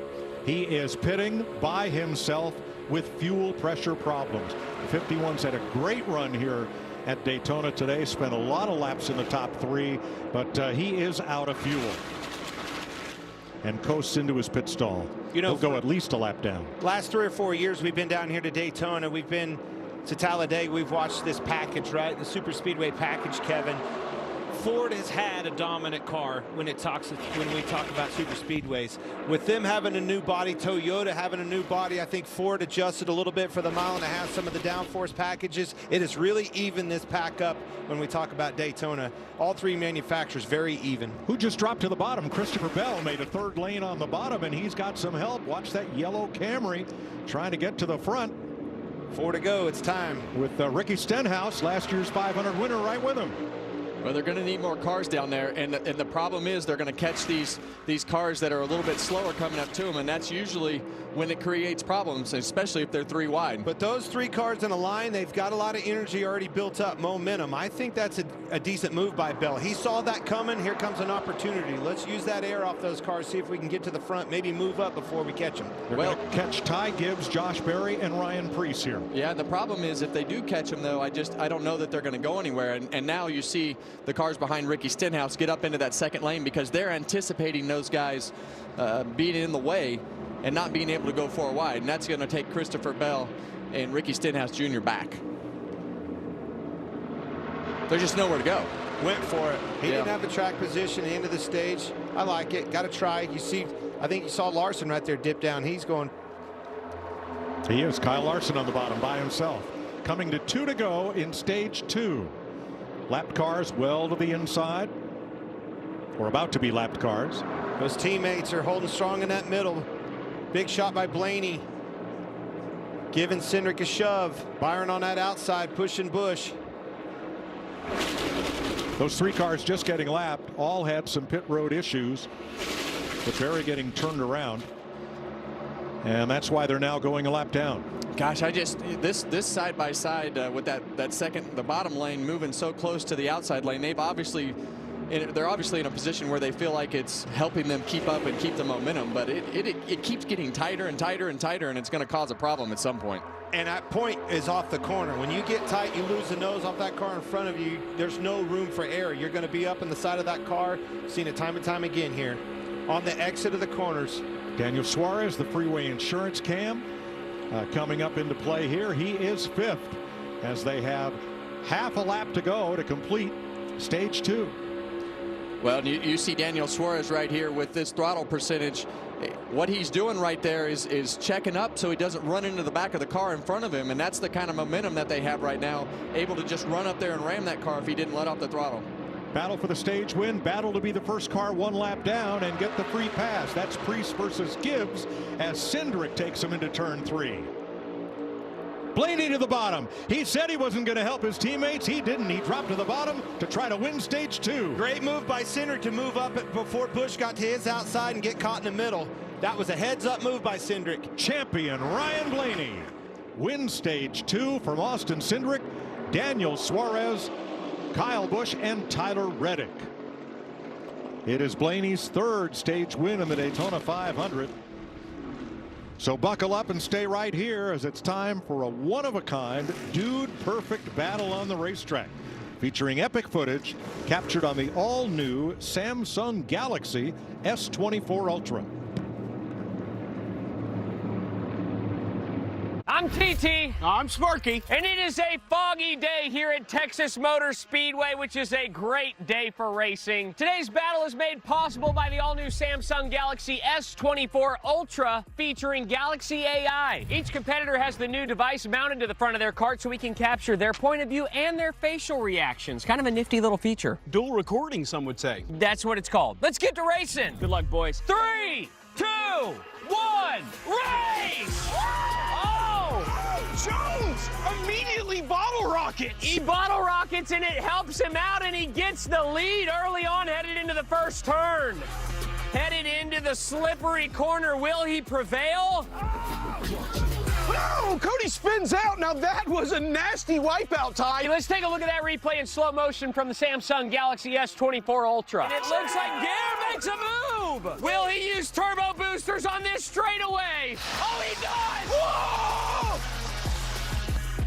He is pitting by himself with fuel pressure problems. The 51's had a great run here at Daytona today, spent a lot of laps in the top 3, but he is out of fuel and coasts into his pit stall. You know, he'll go at least a lap down. Last 3 or 4 years we've been down here to Daytona. We've been to Talladega. We've watched this package, right? The super speedway package, Kevin. Ford has had a dominant car when we talk about super speedways. With them having a new body, Toyota having a new body, I think Ford adjusted a little bit for the mile and a half, some of the downforce packages. It is really even this pack up when we talk about Daytona. All 3 manufacturers very even. Who just dropped to the bottom? Christopher Bell made a 3rd lane on the bottom, and he's got some help. Watch that yellow Camry trying to get to the front. 4 to go. It's time. With Ricky Stenhouse, last year's 500 winner, right with him. Well, they're going to need more cars down there, and the problem is they're going to catch these cars that are a little bit slower coming up to them, and that's usually when it creates problems, especially if they're 3 wide. But those 3 cars in a line, they've got a lot of energy already built up, momentum. I think that's a decent move by Bell. He saw that coming. Here comes an opportunity. Let's use that air off those cars, see if we can get to the front, maybe move up before we catch them. They're going to catch Ty Gibbs, Josh Berry, and Ryan Preece here. Yeah, the problem is if they do catch them, though, I don't know that they're going to go anywhere. And now you see the cars behind Ricky Stenhouse get up into that 2nd lane because they're anticipating those guys being in the way and not being able to go 4 wide. And that's going to take Christopher Bell and Ricky Stenhouse Jr. back. There's just nowhere to go. Went for it. He didn't have the track position at the end of the stage. I like it. Got to try. You see, I think you saw Larson right there dip down. He's going. He is. Kyle Larson on the bottom by himself. Coming to 2 to go in stage 2. Lapped cars well to the inside, or about to be lapped cars. Those teammates are holding strong in that middle. Big shot by Blaney. Giving Cindric a shove. Byron on that outside, pushing Busch. Those 3 cars just getting lapped all had some pit road issues, with Berry getting turned around. And that's why they're now going a lap down. Gosh, this side by side with the bottom lane moving so close to the outside lane, they're obviously in a position where they feel like it's helping them keep up and keep the momentum, but it keeps getting tighter and tighter and tighter, and it's going to cause a problem at some point. And that point is off the corner. When you get tight, you lose the nose off that car in front of you. There's no room for error. You're going to be up in the side of that car. Seen it time and time again here on the exit of the corners. Daniel Suarez, the Freeway Insurance Cam, coming up into play here. He is 5th as they have half a lap to go to complete stage 2. Well, you see Daniel Suarez right here with this throttle percentage. What he's doing right there is checking up so he doesn't run into the back of the car in front of him, and that's the kind of momentum that they have right now, able to just run up there and ram that car if he didn't let off the throttle. Battle for the stage win, battle to be the first car 1 lap down and get the free pass. That's Preece versus Gibbs as Cindric takes him into turn 3. Blaney to the bottom. He said he wasn't going to help his teammates. He didn't. He dropped to the bottom to try to win stage 2. Great move by Cindric to move up before Busch got to his outside and get caught in the middle. That was a heads-up move by Cindric. Champion Ryan Blaney wins stage 2 from Austin Cindric, Daniel Suarez, Kyle Busch, and Tyler Reddick. It is Blaney's 3rd stage win in the Daytona 500. So buckle up and stay right here as it's time for a one-of-a-kind dude perfect battle on the racetrack, featuring epic footage captured on the all-new Samsung Galaxy S24 Ultra. I'm TT. I'm Sparky. And it is a foggy day here at Texas Motor Speedway, which is a great day for racing. Today's battle is made possible by the all-new Samsung Galaxy S24 Ultra featuring Galaxy AI. Each competitor has the new device mounted to the front of their cart so we can capture their point of view and their facial reactions. Kind of a nifty little feature. Dual recording, some would say. That's what it's called. Let's get to racing. Good luck, boys. 3, 2, 1, race! Jones immediately bottle rockets. He bottle rockets and it helps him out and he gets the lead early on headed into the first turn. Headed into the slippery corner. Will he prevail? No, Cody spins out. Now that was a nasty wipeout, Ty. Let's take a look at that replay in slow motion from the Samsung Galaxy S24 Ultra. And it looks like Gare makes a move. Will he use turbo boosters on this straightaway? Oh, he does! Whoa!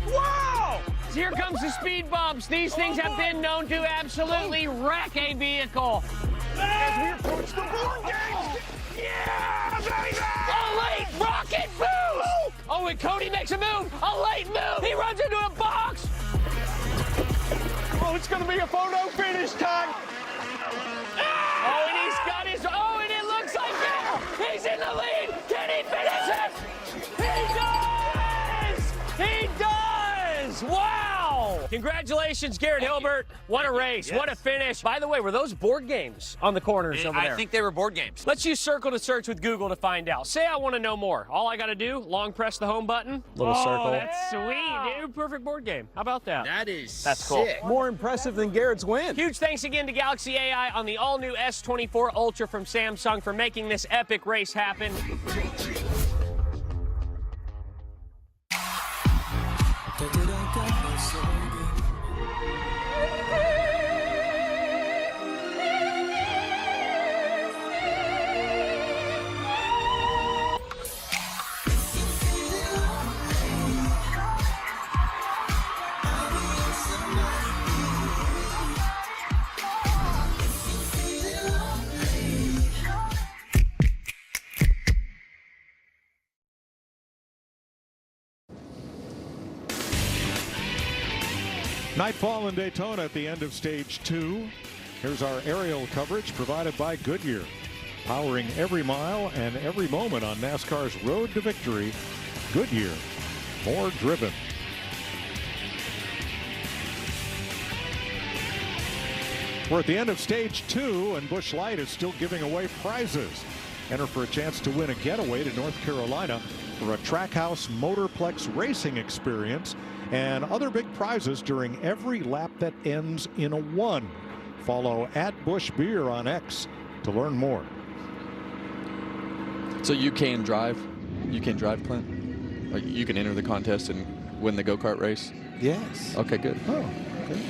Wow! Here comes the speed bumps. These things have been known to absolutely wreck a vehicle. As we approach the board games. Yeah, baby! A late rocket boost! Oh, and Cody makes a move. A late move. He runs into a box. Oh, it's going to be a photo finish time. Oh, and he's got his... Oh, and it looks like Bear. He's in the lead. Can he finish it? He does! He does! Wow! Congratulations, Garrett Hilbert. What a race. Yes. What a finish. By the way, were those board games on the corners over there? I think they were board games. Let's use Circle to Search with Google to find out. Say I want to know more. All I got to do, long press the home button. Little circle. That's sweet, dude. Perfect board game. How about that? That's sick. Cool. More impressive than Garrett's win. Huge thanks again to Galaxy AI on the all-new S24 Ultra from Samsung for making this epic race happen. Nightfall in Daytona at the end of stage 2. Here's our aerial coverage provided by Goodyear. Powering every mile and every moment on NASCAR's road to victory. Goodyear, more driven. We're at the end of stage 2 and Busch Light is still giving away prizes. Enter for a chance to win a getaway to North Carolina for a Trackhouse Motorplex racing experience and other big prizes during every lap that ends in a 1. Follow @BuschBeer on X to learn more. So you can drive? You can drive, Clint? Like you can enter the contest and win the go-kart race? Yes. Okay, good. Oh, okay.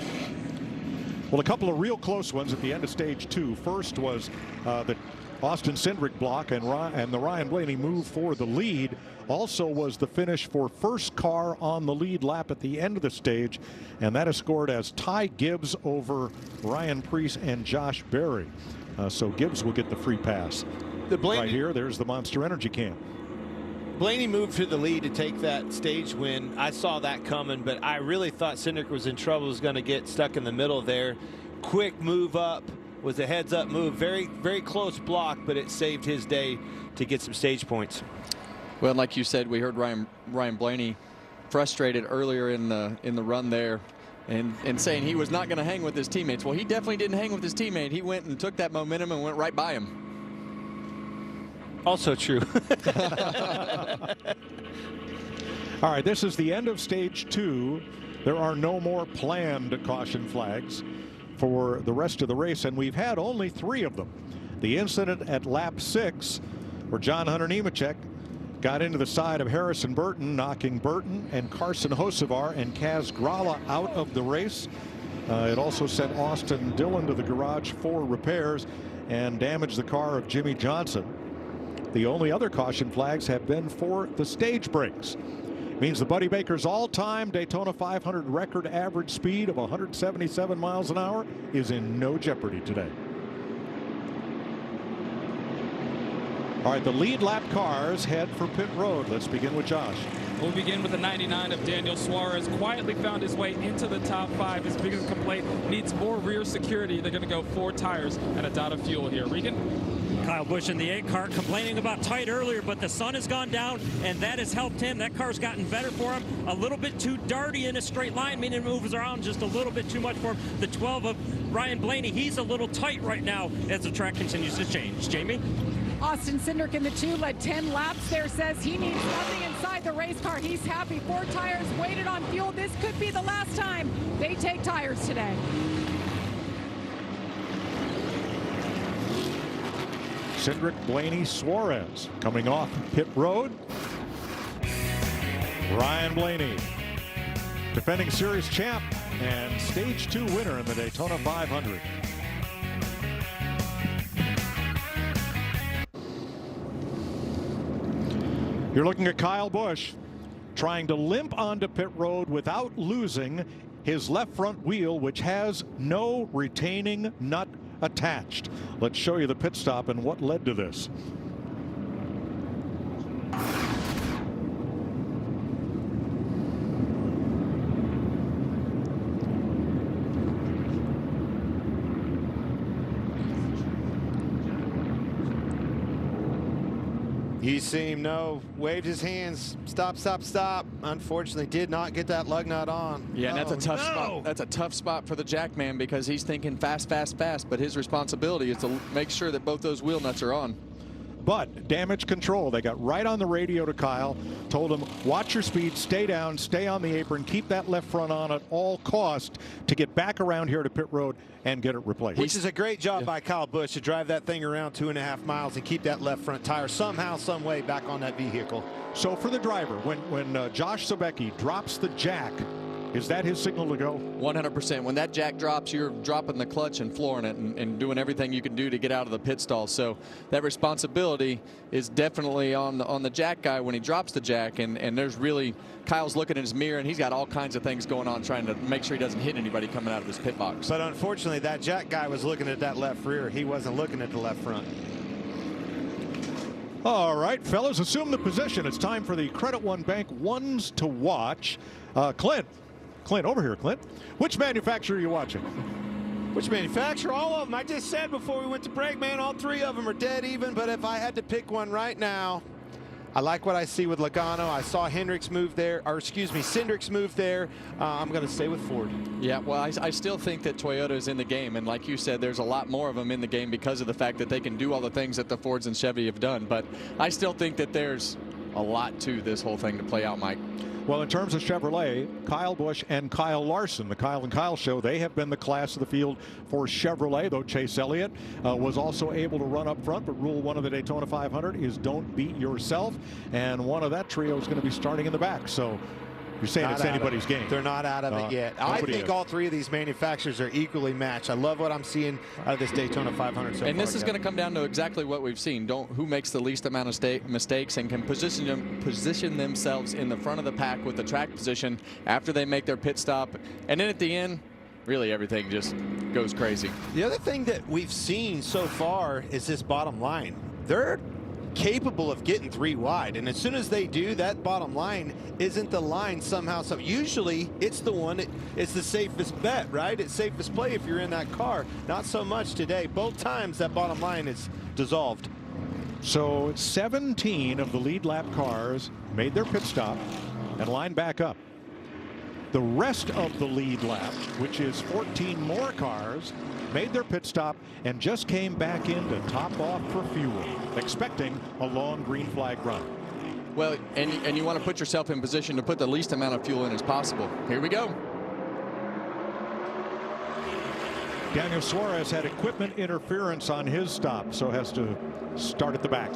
Well, a couple of real close ones at the end of stage 2. First was the Austin Cindric block and the Ryan Blaney move for the lead. Also was the finish for first car on the lead lap at the end of the stage, and that is scored as Ty Gibbs over Ryan Preece and Josh Berry. So Gibbs will get the free pass. Right here, there's the Monster Energy can. Blaney moved to the lead to take that stage win. I saw that coming, but I really thought Cindric was in trouble, was going to get stuck in the middle there. Quick move up, was a heads-up move. Very, very close block, but it saved his day to get some stage points. Well, like you said, we heard Ryan Blaney frustrated earlier in the run there and saying he was not going to hang with his teammates. Well, he definitely didn't hang with his teammate. He went and took that momentum and went right by him. Also true. All right, this is the end of stage 2. There are no more planned caution flags for the rest of the race, and we've had only 3 of them. The incident at lap 6 where John Hunter Nemechek got into the side of Harrison Burton, knocking Burton and Carson Hocevar and Kaz Grala out of the race. It also sent Austin Dillon to the garage for repairs and damaged the car of Jimmy Johnson. The only other caution flags have been for the stage breaks. Means the Buddy Baker's all-time Daytona 500 record average speed of 177 miles an hour is in no jeopardy today. All right, the lead lap cars head for pit road. Let's begin with Josh. We'll begin with the 99 of Daniel Suarez. Quietly found his way into the top 5. His biggest complaint, needs more rear security. They're going to go 4 tires and a dot of fuel here. Regan? Kyle Busch in the 8 car complaining about tight earlier, but the sun has gone down, and that has helped him. That car's gotten better for him. A little bit too darty in a straight line, meaning it moves around just a little bit too much for him. The 12 of Ryan Blaney, he's a little tight right now as the track continues to change. Jamie? Austin Cindric in the 2 led 10 laps there, says he needs nothing inside the race car. He's happy. 4 tires weighted on fuel. This could be the last time they take tires today. Cindric, Blaney, Suarez coming off pit road. Ryan Blaney, defending series champ and stage 2 winner in the Daytona 500. You're looking at Kyle Busch trying to limp onto pit road without losing his left front wheel, which has no retaining nut attached. Let's show you the pit stop and what led to this. You see him, waved his hands, stop, stop, stop. Unfortunately, did not get that lug nut on. Yeah, and that's a tough spot. That's a tough spot for the Jackman because he's thinking fast, fast, fast. But his responsibility is to make sure that both those wheel nuts are on. But damage control, they got right on the radio to Kyle, told him, watch your speed, stay down, stay on the apron, keep that left front on at all cost to get back around here to pit road and get it replaced. Which is a great job by Kyle Busch to drive that thing around 2.5 miles and keep that left front tire somehow, some way back on that vehicle. So for the driver, when Josh Sobecki drops the jack, is that his signal to go? 100%. When that jack drops, you're dropping the clutch and flooring it and doing everything you can do to get out of the pit stall. So that responsibility is definitely on the jack guy when he drops the jack. And there's really, Kyle's looking in his mirror and he's got all kinds of things going on trying to make sure he doesn't hit anybody coming out of his pit box. But unfortunately, that jack guy was looking at that left rear. He wasn't looking at the left front. All right, fellas, assume the position. It's time for the Credit One Bank ones to watch. Clint, over here, Clint. Which manufacturer are you watching? Which manufacturer? All of them. I just said before we went to break, man, all 3 of them are dead even. But if I had to pick one right now, I like what I see with Logano. I saw Hendricks move there, or excuse me, Cindric's move there. I'm going to stay with Ford. Yeah, well, I still think that Toyota is in the game. And like you said, there's a lot more of them in the game because of the fact that they can do all the things that the Fords and Chevy have done. But I still think that there's a lot to this whole thing to play out, Mike. Well, in terms of Chevrolet, Kyle Busch and Kyle Larson, the Kyle and Kyle show, they have been the class of the field for Chevrolet, though Chase Elliott was also able to run up front. But rule 1 of the Daytona 500 is don't beat yourself. And one of that trio is going to be starting in the back. So you're saying it's anybody's game. They're not out of it yet. I think all 3 of these manufacturers are equally matched. I love what I'm seeing out of this Daytona 500 so far. And this is going to come down to exactly what we've seen. Who makes the least amount of mistakes and can position themselves in the front of the pack with the track position after they make their pit stop. And then at the end, really everything just goes crazy. The other thing that we've seen so far is this bottom line. They're capable of getting 3 wide, and as soon as they do, that bottom line isn't the line somehow. Usually it's the one, it's the safest bet, right? It's safest play if you're in that car. Not so much today. Both times that bottom line is dissolved. So 17 of the lead lap cars made their pit stop and lined back up. The rest of the lead lap, which is 14 more cars, made their pit stop and just came back in to top off for fuel, expecting a long green flag run. Well, and you want to put yourself in position to put the least amount of fuel in as possible. Here we go. Daniel Suarez had equipment interference on his stop, so has to start at the back.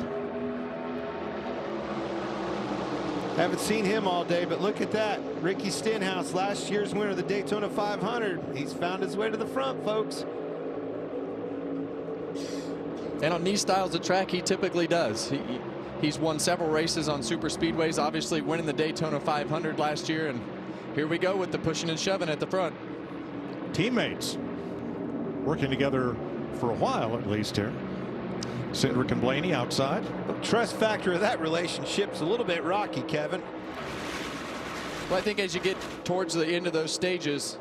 Haven't seen him all day, but look at that. Ricky Stenhouse, last year's winner of the Daytona 500. He's found his way to the front, folks. And on these styles of track, he typically does. He's won several races on super speedways, obviously winning the Daytona 500 last year. And here we go with the pushing and shoving at the front. Teammates working together for a while, at least here. Cindric and Blaney outside. The trust factor of that relationship's a little bit rocky, Kevin. Well, I think as you get towards the end of those stages,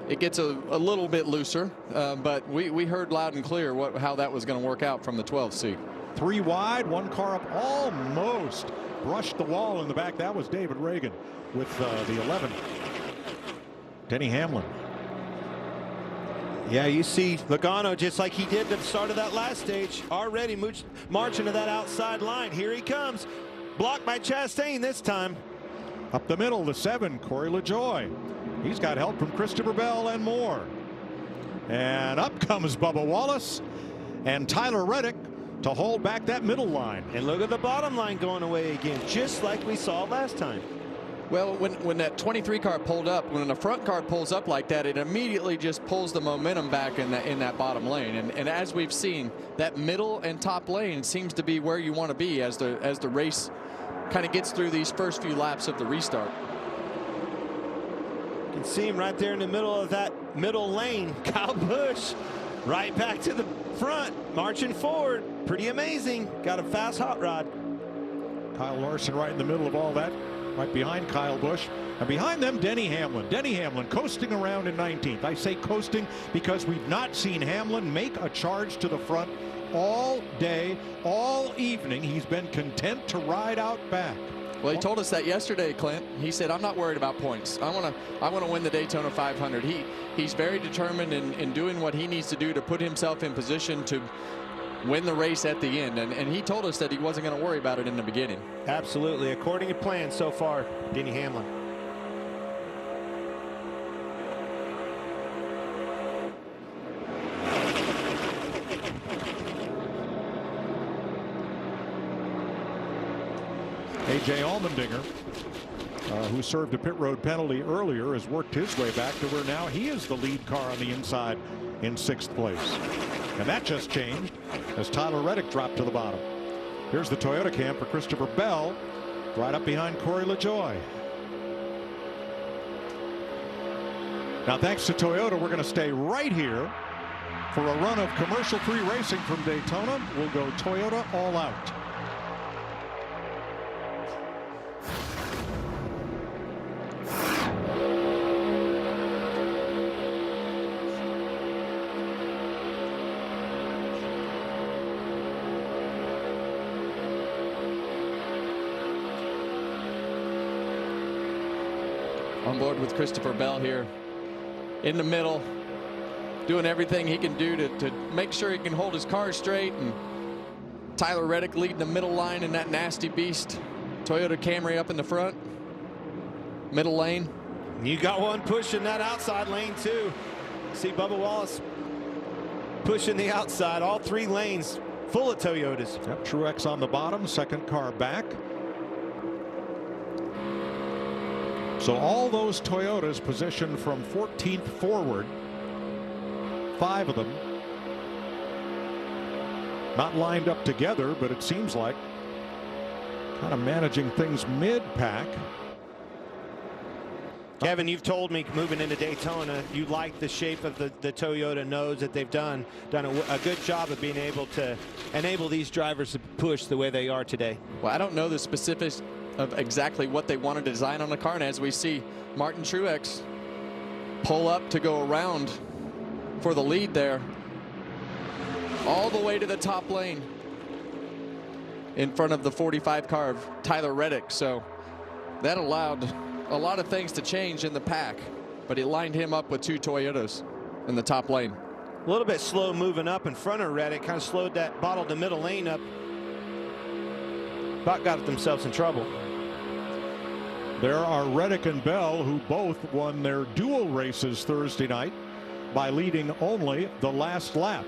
it gets a little bit looser, but we heard loud and clear how that was going to work out from the 12th seat. 3 wide, 1 car up, almost brushed the wall in the back. That was David Reagan with the 11. Denny Hamlin. Yeah, you see Logano, just like he did at the start of that last stage, already marching to that outside line. Here he comes. Blocked by Chastain this time. Up the middle, the 7, Corey LaJoie. He's got help from Christopher Bell and more. And up comes Bubba Wallace and Tyler Reddick to hold back that middle line. And look at the bottom line going away again, just like we saw last time. Well, when that 23 car pulled up, when a front car pulls up like that, it immediately just pulls the momentum back in that bottom lane. And as we've seen, that middle and top lane seems to be where you want to be as the race kind of gets through these first few laps of the restart. You can see him right there in the middle of that middle lane. Kyle Busch right back to the front, marching forward. Pretty amazing. Got a fast hot rod. Kyle Larson right in the middle of all that, right behind Kyle Busch. And behind them, Denny Hamlin. Denny Hamlin coasting around in 19th. I say coasting because we've not seen Hamlin make a charge to the front all day, all evening. He's been content to ride out back. Well, he told us that yesterday, Clint. He said, "I'm not worried about points. I want to win the Daytona 500." He's very determined in doing what he needs to do to put himself in position to win the race at the end. And he told us that he wasn't going to worry about it in the beginning. Absolutely, according to plan so far, Denny Hamlin. A.J. Allmendinger, who served a pit road penalty earlier, has worked his way back to where now he is the lead car on the inside in 6th place. And that just changed as Tyler Reddick dropped to the bottom. Here's the Toyota cam for Christopher Bell, right up behind Corey LaJoie. Now, thanks to Toyota, we're going to stay right here for a run of commercial-free racing from Daytona. We'll go Toyota all out. On board with Christopher Bell here in the middle, doing everything he can do to make sure he can hold his car straight. And Tyler Reddick leading the middle line in that nasty beast Toyota Camry up in the front, middle lane. You got one pushing that outside lane too. See Bubba Wallace pushing the outside, all 3 lanes full of Toyotas. Yep, Truex on the bottom, 2nd car back. So all those Toyotas positioned from 14th forward, 5 of them not lined up together, but it seems like kind of managing things mid-pack. Kevin, you've told me moving into Daytona, you like the shape of the Toyota nose that they've done a good job of being able to enable these drivers to push the way they are today. Well, I don't know the specifics of exactly what they wanted to design on the car, and as we see Martin Truex pull up to go around for the lead there, all the way to the top lane in front of the 45 car of Tyler Reddick. So that allowed a lot of things to change in the pack, but it lined him up with 2 Toyotas in the top lane. A little bit slow moving up in front of Reddick, kind of slowed that bottled the middle lane up. About got themselves in trouble. There are Reddick and Bell, who both won their dual races Thursday night by leading only the last lap.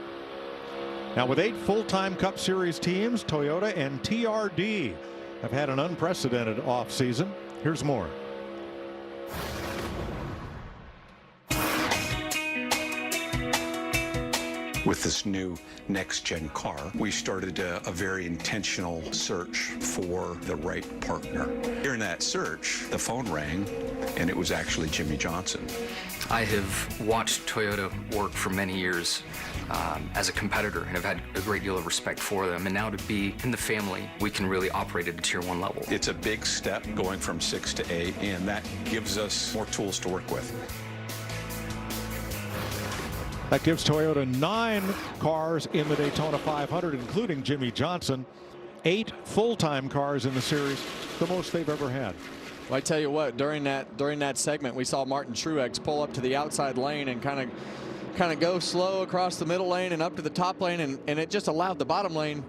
Now, with 8 full-time Cup Series teams, Toyota and TRD have had an unprecedented offseason. Here's more. With this new next-gen car, we started a very intentional search for the right partner. During that search, the phone rang, and it was actually Jimmy Johnson. I have watched Toyota work for many years. as a competitor, and I've had a great deal of respect for them. And now to be in the family, we can really operate at a Tier 1 level. It's a big step going from 6 to 8, and that gives us more tools to work with. That gives Toyota 9 cars in the Daytona 500, including Jimmy Johnson. 8 full-time cars in the series, the most they've ever had. Well, I tell you what, during that segment, we saw Martin Truex pull up to the outside lane and kind of go slow across the middle lane and up to the top lane, and it just allowed the bottom lane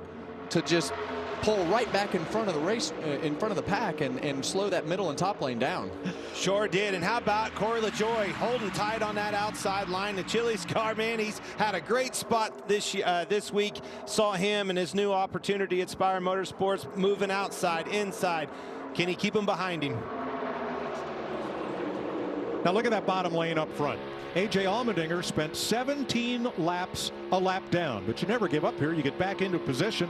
to just pull right back in front of the race, in front of the pack, and slow that middle and top lane down. Sure did. And how about Corey LaJoie holding tight on that outside line? The Chili's car, man, he's had a great spot this week. Saw him and his new opportunity at Spire Motorsports moving outside, inside. Can he keep him behind him? Now look at that bottom lane up front. A.J. Allmendinger spent 17 laps a lap down, but you never give up here. You get back into position.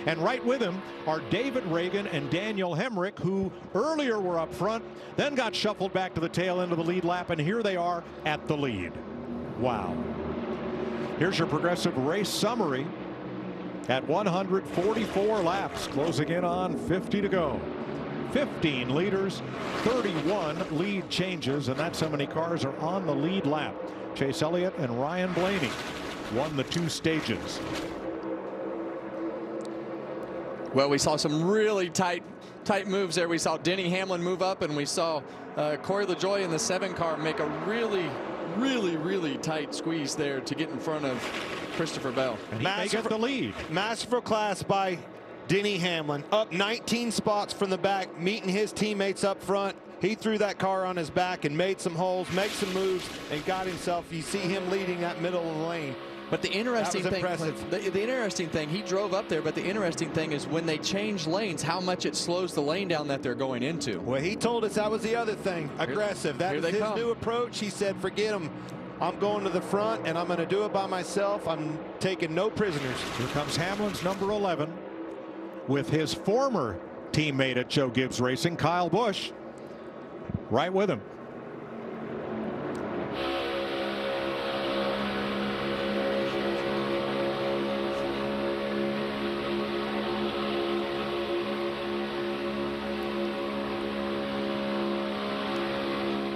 And right with him are David Reagan and Daniel Hemrick, who earlier were up front, then got shuffled back to the tail end of the lead lap, and here they are at the lead. Wow. Here's your Progressive race summary at 144 laps, closing in on 50 to go. 15 leaders, 31 lead changes, and that's how many cars are on the lead lap. Chase Elliott and Ryan Blaney won the 2 stages. Well, we saw some really tight moves there. We saw Denny Hamlin move up, and we saw Corey LaJoie in the 7 car make a really tight squeeze there to get in front of Christopher Bell. And he may get the lead. Masterful class by Denny Hamlin, up 19 spots from the back, meeting his teammates up front. He threw that car on his back and made some holes, made some moves, and got himself. You see him leading that middle of the lane. But the interesting thing, the interesting thing, he drove up there, but the interesting thing is when they change lanes, how much it slows the lane down that they're going into. Well, he told us that was the other thing, aggressive. That is his new approach. He said, forget him. I'm going to the front, and I'm going to do it by myself. I'm taking no prisoners. Here comes Hamlin's number 11 with his former teammate at Joe Gibbs Racing, Kyle Busch, right with him.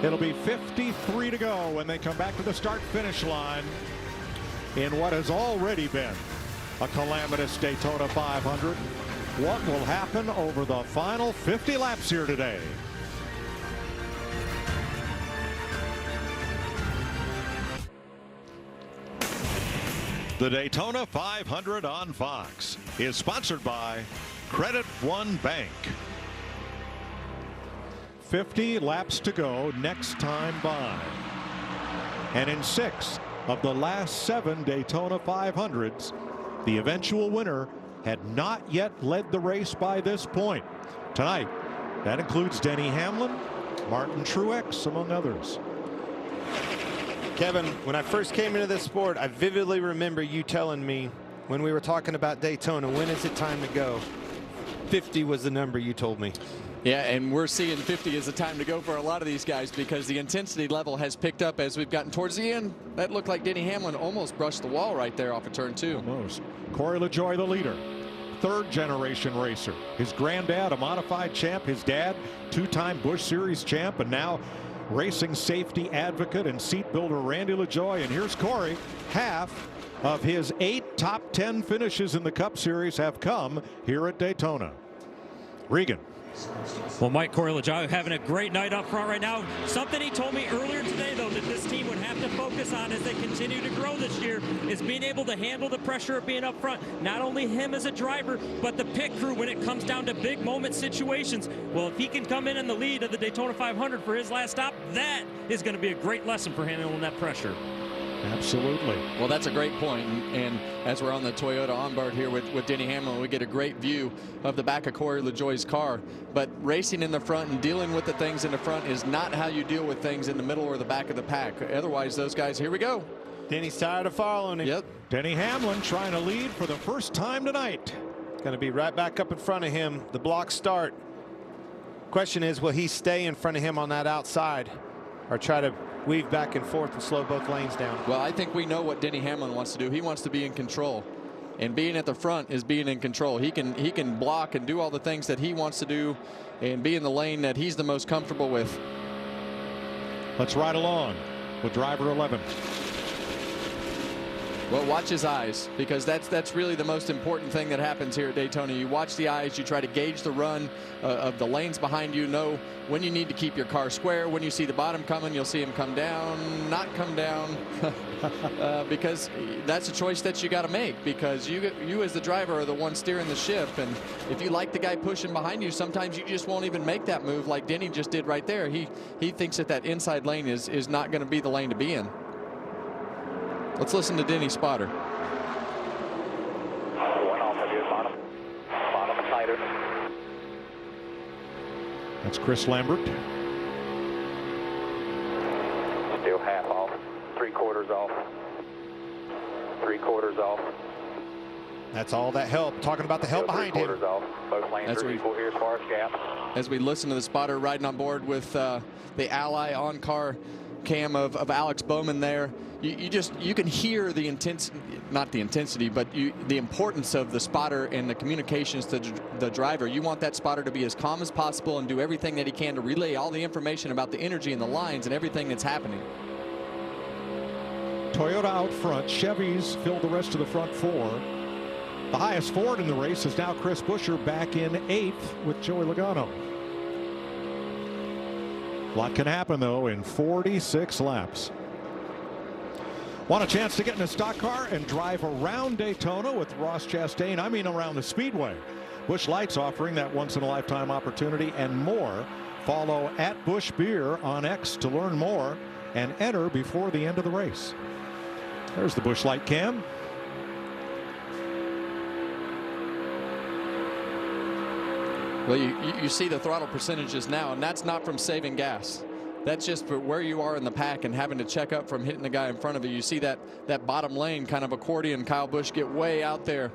It'll be 53 to go when they come back to the start-finish line in what has already been a calamitous Daytona 500. What will happen over the final 50 laps here today? The Daytona 500 on Fox is sponsored by Credit One Bank. 50 laps to go next time by. And in 6 of the last 7 Daytona 500s, the eventual winner had not yet led the race by this point. Tonight, that includes Denny Hamlin, Martin Truex, among others. Kevin, when I first came into this sport, I vividly remember you telling me when we were talking about Daytona, when is it time to go? 50 was the number you told me. Yeah, and we're seeing 50 as the time to go for a lot of these guys because the intensity level has picked up as we've gotten towards the end. That looked like Denny Hamlin almost brushed the wall right there off of turn 2. Almost. Corey LaJoie, the leader. 3rd generation racer. His granddad, a modified champ. His dad, 2-time Busch Series champ, and now racing safety advocate and seat builder Randy LaJoie. And here's Corey. Half of his 8 top 10 finishes in the Cup Series have come here at Daytona. Regan. Well, Mike, Corey LaJoie having a great night up front right now. Something he told me earlier today, though, that this team would have to focus on as they continue to grow this year is being able to handle the pressure of being up front. Not only him as a driver, but the pit crew when it comes down to big moment situations. Well, if he can come in the lead of the Daytona 500 for his last stop, that is going to be a great lesson for handling that pressure. Absolutely. Well, that's a great point. And as we're on the Toyota onboard here with Denny Hamlin, we get a great view of the back of Corey LaJoie's car. But racing in the front and dealing with the things in the front is not how you deal with things in the middle or the back of the pack. Otherwise, those guys, here we go. Denny's tired of following him. Yep. Denny Hamlin trying to lead for the first time tonight. Going to be right back up in front of him. The block start. Question is, will he stay in front of him on that outside or try to weave back and forth and slow both lanes down. Well, I think we know what Denny Hamlin wants to do. He wants to be in control. And being at the front is being in control. He can block and do all the things that he wants to do and be in the lane that he's the most comfortable with. Let's ride along with driver 11. Well, watch his eyes, because that's really the most important thing that happens here at Daytona. You watch the eyes, you try to gauge the run of the lanes behind you, know when you need to keep your car square. When you see the bottom coming, you'll see him come down, not come down, because that's a choice that you got to make, because you as the driver are the one steering the ship. And if you like the guy pushing behind you, sometimes you just won't even make that move like Denny just did right there. He thinks that inside lane is not going to be the lane to be in. Let's listen to Denny's spotter. One off of you, bottom tighter. That's Chris Lambert. Still half off, 3/4 off, 3/4 off. That's all that help. Talking about the help behind him. Off. Both lanes are equal here as far as gap. As we listen to the spotter riding on board with the Ally on-car cam of Alex Bowman there, you can hear the intensity, not the intensity, but the importance of the spotter and the communications to the driver. You want that spotter to be as calm as possible and do everything that he can to relay all the information about the energy and the lines and everything that's happening. Toyota out front. Chevys filled the rest of the front four. The highest Ford in the race is now Chris Buescher, back in 8th with Joey Logano. A lot can happen, though, in 46 laps. Want a chance to get in a stock car and drive around Daytona with Ross Chastain? I mean around the Speedway. Busch Light's offering that once-in-a-lifetime opportunity and more. Follow @BuschBeer on X to learn more and enter before the end of the race. There's the Busch Light cam. Well, you see the throttle percentages now, and that's not from saving gas. That's just for where you are in the pack and having to check up from hitting the guy in front of you. You see that bottom lane kind of accordion. Kyle Busch get way out there.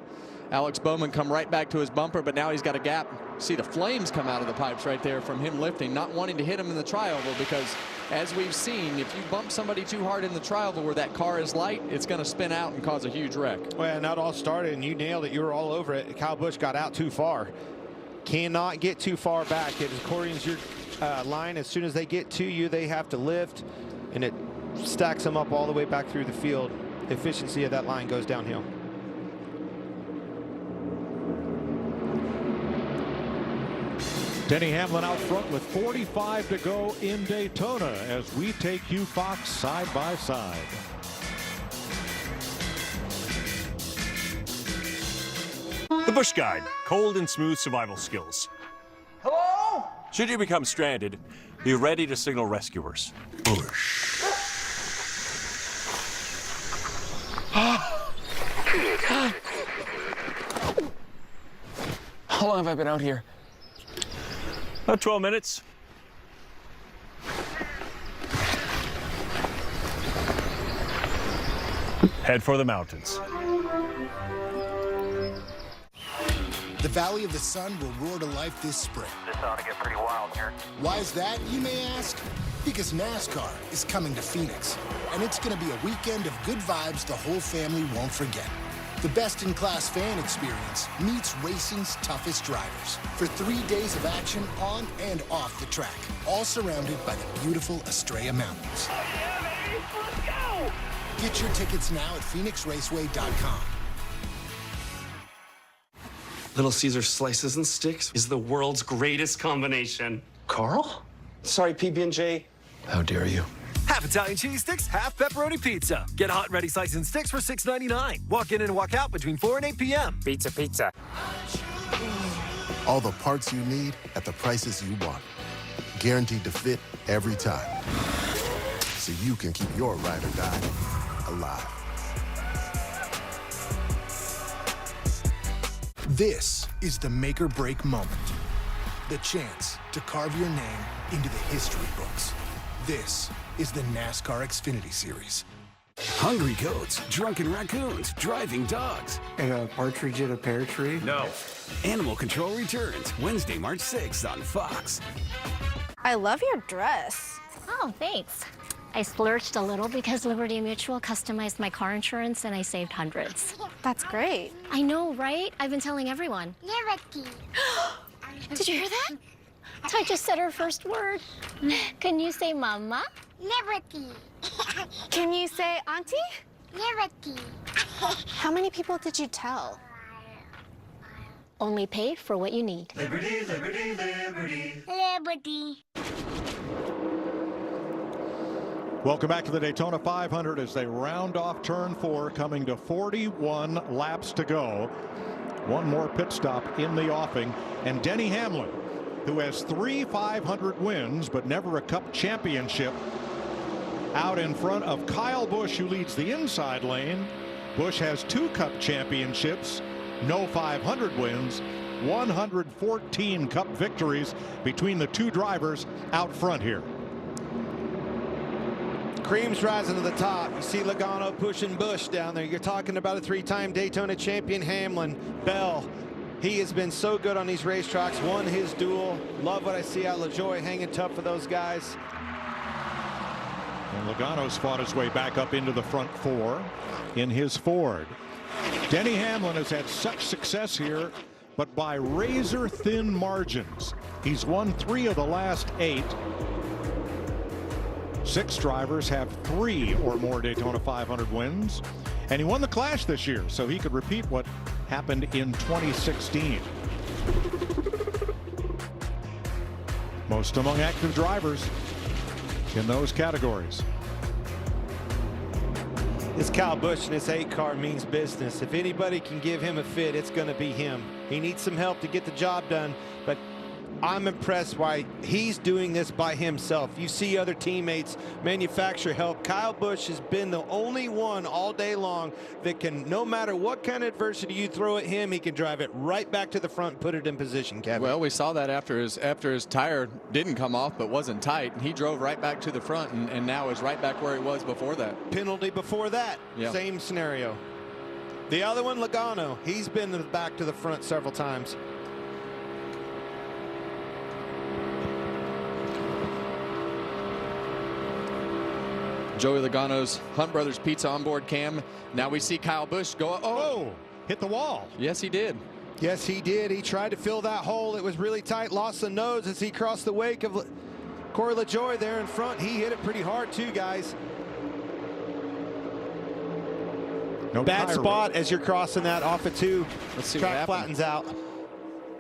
Alex Bowman come right back to his bumper, but now he's got a gap. See the flames come out of the pipes right there from him lifting, not wanting to hit him in the tri-oval, because as we've seen, if you bump somebody too hard in the tri-oval where that car is light, it's going to spin out and cause a huge wreck. Well, and that all started, and you nailed it. You were all over it. Kyle Busch got out too far. Cannot get too far back. It accordions your line. As soon as they get to you, they have to lift, and it stacks them up all the way back through the field. Efficiency of that line goes downhill. Denny Hamlin out front with 45 to go in Daytona as we take you, Fox, side by side. The Busch Guide, cold and smooth survival skills. Hello? Should you become stranded, be ready to signal rescuers. Busch. God. How long have I been out here? About 12 minutes. Head for the mountains. The Valley of the Sun will roar to life this spring. This ought to get pretty wild here. Why is that, you may ask? Because NASCAR is coming to Phoenix, and it's going to be a weekend of good vibes the whole family won't forget. The best-in-class fan experience meets racing's toughest drivers for 3 days of action on and off the track, all surrounded by the beautiful Estrella Mountains. Oh yeah, baby! Let's go! Get your tickets now at PhoenixRaceway.com. Little Caesar slices and sticks is the world's greatest combination. Carl? Sorry, PB&J. How dare you? Half Italian cheese sticks, half pepperoni pizza. Get hot and ready slices and sticks for $6.99. Walk in and walk out between 4 and 8 p.m. Pizza. All the parts you need at the prices you want. Guaranteed to fit every time. So you can keep your ride or die alive. This is the make or break moment. The chance to carve your name into the history books. This is the NASCAR Xfinity Series. Hungry goats, drunken raccoons, driving dogs. And a partridge in a pear tree? No. Animal Control returns Wednesday, March 6th on Fox. I love your dress. Oh, thanks. I splurged a little because Liberty Mutual customized my car insurance and I saved hundreds. That's great. I know, right? I've been telling everyone. Liberty. Did you hear that? I just said her first word. Can you say mama? Liberty. Can you say auntie? Liberty. How many people did you tell? Only pay for what you need. Liberty, liberty, liberty. Liberty. Welcome back to the Daytona 500 as they round off turn 4, coming to 41 laps to go. One more pit stop in the offing, and Denny Hamlin, who has 3 500 wins but never a Cup championship, out in front of Kyle Busch, who leads the inside lane. Busch has 2 Cup championships, no 500 wins, 114 Cup victories between the 2 drivers out front here. Cream's rising to the top. You see Logano pushing Busch down there. You're talking about a 3-time Daytona champion, Hamlin. Bell, he has been so good on these racetracks, won his duel. Love what I see out. LaJoie hanging tough for those guys. And Logano's fought his way back up into the front 4 in his Ford. Denny Hamlin has had such success here, but by razor thin margins. He's won 3 of the last 8. 6 drivers have 3 or more Daytona 500 wins, and he won the Clash this year, so he could repeat what happened in 2016. Most among active drivers in those categories. This Kyle Busch and his 8 car means business. If anybody can give him a fit, it's going to be him. He needs some help to get the job done, but I'm impressed why he's doing this by himself. You see other teammates manufacture help. Kyle Busch has been the only one all day long that can, no matter what kind of adversity you throw at him, he can drive it right back to the front and put it in position, Kevin. Well, we saw that after his tire didn't come off but wasn't tight. He drove right back to the front and now is right back where he was before that. Penalty before that. Yep. Same scenario. The other one, Logano, he's been back to the front several times. Joey Logano's Hunt Brothers Pizza onboard cam. Now we see Kyle Busch go. Oh, hit the wall. Yes, he did. Yes, he did. He tried to fill that hole. It was really tight. Lost the nose as he crossed the wake of Corey LaJoie there in front. He hit it pretty hard too, guys. No bad spot as you're crossing that off of 2. Let's see Track what flattens out.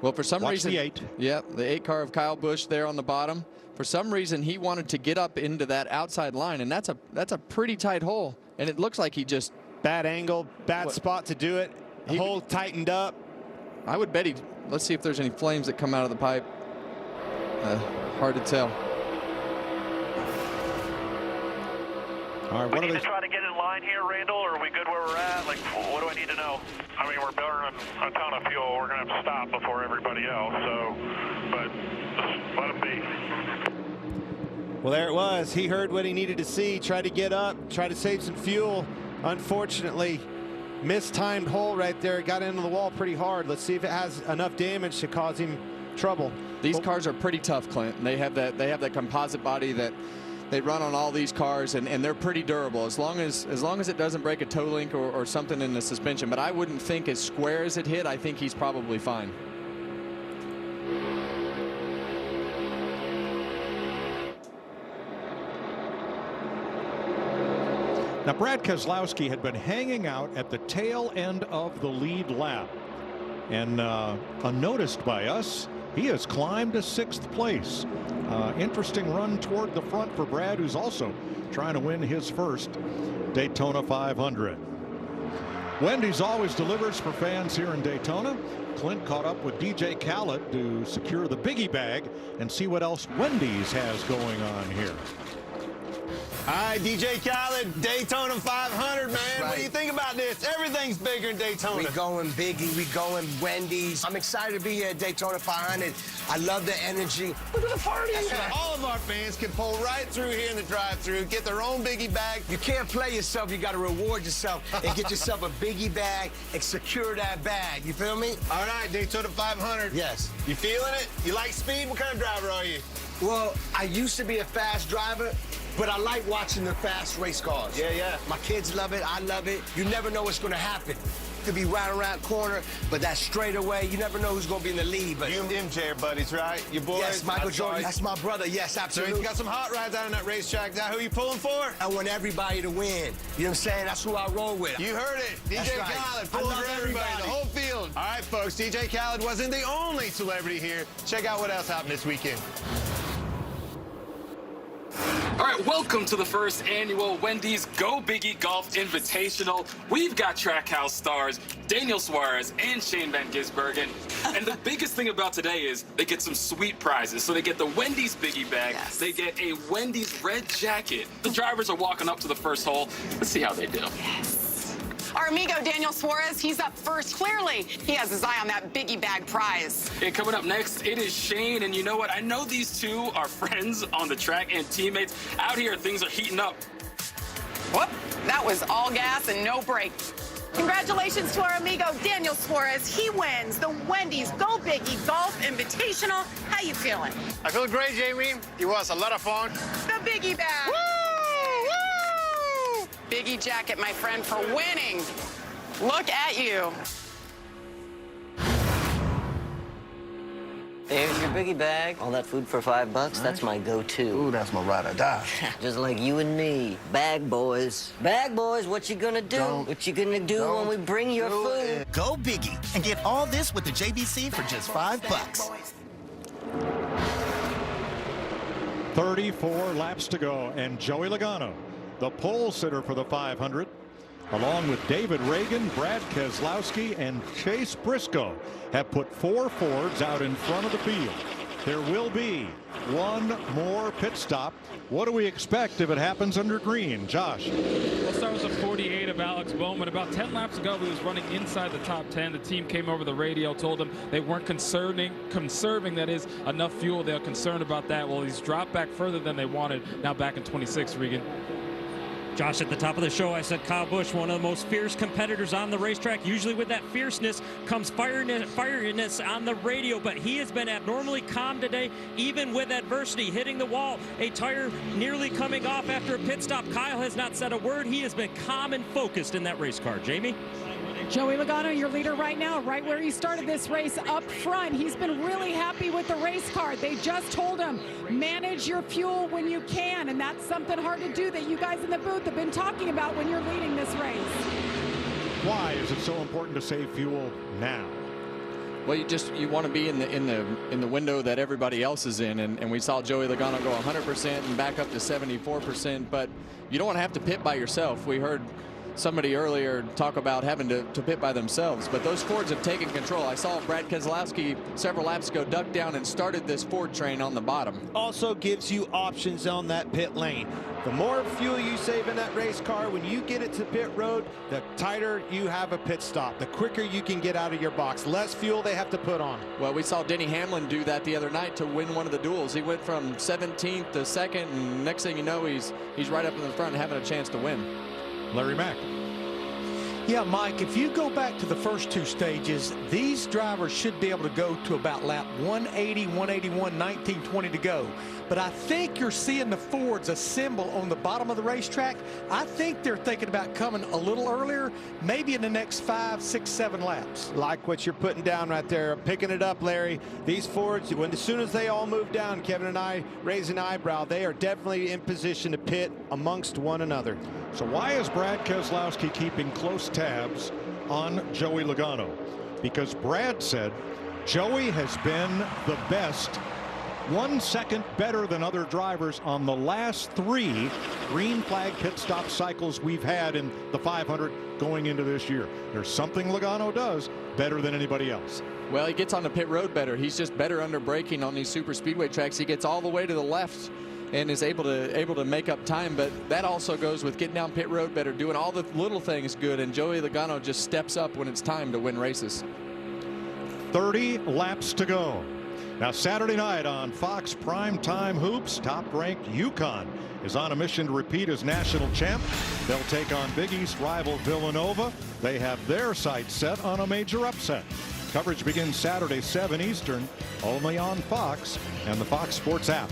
Well, for some reason, the 8. Yeah, the 8 car of Kyle Busch there on the bottom. For some reason, he wanted to get up into that outside line, and that's a pretty tight hole. And it looks like he just bad angle, bad spot to do it. The hole tightened up. I would bet he. Let's see if there's any flames that come out of the pipe. Hard to tell. All right, we need to try to get in line here, Randall, or are we good where we're at? Like, what do I need to know? I mean, we're burning a ton of fuel. We're going to have to stop before everybody else, so, but just let them be. Well, there it was. He heard what he needed to see, tried to get up, tried to save some fuel. Unfortunately, mistimed hole right there. Got into the wall pretty hard. Let's see if it has enough damage to cause him trouble. These cars are pretty tough, Clint. They have that composite body that they run on all these cars, and they're pretty durable as long as it doesn't break a toe link or something in the suspension. But I wouldn't think as square as it hit. I think he's probably fine. Now, Brad Keselowski had been hanging out at the tail end of the lead lap, and unnoticed by us, he has climbed to 6th place. Interesting run toward the front for Brad, who's also trying to win his first Daytona 500. Wendy's always delivers for fans here in Daytona. Clint caught up with DJ Khaled to secure the biggie bag and see what else Wendy's has going on here. All right, DJ Khaled, Daytona 500, man. Right. What do you think about this? Everything's bigger in Daytona. We going Biggie, we going Wendy's. I'm excited to be here at Daytona 500. I love the energy. Look at the party. Right. All of our fans can pull right through here in the drive-thru, get their own biggie bag. You can't play yourself. You got to reward yourself and get yourself a biggie bag and secure that bag. You feel me? All right, Daytona 500. Yes. You feeling it? You like speed? What kind of driver are you? Well, I used to be a fast driver, But I like watching the fast race cars. Yeah. My kids love it. I love it. You never know what's going to happen. Could be right around corner, but that straightaway, you never know who's going to be in the lead. But You and MJ are buddies, right? Your boys? yes, Michael Jordan, that's my brother. Yes, So absolutely. he's got some hot rides out on that racetrack. Is that who you pulling for? I want everybody to win. You know what I'm saying? That's who I roll with. You heard it. That's DJ right. Khaled I pulling love for everybody, everybody. the whole field. All right, folks, DJ Khaled wasn't the only celebrity here. Check out what else happened this weekend. All right, welcome to the first annual Wendy's Go Biggie Golf Invitational. We've got Trackhouse stars Daniel Suarez and Shane Van Gisbergen. And the biggest thing about today is they get some sweet prizes. So they get the Wendy's Biggie bag. Yes. They get a Wendy's red jacket. The drivers are walking up to the first hole. Let's see how they do. Our amigo Daniel Suarez, he's up first. Clearly, he has his eye on that biggie bag prize. And coming up next, it is Shane. And you know what? I know these two are friends on the track and teammates. Out here, things are heating up. Whoop, that was all gas and no brake. Congratulations to our amigo Daniel Suarez. He wins the Wendy's Go Biggie Golf Invitational. How you feeling? I feel great, Jamie. It was a lot of fun. The biggie bag. Woo! Woo! Biggie jacket, my friend, for winning. Look at you. There's your biggie bag. All that food for $5, that's my go-to. Ooh, that's my ride or die. Just like you and me. Bag boys. Bag boys, what you gonna do? What you gonna do when we bring your food? Go Biggie and get all this with the JBC for just $5. 34 laps to go, and Joey Logano, the pole sitter for the 500, along with David Reagan, Brad Keselowski, and Chase Briscoe, have put 4 Fords out in front of the field. There will be one more pit stop. What do we expect if it happens under green? Josh. We'll start with the 48 of Alex Bowman. About 10 laps ago, he was running inside the top 10. The team came over the radio, told him they weren't conserving, that is, enough fuel. They're concerned about that. Well, he's dropped back further than they wanted. Now back in 26, Regan. Josh, at the top of the show, I said Kyle Busch, one of the most fierce competitors on the racetrack. Usually with that fierceness comes fieriness on the radio, but he has been abnormally calm today, even with adversity, hitting the wall, a tire nearly coming off after a pit stop. Kyle has not said a word. He has been calm and focused in that race car. Jamie? Joey Logano, your leader right now, right where he started this race up front. He's been really happy with the race car. They just told him, manage your fuel when you can, and that's something hard to do that you guys in the booth have been talking about when you're leading this race. Why is it so important to save fuel now? Well, you want to be in the window that everybody else is in, and we saw Joey Logano go 100% and back up to 74%, but you don't want to have to pit by yourself. We heard somebody earlier talk about having to pit by themselves, but those Fords have taken control. I saw Brad Keselowski several laps ago duck down and started this Ford train on the bottom. Also gives you options on that pit lane. The more fuel you save in that race car, when you get it to pit road, the tighter you have a pit stop, the quicker you can get out of your box. Less fuel they have to put on. Well, we saw Denny Hamlin do that the other night to win one of the duels. He went from 17th to 2nd, and next thing you know, he's right up in the front having a chance to win. Larry Mack. Yeah, Mike, if you go back to the first 2 stages, these drivers should be able to go to about lap 180, 181, 19, 20 to go. But I think you're seeing the Fords assemble on the bottom of the racetrack. I think they're thinking about coming a little earlier, maybe in the next 5, 6, 7 laps. Like what you're putting down right there, picking it up, Larry. These Fords, as soon as they all move down, Kevin and I raise an eyebrow. They are definitely in position to pit amongst one another. So why is Brad Keselowski keeping close tabs on Joey Logano? Because Brad said Joey has been the best, 1 second better than other drivers on the last 3 green flag pit stop cycles we've had in the 500 going into this year. There's something Logano does better than anybody else. Well, he gets on the pit road better. He's just better under braking on these super speedway tracks. He gets all the way to the left and is able to make up time, but that also goes with getting down pit road better, doing all the little things good, and Joey Logano just steps up when it's time to win races. 30 laps to go. Now Saturday night on Fox Primetime Hoops, top-ranked UConn is on a mission to repeat as national champ. They'll take on Big East rival Villanova. They have their sights set on a major upset. Coverage begins Saturday 7 Eastern, only on Fox and the Fox Sports app.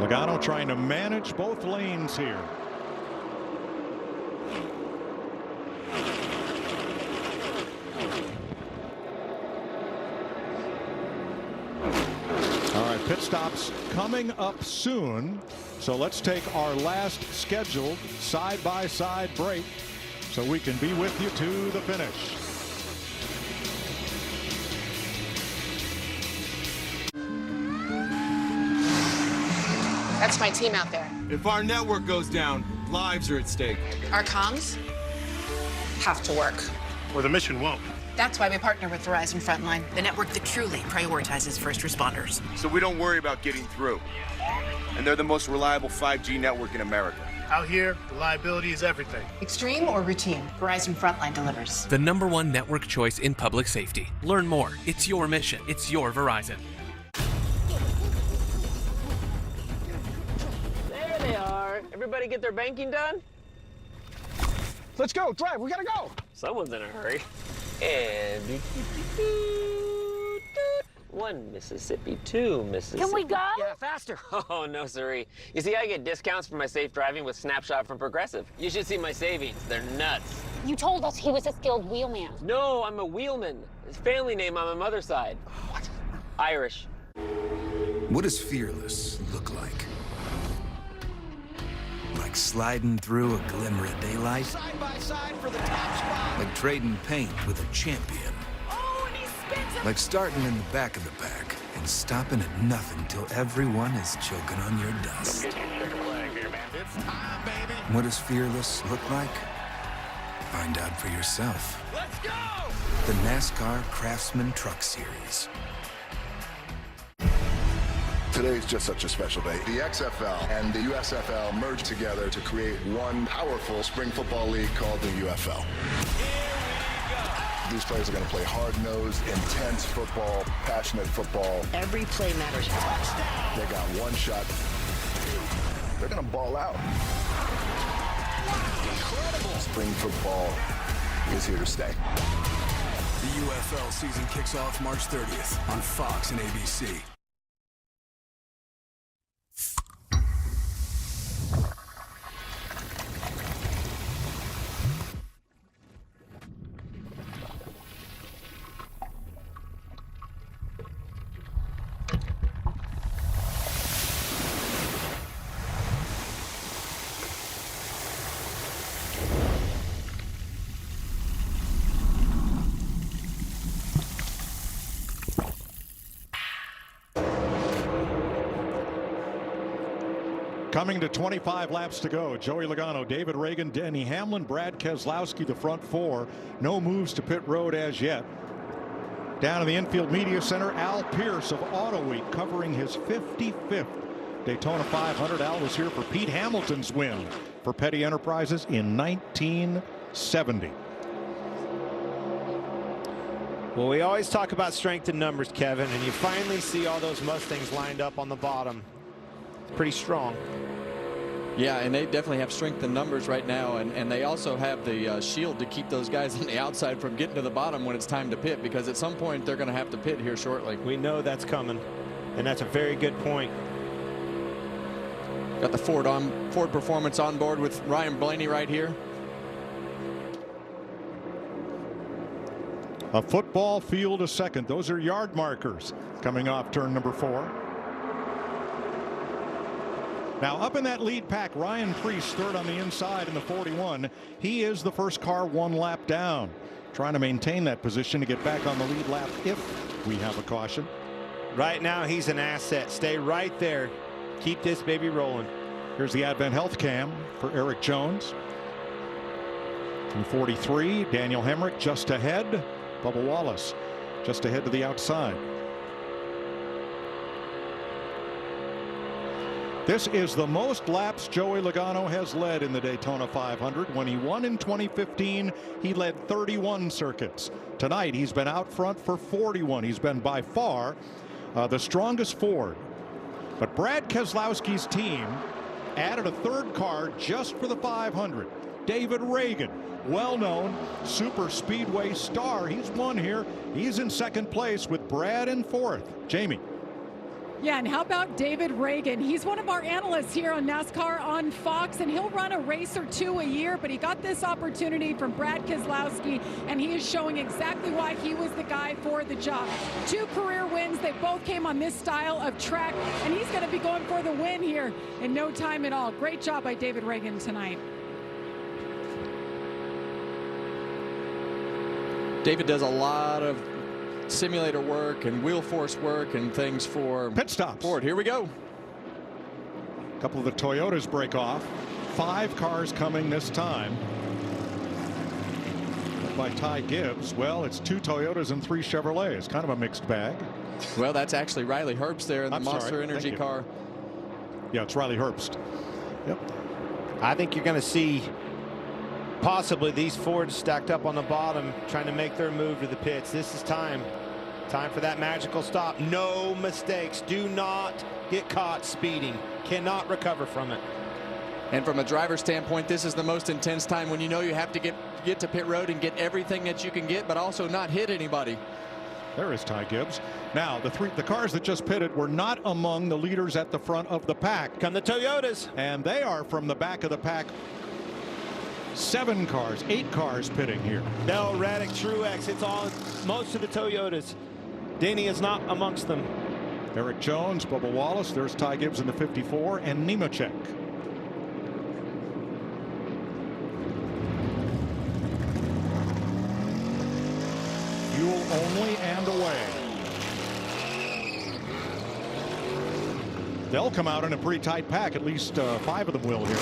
Logano trying to manage both lanes here. All right, pit stops coming up soon. So let's take our last scheduled side-by-side break so we can be with you to the finish. That's my team out there. If our network goes down, lives are at stake. Our comms have to work. Or the mission won't. That's why we partner with Verizon Frontline, the network that truly prioritizes first responders. So we don't worry about getting through. And they're the most reliable 5G network in America. Out here, reliability is everything. Extreme or routine, Verizon Frontline delivers. The #1 network choice in public safety. Learn more. It's your mission. It's your Verizon. There they are. Everybody get their banking done? Let's go. Drive. We gotta go. Someone's in a hurry. And 1 Mississippi, 2 Mississippi. Can we go? Yeah, faster. Oh, no, siree. You see, I get discounts for my safe driving with Snapshot from Progressive. You should see my savings. They're nuts. You told us he was a skilled wheelman. No, I'm a wheelman. His family name on my mother's side. What? Irish. What does fearless look like? Like sliding through a glimmer of daylight? Side by side for the top spot. Like trading paint with a champion? Oh, and he spins it. Like starting in the back of the pack and stopping at nothing till everyone is choking on your dust? It's time, baby. What does fearless look like? Find out for yourself. Let's go! The NASCAR Craftsman Truck Series. Today's just such a special day. The XFL and the USFL merged together to create one powerful spring football league called the UFL. These players are going to play hard-nosed, intense football, passionate football. Every play matters. They got one shot. They're going to ball out. Incredible. Spring football is here to stay. The UFL season kicks off March 30th on Fox and ABC. Coming to 25 laps to go. Joey Logano, David Reagan, Denny Hamlin, Brad Keselowski, the front four. No moves to pit road as yet. Down in the infield media center, Al Pierce of Auto Week covering his 55th Daytona 500. Al was here for Pete Hamilton's win for Petty Enterprises in 1970. Well, we always talk about strength in numbers, Kevin, and you finally see all those Mustangs lined up on the bottom. It's pretty strong. Yeah, and they definitely have strength in numbers right now, and they also have the shield to keep those guys on the outside from getting to the bottom when it's time to pit, because at some point they're going to have to pit here shortly. We know that's coming, and that's a very good point. Got the Ford Performance on board with Ryan Blaney right here. A football field a second. Those are yard markers coming off turn number 4. Now up in that lead pack, Ryan Preece third on the inside in the 41. He is the first car 1 lap down, trying to maintain that position to get back on the lead lap if we have a caution. Right now he's an asset. Stay right there. Keep this baby rolling. Here's the Advent Health Cam for Eric Jones. In 43, Daniel Hemrick just ahead. Bubba Wallace just ahead to the outside. This is the most laps Joey Logano has led in the Daytona 500. When he won in 2015, he led 31 circuits. Tonight, he's been out front for 41. He's been by far the strongest Ford. But Brad Keselowski's team added a third car just for the 500. David Reagan, well-known super speedway star. He's won here. He's in second place with Brad in fourth. Jamie. Yeah, and how about David Reagan? He's one of our analysts here on NASCAR on Fox, and he'll run a race or two a year, but he got this opportunity from Brad Keselowski, and he is showing exactly why he was the guy for the job. 2 career wins. They both came on this style of track, and he's going to be going for the win here in no time at all. Great job by David Reagan tonight. David does a lot of simulator work and wheel force work and things for pit stops. Ford. Here we go. A couple of the Toyotas break off. 5 cars coming this time. By Ty Gibbs. Well, it's 2 Toyotas and 3 Chevrolets. Kind of a mixed bag. Well, that's actually Riley Herbst there in the Monster Energy car. Yeah, it's Riley Herbst. Yep. I think you're going to see possibly these Fords stacked up on the bottom trying to make their move to the pits. This is time for that magical stop. No mistakes. Do not get caught speeding. Cannot recover from it. And from a driver's standpoint, this is the most intense time when you know you have to get to pit road and get everything that you can get, but also not hit anybody. There is Ty Gibbs. Now, the cars that just pitted were not among the leaders at the front of the pack. Come the Toyotas. And they are from the back of the pack. 7 cars, 8 cars pitting here. Bell, Reddick, Truex, it's all most of the Toyotas. Denny is not amongst them. Eric Jones, Bubba Wallace, there's Ty Gibbs in the 54, and Nemechek. Fuel only and away. They'll come out in a pretty tight pack, at least 5 of them will here.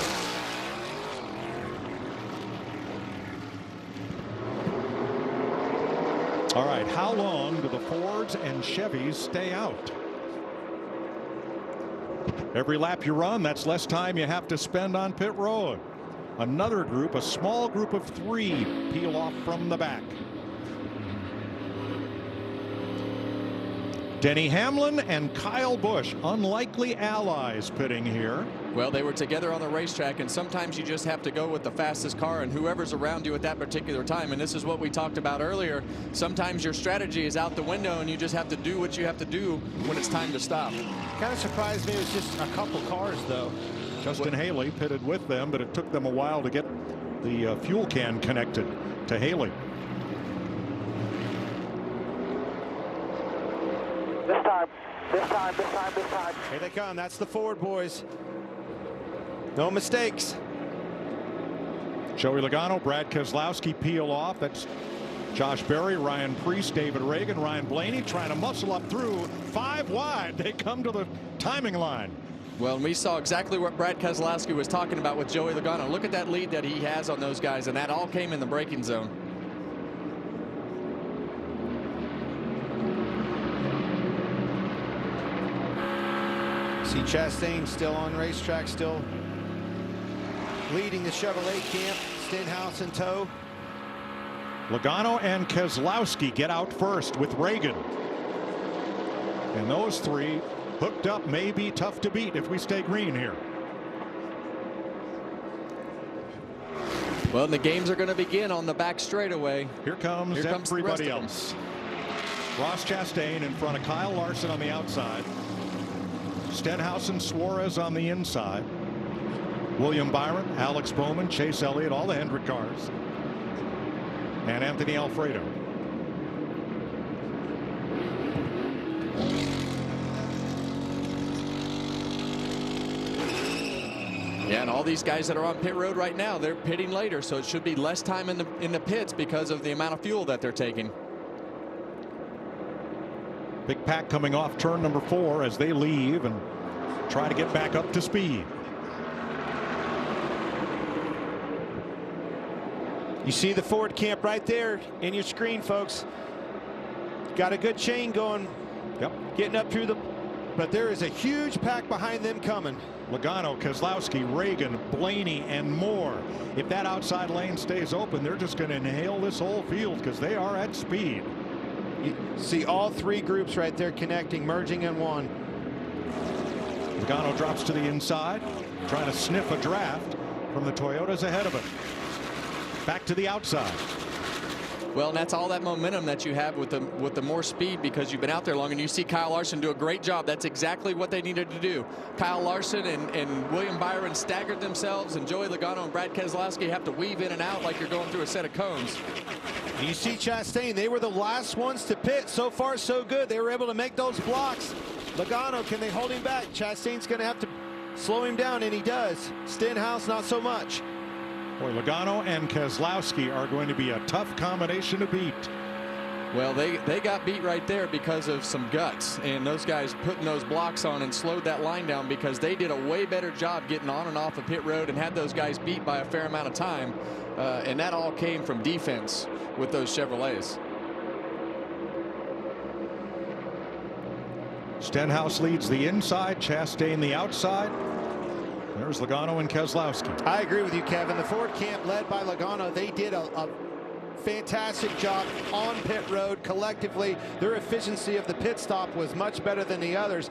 All right, how long do the Fords and Chevys stay out? Every lap you run, that's less time you have to spend on pit road. Another group, a small group of 3, peel off from the back. Denny Hamlin and Kyle Busch, unlikely allies pitting here. Well, they were together on the racetrack, and sometimes you just have to go with the fastest car and whoever's around you at that particular time. And this is what we talked about earlier. Sometimes your strategy is out the window and you just have to do what you have to do when it's time to stop. Kind of surprised me it was just a couple cars, though. Justin Haley pitted with them, but it took them a while to get the fuel can connected to Haley. This time. Here they come. That's the Ford boys. No mistakes. Joey Logano, Brad Keselowski peel off. That's Josh Berry, Ryan Preece, David Reagan, Ryan Blaney trying to muscle up through 5 wide. They come to the timing line. Well, we saw exactly what Brad Keselowski was talking about with Joey Logano. Look at that lead that he has on those guys, and that all came in the braking zone. See Chastain still on racetrack, still leading the Chevrolet camp. Stenhouse in tow. Logano and Keselowski get out first with Reagan. And those 3 hooked up may be tough to beat if we stay green here. Well, the games are going to begin on the back straightaway. Here comes everybody else. Ross Chastain in front of Kyle Larson on the outside. Stenhouse and Suarez on the inside. William Byron, Alex Bowman, Chase Elliott, all the Hendrick cars. And Anthony Alfredo. Yeah, and all these guys that are on pit road right now, they're pitting later, so it should be less time in the pits because of the amount of fuel that they're taking. Big pack coming off turn number 4 as they leave and try to get back up to speed. You see the Ford camp right there in your screen, folks. Got a good chain going. Yep. Getting up through the, but there is a huge pack behind them coming. Logano, Keselowski, Reagan, Blaney, and more. If that outside lane stays open, they're just going to inhale this whole field because they are at speed. You see all 3 groups right there connecting, merging in one. Logano drops to the inside, trying to sniff a draft from the Toyotas ahead of him. Back to the outside. Well, and that's all that momentum that you have with the more speed because you've been out there long, and you see Kyle Larson do a great job. That's exactly what they needed to do. Kyle Larson and William Byron staggered themselves, and Joey Logano and Brad Keselowski have to weave in and out like you're going through a set of cones. You see Chastain, they were the last ones to pit. So far, so good. They were able to make those blocks. Logano, can they hold him back? Chastain's going to have to slow him down, and he does. Stenhouse, not so much. Boy, Logano and Keselowski are going to be a tough combination to beat. Well, they got beat right there because of some guts, and those guys putting those blocks on and slowed that line down because they did a way better job getting on and off of pit road and had those guys beat by a fair amount of time, and that all came from defense with those Chevrolets. Stenhouse leads the inside, Chastain the outside. There's Logano and Keselowski. I agree with you, Kevin. The Ford camp led by Logano, they did a fantastic job on pit road collectively. Their efficiency of the pit stop was much better than the others,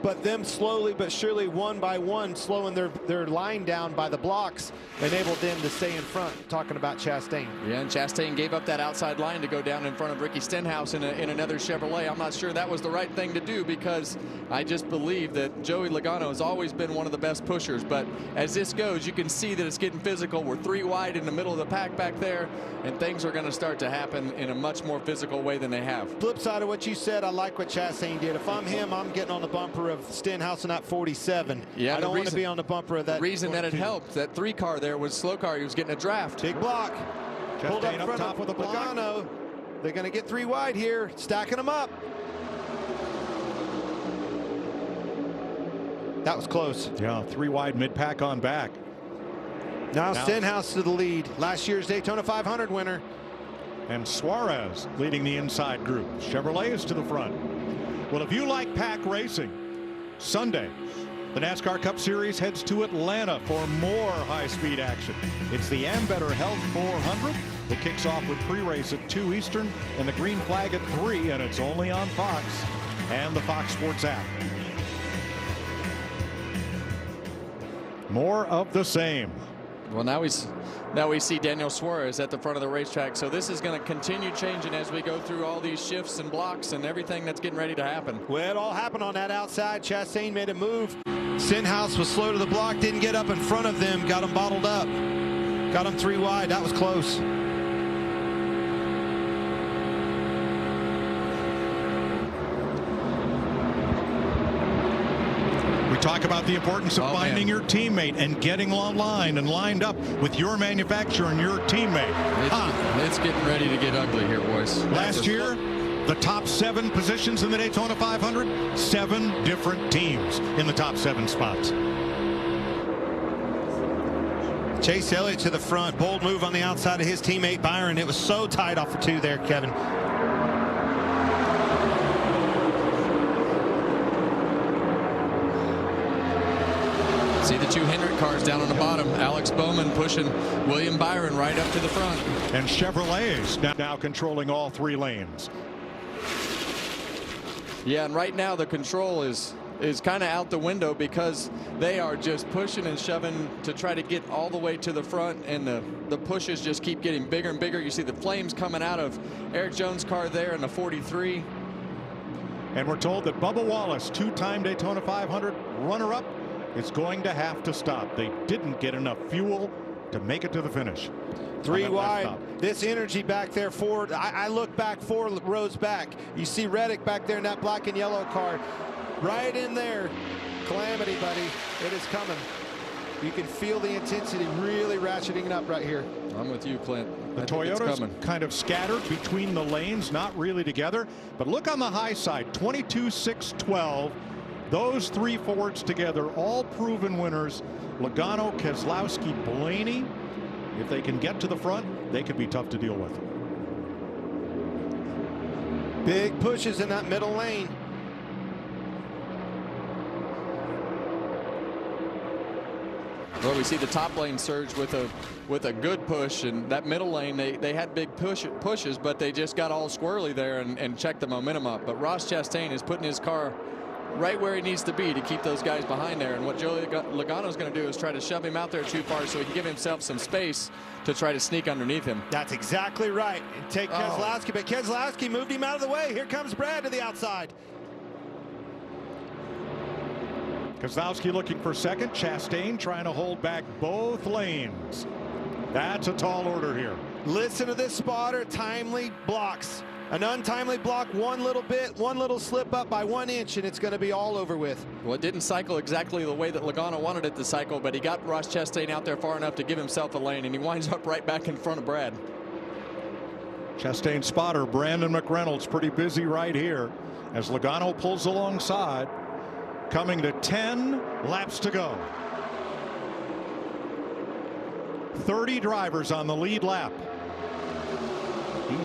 but them slowly but surely, one by one, slowing their line down by the blocks enabled them to stay in front. Talking about Chastain. Yeah, and Chastain gave up that outside line to go down in front of Ricky Stenhouse in another Chevrolet. I'm not sure that was the right thing to do because I just believe that Joey Logano has always been one of the best pushers. But as this goes, you can see that it's getting physical. We're 3 wide in the middle of the pack back there, and things are going to start to happen in a much more physical way than they have. Flip side of what you said, I like what Chastain did. If I'm him, I'm getting on the bumper of Stenhouse in that 47. Yeah, I don't want to be on the bumper of that. The reason 22. that it helped, that 3 car there was slow car. He was getting a draft. Big block. Pulled up Chastain front up top of with a block. Logano. They're going to get 3 wide here, stacking them up. That was close. Yeah, 3 wide mid-pack on back. Now Stenhouse to the lead. Last year's Daytona 500 winner. And Suarez leading the inside group. Chevrolet is to the front. Well, if you like pack racing, Sunday, the NASCAR Cup Series heads to Atlanta for more high-speed action. It's the Ambetter Health 400. It kicks off with pre-race at 2 Eastern and the green flag at 3, and it's only on Fox and the Fox Sports app. More of the same. Well, now we see Daniel Suarez at the front of the racetrack. So this is going to continue changing as we go through all these shifts and blocks and everything that's getting ready to happen. Well, it all happened on that outside. Chastain made a move. Stenhouse was slow to the block, didn't get up in front of them, got them bottled up. Got them 3 wide. That was close. Talk about the importance of finding your teammate and getting online and lined up with your manufacturer and your teammate. It's getting ready to get ugly here, boys. Last year, the top 7 positions in the Daytona 500, 7 different teams in the top 7 spots. Chase Elliott to the front. Bold move on the outside of his teammate Byron. It was so tight off of 2 there, Kevin. See the 2 Hendrick cars down on the bottom. Alex Bowman pushing William Byron right up to the front. And Chevrolets now controlling all 3 lanes. Yeah, and right now the control is kind of out the window because they are just pushing and shoving to try to get all the way to the front, and the pushes just keep getting bigger and bigger. You see the flames coming out of Eric Jones' car there in the 43. And we're told that Bubba Wallace, 2-time Daytona 500 runner-up, is going to have to stop. They didn't get enough fuel to make it to the finish. 3 wide. This energy back there forward. I look back 4 rows back. You see Reddick back there in that black and yellow car. Right in there. Calamity, buddy. It is coming. You can feel the intensity really ratcheting it up right here. I'm with you, Clint. The Toyota's kind of scattered between the lanes, not really together. But look on the high side, 22, 6, 12. Those 3 Fords together, all proven winners. Logano, Keselowski, Blaney. If they can get to the front, they could be tough to deal with. Big pushes in that middle lane. Well, we see the top lane surge with a good push, and that middle lane they had big pushes, but they just got all squirrely there and checked the momentum up. But Ross Chastain is putting his car right where he needs to be to keep those guys behind there. And what Joey Logano's going to do is try to shove him out there too far so he can give himself some space to try to sneak underneath him. That's exactly right. And take Keselowski, but Keselowski moved him out of the way. Here comes Brad to the outside. Keselowski looking for second. Chastain trying to hold back both lanes. That's a tall order here. Listen to this spotter. Timely blocks. An untimely block, one little bit, one little slip up by 1 inch, and it's going to be all over with. Well, it didn't cycle exactly the way that Logano wanted it to cycle, but he got Ross Chastain out there far enough to give himself a lane, and he winds up right back in front of Brad. Chastain spotter Brandon McReynolds pretty busy right here as Logano pulls alongside, coming to 10 laps to go. 30 drivers on the lead lap,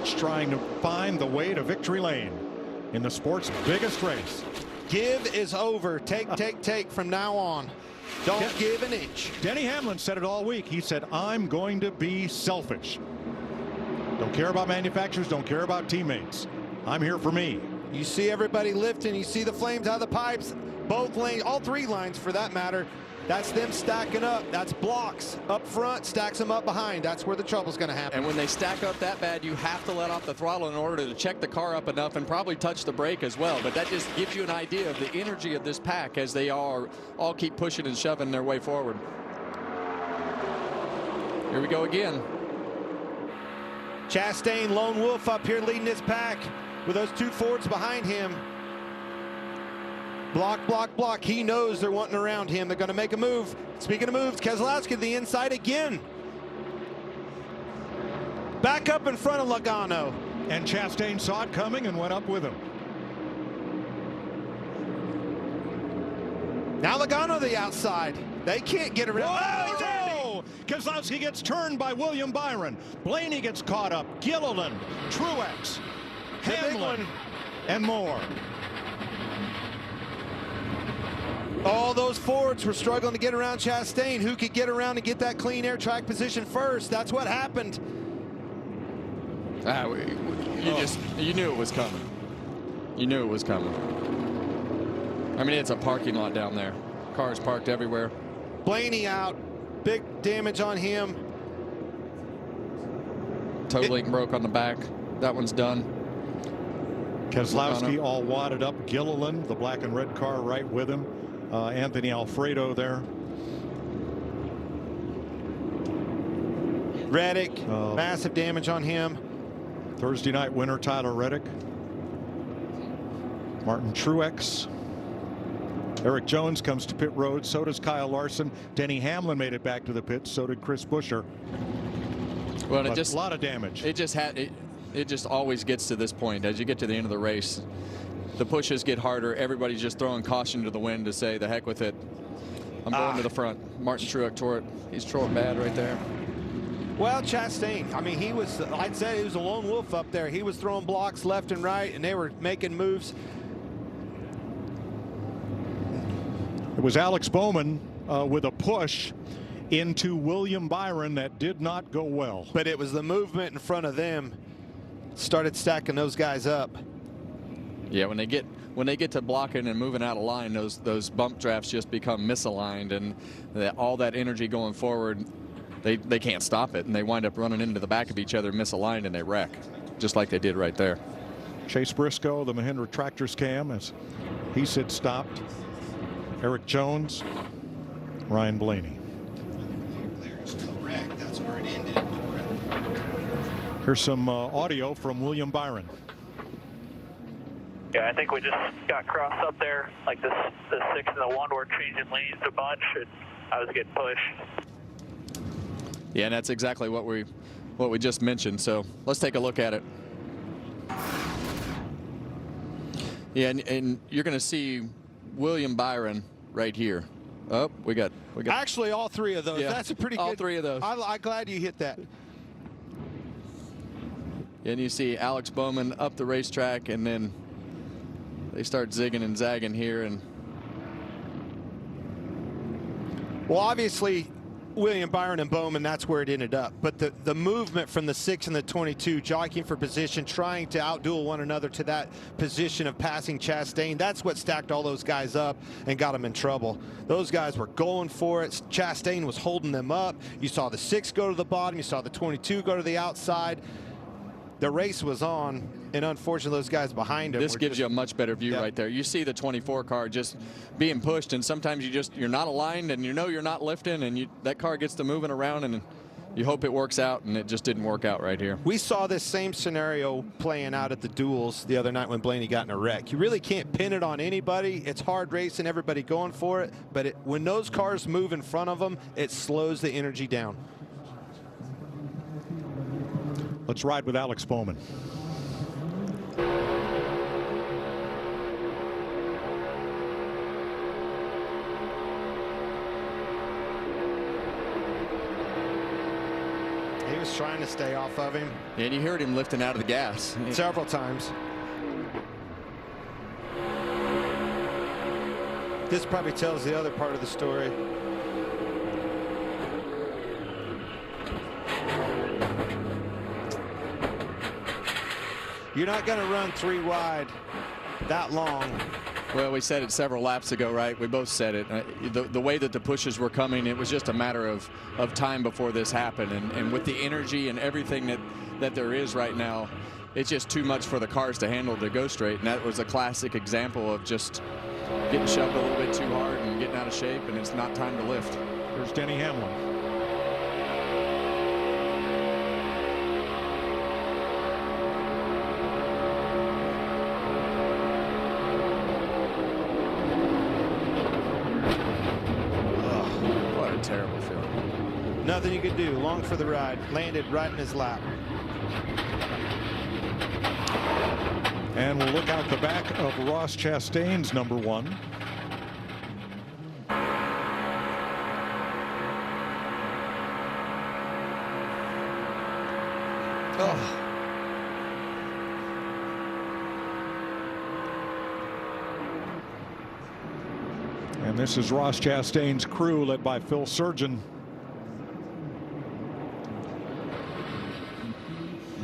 each trying to find the way to victory lane in the sport's biggest race. Give is over. Take from now on. Don't give an inch. Denny Hamlin said it all week. He said, I'm going to be selfish. Don't care about manufacturers, don't care about teammates. I'm here for me. You see everybody lifting, you see the flames out of the pipes, both lanes, all 3 lines for that matter. That's them stacking up. That's blocks up front, stacks them up behind. That's where the trouble's going to happen. And when they stack up that bad, you have to let off the throttle in order to check the car up enough and probably touch the brake as well. But that just gives you an idea of the energy of this pack as they all keep pushing and shoving their way forward. Here we go again. Chastain, lone wolf up here leading this pack with those 2 Fords behind him. Block, block, block. He knows they're wanting around him. They're going to make a move. Speaking of moves, Keselowski to the inside again. Back up in front of Logano. And Chastain saw it coming and went up with him. Now Logano to the outside. They can't get around. Whoa! Keselowski gets turned by William Byron. Blaney gets caught up. Gilliland, Truex, Hamlin, and more. All those Fords were struggling to get around Chastain. Who could get around and get that clean air track position first? That's what happened. You knew it was coming. You knew it was coming. I mean, it's a parking lot down there. Cars parked everywhere. Blaney out. Big damage on him. Toe link broke on the back. That one's done. Keselowski all wadded up. Gilliland, the black and red car, right with him. Anthony Alfredo there. Reddick, massive damage on him. Thursday night winner Tyler Reddick. Martin Truex. Eric Jones comes to pit road. So does Kyle Larson. Denny Hamlin made it back to the pits. So did Chris Buescher. Well, a lot of damage. It just always gets to this point as you get to the end of the race. The pushes get harder. Everybody's just throwing caution to the wind to say, the heck with it. I'm going to the front. Martin Truex tore it. He's tore it bad right there. Well, Chastain, I mean, I'd say he was a lone wolf up there. He was throwing blocks left and right, and they were making moves. It was Alex Bowman with a push into William Byron that did not go well. But it was the movement in front of them started stacking those guys up. Yeah, when they get to blocking and moving out of line, those bump drafts just become misaligned, and all that energy going forward, they can't stop it, and they wind up running into the back of each other, misaligned, and they wreck, just like they did right there. Chase Briscoe, the Mahindra Tractors cam, as he said stopped. Eric Jones, Ryan Blaney. That's where it ended. Here's some audio from William Byron. Yeah, I think we just got crossed up there, like the 6 and the 1 were changing lanes a bunch, and I was getting pushed. Yeah, and that's exactly what we just mentioned. So let's take a look at it. Yeah, and you're going to see William Byron right here. Oh, we got actually all 3 of those. Yeah, that's a pretty good. all 3 of those. I'm glad you hit that. And you see Alex Bowman up the racetrack, and then they start zigging and zagging here. And well, obviously William Byron and Bowman, that's where it ended up. But the movement from the 6 and the 22, jockeying for position, trying to outduel one another to that position of passing Chastain, that's what stacked all those guys up and got them in trouble. Those guys were going for it. Chastain was holding them up. You saw the 6 go to the bottom. You saw the 22 go to the outside. The race was on, and unfortunately those guys behind him. This gives you a much better view right there. You see the 24 car just being pushed, and sometimes you're not aligned, and you know you're not lifting, and that car gets to moving around, and you hope it works out, and it just didn't work out right here. We saw this same scenario playing out at the duels the other night when Blaney got in a wreck. You really can't pin it on anybody. It's hard racing, everybody going for it, but when those cars move in front of them, it slows the energy down. Let's ride with Alex Bowman. He was trying to stay off of him. And you heard him lifting out of the gas. Several times. This probably tells the other part of the story. You're not going to run 3 wide that long. Well, we said it several laps ago, right? We both said it. The way that the pushes were coming, it was just a matter of time before this happened. And with the energy and everything that there is right now, it's just too much for the cars to handle to go straight. And that was a classic example of just getting shoved a little bit too hard and getting out of shape, and it's not time to lift. Here's Denny Hamlin. Terrible feeling. Nothing you could do. Long for the ride. Landed right in his lap. And we'll look out the back of Ross Chastain's number 1. Oh. And this is Ross Chastain's crew, led by Phil Surgeon.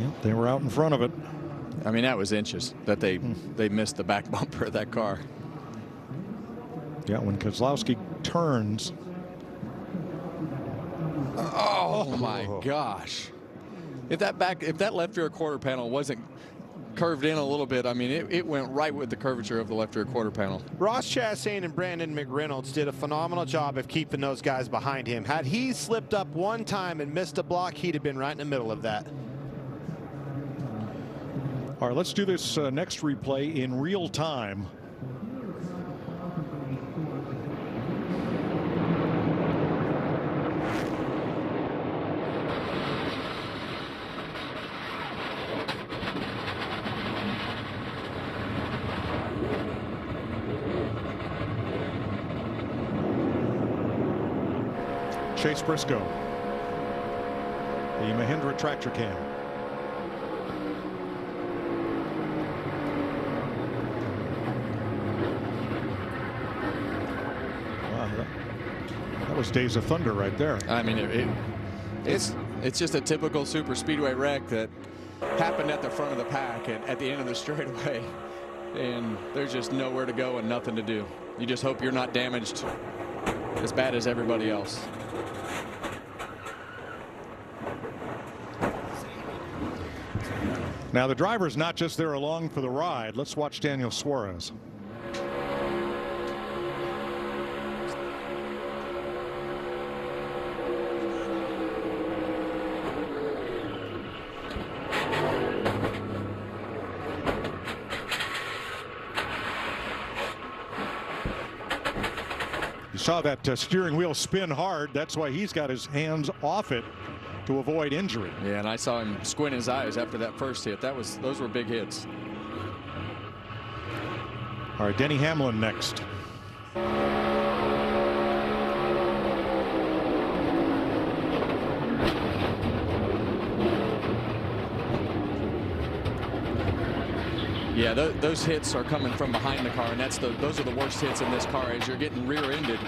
Yep, they were out in front of it. I mean, that was inches that they missed the back bumper of that car. Yeah, when Keselowski turns. Oh my gosh! If that left rear quarter panel wasn't curved in a little bit, I mean, it went right with the curvature of the left rear quarter panel. Ross Chastain and Brandon McReynolds did a phenomenal job of keeping those guys behind him. Had he slipped up one time and missed a block, he'd have been right in the middle of that. All right, let's do this next replay in real time. Chase Briscoe, the Mahindra tractor cam. Wow, that was Days of Thunder right there. I mean, it's just a typical super speedway wreck that happened at the front of the pack at the end of the straightaway, and there's just nowhere to go and nothing to do. You just hope you're not damaged as bad as everybody else. Now the driver's not just there along for the ride. Let's watch Daniel Suarez. You saw that steering wheel spin hard. That's why he's got his hands off it to avoid injury. Yeah, and I saw him squint his eyes after that first hit. Those were big hits. All right, Denny Hamlin next. Yeah, those hits are coming from behind the car, and those are the worst hits in this car as you're getting rear-ended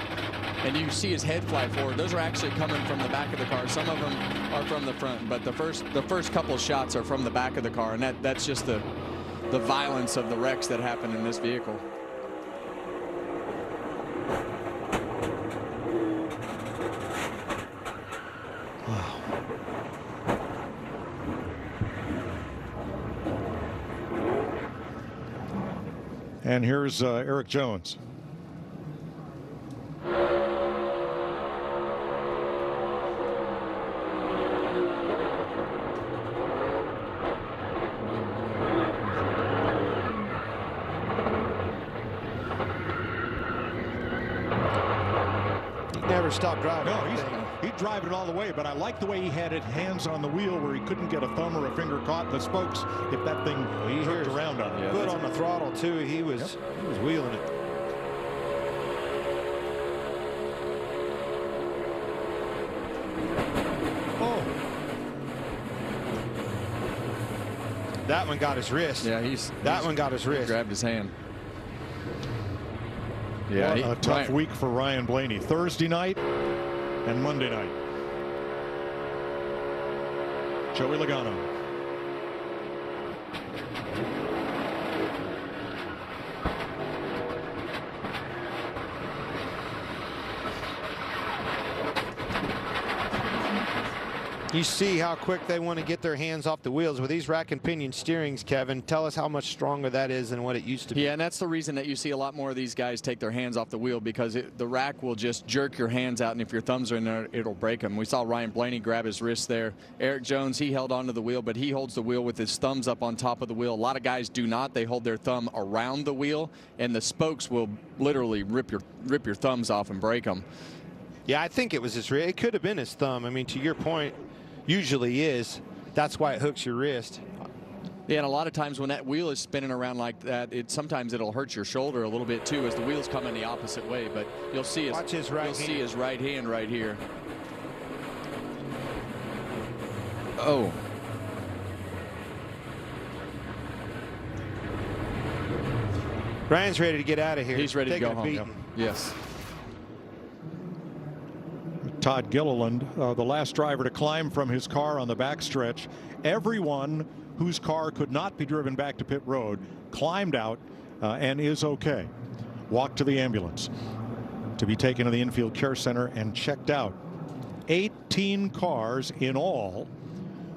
and you see his head fly forward. Those are actually coming from the back of the car. Some of them are from the front, but the first couple shots are from the back of the car, and that's just the violence of the wrecks that happen in this vehicle. Wow. And here's Eric Jones. Never stopped driving. No, he'd drive it all the way, but I like the way he had it hands on the wheel where he couldn't get a thumb or a finger caught in the spokes if that thing turned around on him. Foot on the throttle too. He was wheeling it. Oh. That one got his wrist. Yeah, that one got his wrist. Grabbed his hand. Yeah, a tough week for Ryan Blaney. Thursday night and Monday night. Joey Logano. You see how quick they want to get their hands off the wheels with these rack and pinion steerings, Kevin. Tell us how much stronger that is than what it used to be. Yeah, and that's the reason that you see a lot more of these guys take their hands off the wheel, because the rack will just jerk your hands out, and if your thumbs are in there, it'll break them. We saw Ryan Blaney grab his wrist there. Eric Jones, he held onto the wheel, but he holds the wheel with his thumbs up on top of the wheel. A lot of guys do not. They hold their thumb around the wheel, and the spokes will literally rip your thumbs off and break them. Yeah, I think it was his wrist. It could have been his thumb. I mean, to your point, usually is. That's why it hooks your wrist. Yeah, and a lot of times when that wheel is spinning around like that, sometimes it'll hurt your shoulder a little bit too as the wheels come in the opposite way. But you'll see his right hand right here. Oh. Ryan's ready to get out of here. He's ready to go home. Yep. Yes. Todd Gilliland, the last driver to climb from his car on the backstretch. Everyone whose car could not be driven back to pit road climbed out and is okay. Walked to the ambulance to be taken to the infield care center and checked out. 18 cars in all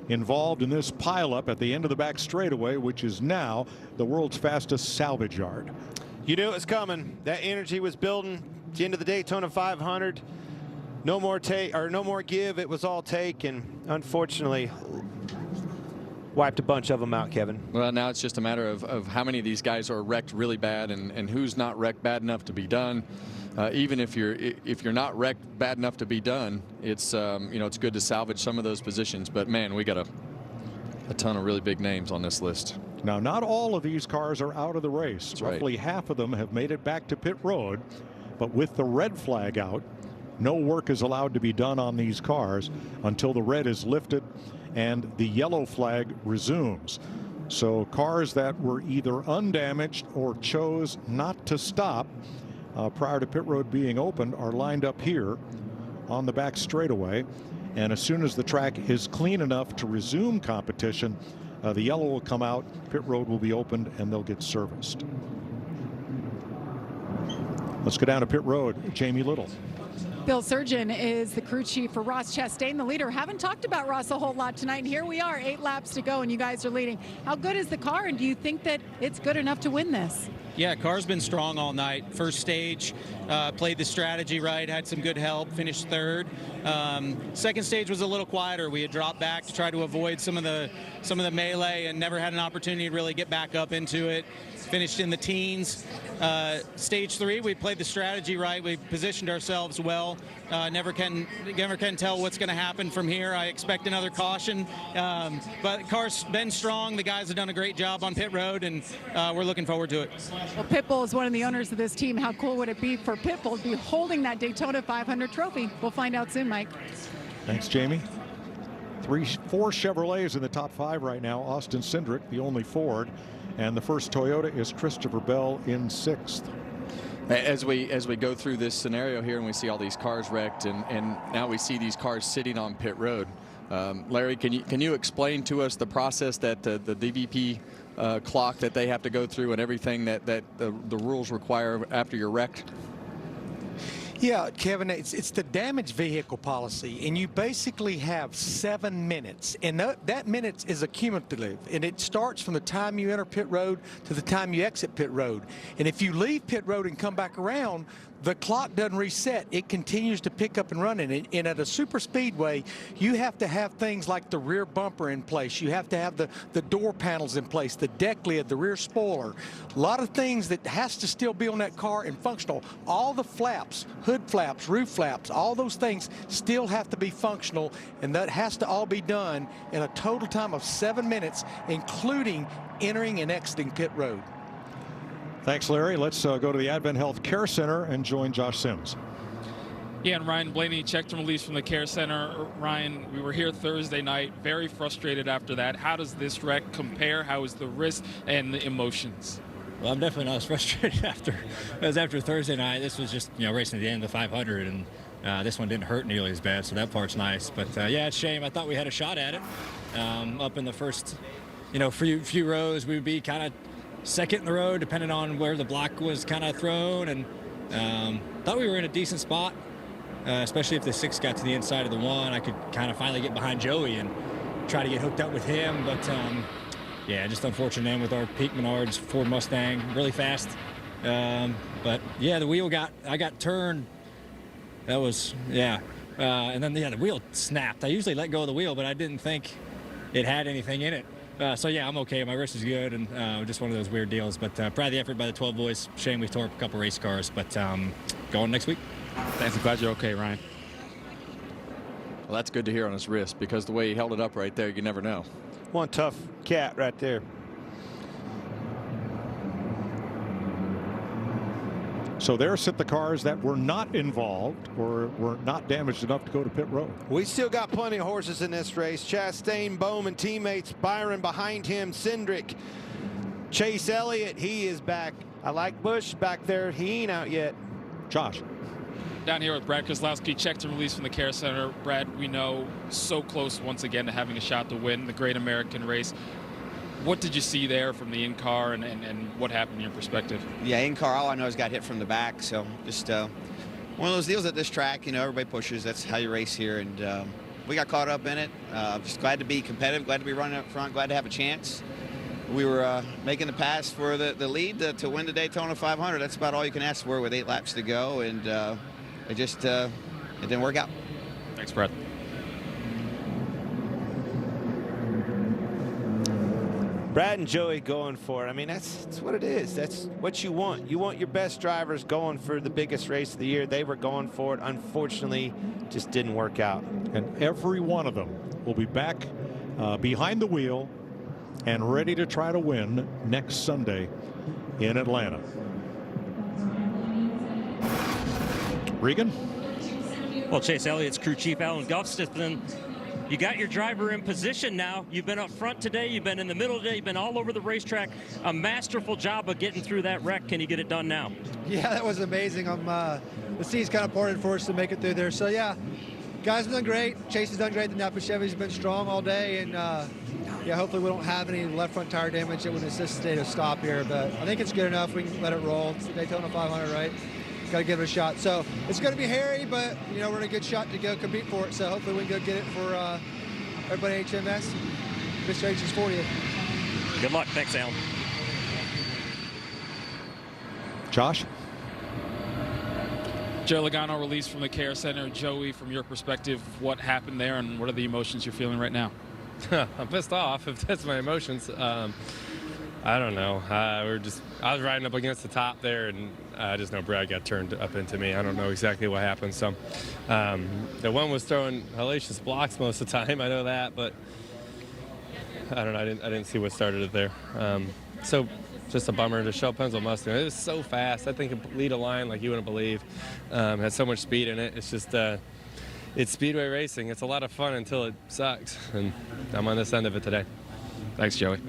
involved in this pileup at the end of the back straightaway, which is now the world's fastest salvage yard. You knew it was coming. That energy was building. At the end of the Daytona 500. No more take or no more give. It was all take, and unfortunately wiped a bunch of them out, Kevin. Well, now it's just a matter of how many of these guys are wrecked really bad and who's not wrecked bad enough to be done. Even if you're not wrecked bad enough to be done, it's it's good to salvage some of those positions. But man, we got a ton of really big names on this list. Now, not all of these cars are out of the race. That's Roughly half of them have made it back to pit road, but with the red flag out, no work is allowed to be done on these cars until the red is lifted and the yellow flag resumes. So cars that were either undamaged or chose not to stop prior to pit road being opened are lined up here on the back straightaway. And as soon as the track is clean enough to resume competition, the yellow will come out, pit road will be opened, and they'll get serviced. Let's go down to pit road. Jamie Little. Bill Surgeon is the crew chief for Ross Chastain, the leader. Haven't talked about Ross a whole lot tonight, and here we are, 8 laps to go, and you guys are leading. How good is the car, and do you think that it's good enough to win this? Yeah, car's been strong all night. First stage, played the strategy right, had some good help, finished third. Second stage was a little quieter. We had dropped back to try to avoid some of the melee and never had an opportunity to really get back up into it. Finished in the teens. Stage 3, we played the strategy right. We positioned ourselves well. Never can tell what's going to happen from here. I expect another caution, but the car's been strong. The guys have done a great job on pit road, and we're looking forward to it. Well, Pitbull is one of the owners of this team. How cool would it be for Pitbull to be holding that Daytona 500 trophy? We'll find out soon, Mike. Thanks, Jamie. 4 Chevrolets in the top 5 right now. Austin Cindric, the only Ford. And the first Toyota is Christopher Bell in 6th. As we go through this scenario here and we see all these cars wrecked and now we see these cars sitting on pit road, Larry, can you explain to us the process that the DVP clock that they have to go through and everything that the rules require after you're wrecked? Yeah, Kevin, it's the damaged vehicle policy, and you basically have 7 minutes, and that minutes is accumulative, and it starts from the time you enter pit road to the time you exit pit road. And if you leave pit road and come back around, the clock doesn't reset. It continues to pick up and running. And at a super speedway, you have to have things like the rear bumper in place. You have to have the door panels in place, the deck lid, the rear spoiler. A lot of things that has to still be on that car and functional. All the flaps, hood flaps, roof flaps, all those things still have to be functional, and that has to all be done in a total time of 7 minutes, including entering and exiting pit road. Thanks, Larry. Let's go to the Advent Health Care Center and join Josh Sims. Yeah, and Ryan Blaney checked and released from the Care Center. Ryan, we were here Thursday night, very frustrated after that. How does this wreck compare? How is the risk and the emotions? Well, I'm definitely not as frustrated after Thursday night. This was just, racing at the end of the 500, and this one didn't hurt nearly as bad, so that part's nice. But, yeah, it's a shame. I thought we had a shot at it. Up in the first, few rows, we would be kind of second in the road, depending on where the block was kind of thrown, and thought we were in a decent spot, especially if the 6 got to the inside of the 1. I could kind of finally get behind Joey and try to get hooked up with him, but yeah, just unfortunate end with our Peak Menards Ford Mustang, really fast. But yeah, the wheel I got turned. That was, yeah. And then, the wheel snapped. I usually let go of the wheel, but I didn't think it had anything in it. So yeah, I'm okay. My wrist is good, and just one of those weird deals. But proud of the effort by the 12 boys. Shame we tore up a couple race cars, but going next week. Thanks. I'm glad you're okay, Ryan. Well, that's good to hear on his wrist, because the way he held it up right there, you never know. One tough cat right there. So there sit the cars that were not involved or were not damaged enough to go to pit road. We still got plenty of horses in this race. Chastain, Bowman, teammates, Byron behind him, Cindric, Chase Elliott, he is back. I like Busch back there. He ain't out yet. Josh. Down here with Brad Keselowski, checked and released from the Care Center. Brad, we know so close once again to having a shot to win the Great American Race. What did you see there from the in-car, and what happened in your perspective? Yeah, in-car, all I know is got hit from the back. So just one of those deals at this track, everybody pushes. That's how you race here. And we got caught up in it. Just glad to be competitive, glad to be running up front, glad to have a chance. We were making the pass for the lead to win the Daytona 500. That's about all you can ask for with 8 laps to go. And it just it didn't work out. Thanks, Brad. Brad and Joey going for it. I mean, that's what it is. That's what you want. You want your best drivers going for the biggest race of the year. They were going for it. Unfortunately, just didn't work out. And every one of them will be back behind the wheel and ready to try to win next Sunday in Atlanta. Regan? Well, Chase Elliott's crew chief Alan Gustafson, you got your driver in position now. You've been up front today. You've been in the middle today. You've been all over the racetrack. A masterful job of getting through that wreck. Can you get it done now? Yeah, that was amazing. The seas kind of parted for us to make it through there. So, yeah, guys have done great. Chase has done great. The Napa Chevy's been strong all day. And, yeah, hopefully we don't have any left front tire damage that would necessitate a stop here. But I think it's good enough. We can let it roll. It's the Daytona 500, right? Got to give it a shot. So it's going to be hairy, but, we're in a good shot to go compete for it. So hopefully we can go get it for everybody at HMS. Mr. H is 40th. Good luck. Thanks, Alan. Josh? Joe Logano released from the Care Center. Joey, from your perspective, what happened there and what are the emotions you're feeling right now? I'm pissed off, if that's my emotions. I don't know. I was riding up against the top there, and I just know Brad got turned up into me. I don't know exactly what happened. So the one was throwing hellacious blocks most of the time. I know that, but I don't know. I didn't see what started it there. So just a bummer. The Shell Pencil Mustang. It was so fast. I think it could lead a line like you wouldn't believe. Had so much speed in it. It's just it's speedway racing. It's a lot of fun until it sucks, and I'm on this end of it today. Thanks, Joey.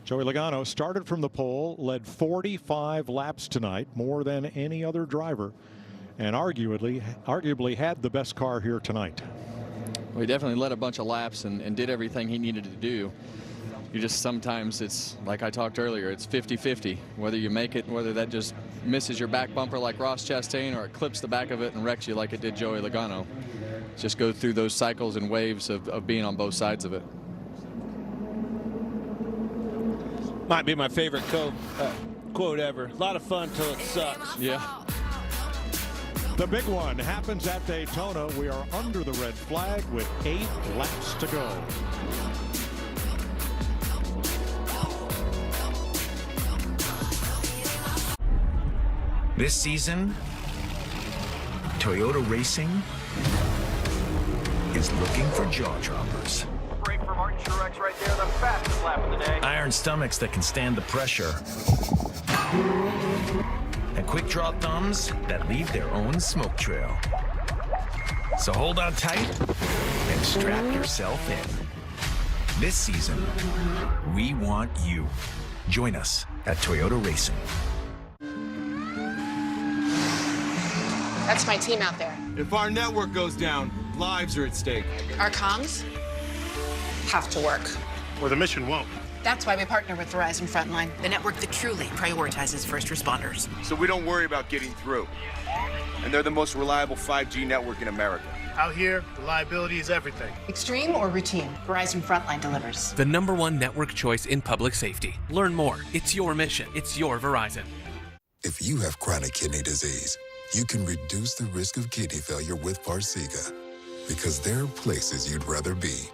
Joey Logano started from the pole, led 45 laps tonight, more than any other driver, and arguably had the best car here tonight. Well, he definitely led a bunch of laps and did everything he needed to do. You just sometimes, it's like I talked earlier, it's 50-50. Whether you make it, whether that just misses your back bumper like Ross Chastain, or it clips the back of it and wrecks you like it did Joey Logano. Just go through those cycles and waves of being on both sides of it. Might be my favorite quote ever. A lot of fun till it sucks. Yeah. The big one happens at Daytona. We are under the red flag with 8 laps to go. This season, Toyota Racing is looking for jaw droppers. Break for Martin Truex right there, the fastest lap of the day. Iron stomachs that can stand the pressure. And quick draw thumbs that leave their own smoke trail. So hold on tight and strap yourself in. This season, we want you. Join us at Toyota Racing. That's my team out there. If our network goes down, lives are at stake. Our comms have to work. Or the mission won't. That's why we partner with Verizon Frontline, the network that truly prioritizes first responders. So we don't worry about getting through. And they're the most reliable 5G network in America. Out here, reliability is everything. Extreme or routine, Verizon Frontline delivers. The #1 network choice in public safety. Learn more. It's your mission. It's your Verizon. If you have chronic kidney disease, you can reduce the risk of kidney failure with Farxiga, because there are places you'd rather be.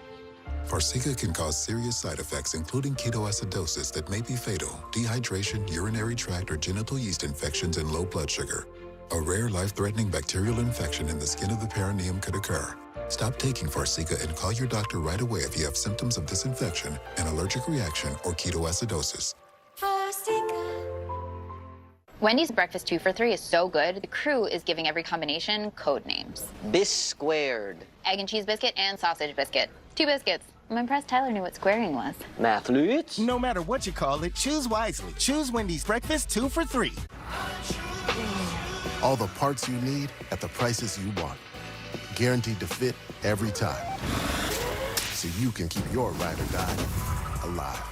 Farxiga can cause serious side effects, including ketoacidosis that may be fatal, dehydration, urinary tract or genital yeast infections, and low blood sugar. A rare life-threatening bacterial infection in the skin of the perineum could occur. Stop taking Farxiga and call your doctor right away if you have symptoms of this infection, an allergic reaction, or ketoacidosis. Wendy's breakfast 2 for $3 is so good, the crew is giving every combination code names. Bis squared. Egg and cheese biscuit and sausage biscuit. 2 biscuits. I'm impressed Tyler knew what squaring was. Mathlete. No matter what you call it, choose wisely. Choose Wendy's breakfast 2 for $3. All the parts you need at the prices you want. Guaranteed to fit every time. So you can keep your ride or die alive.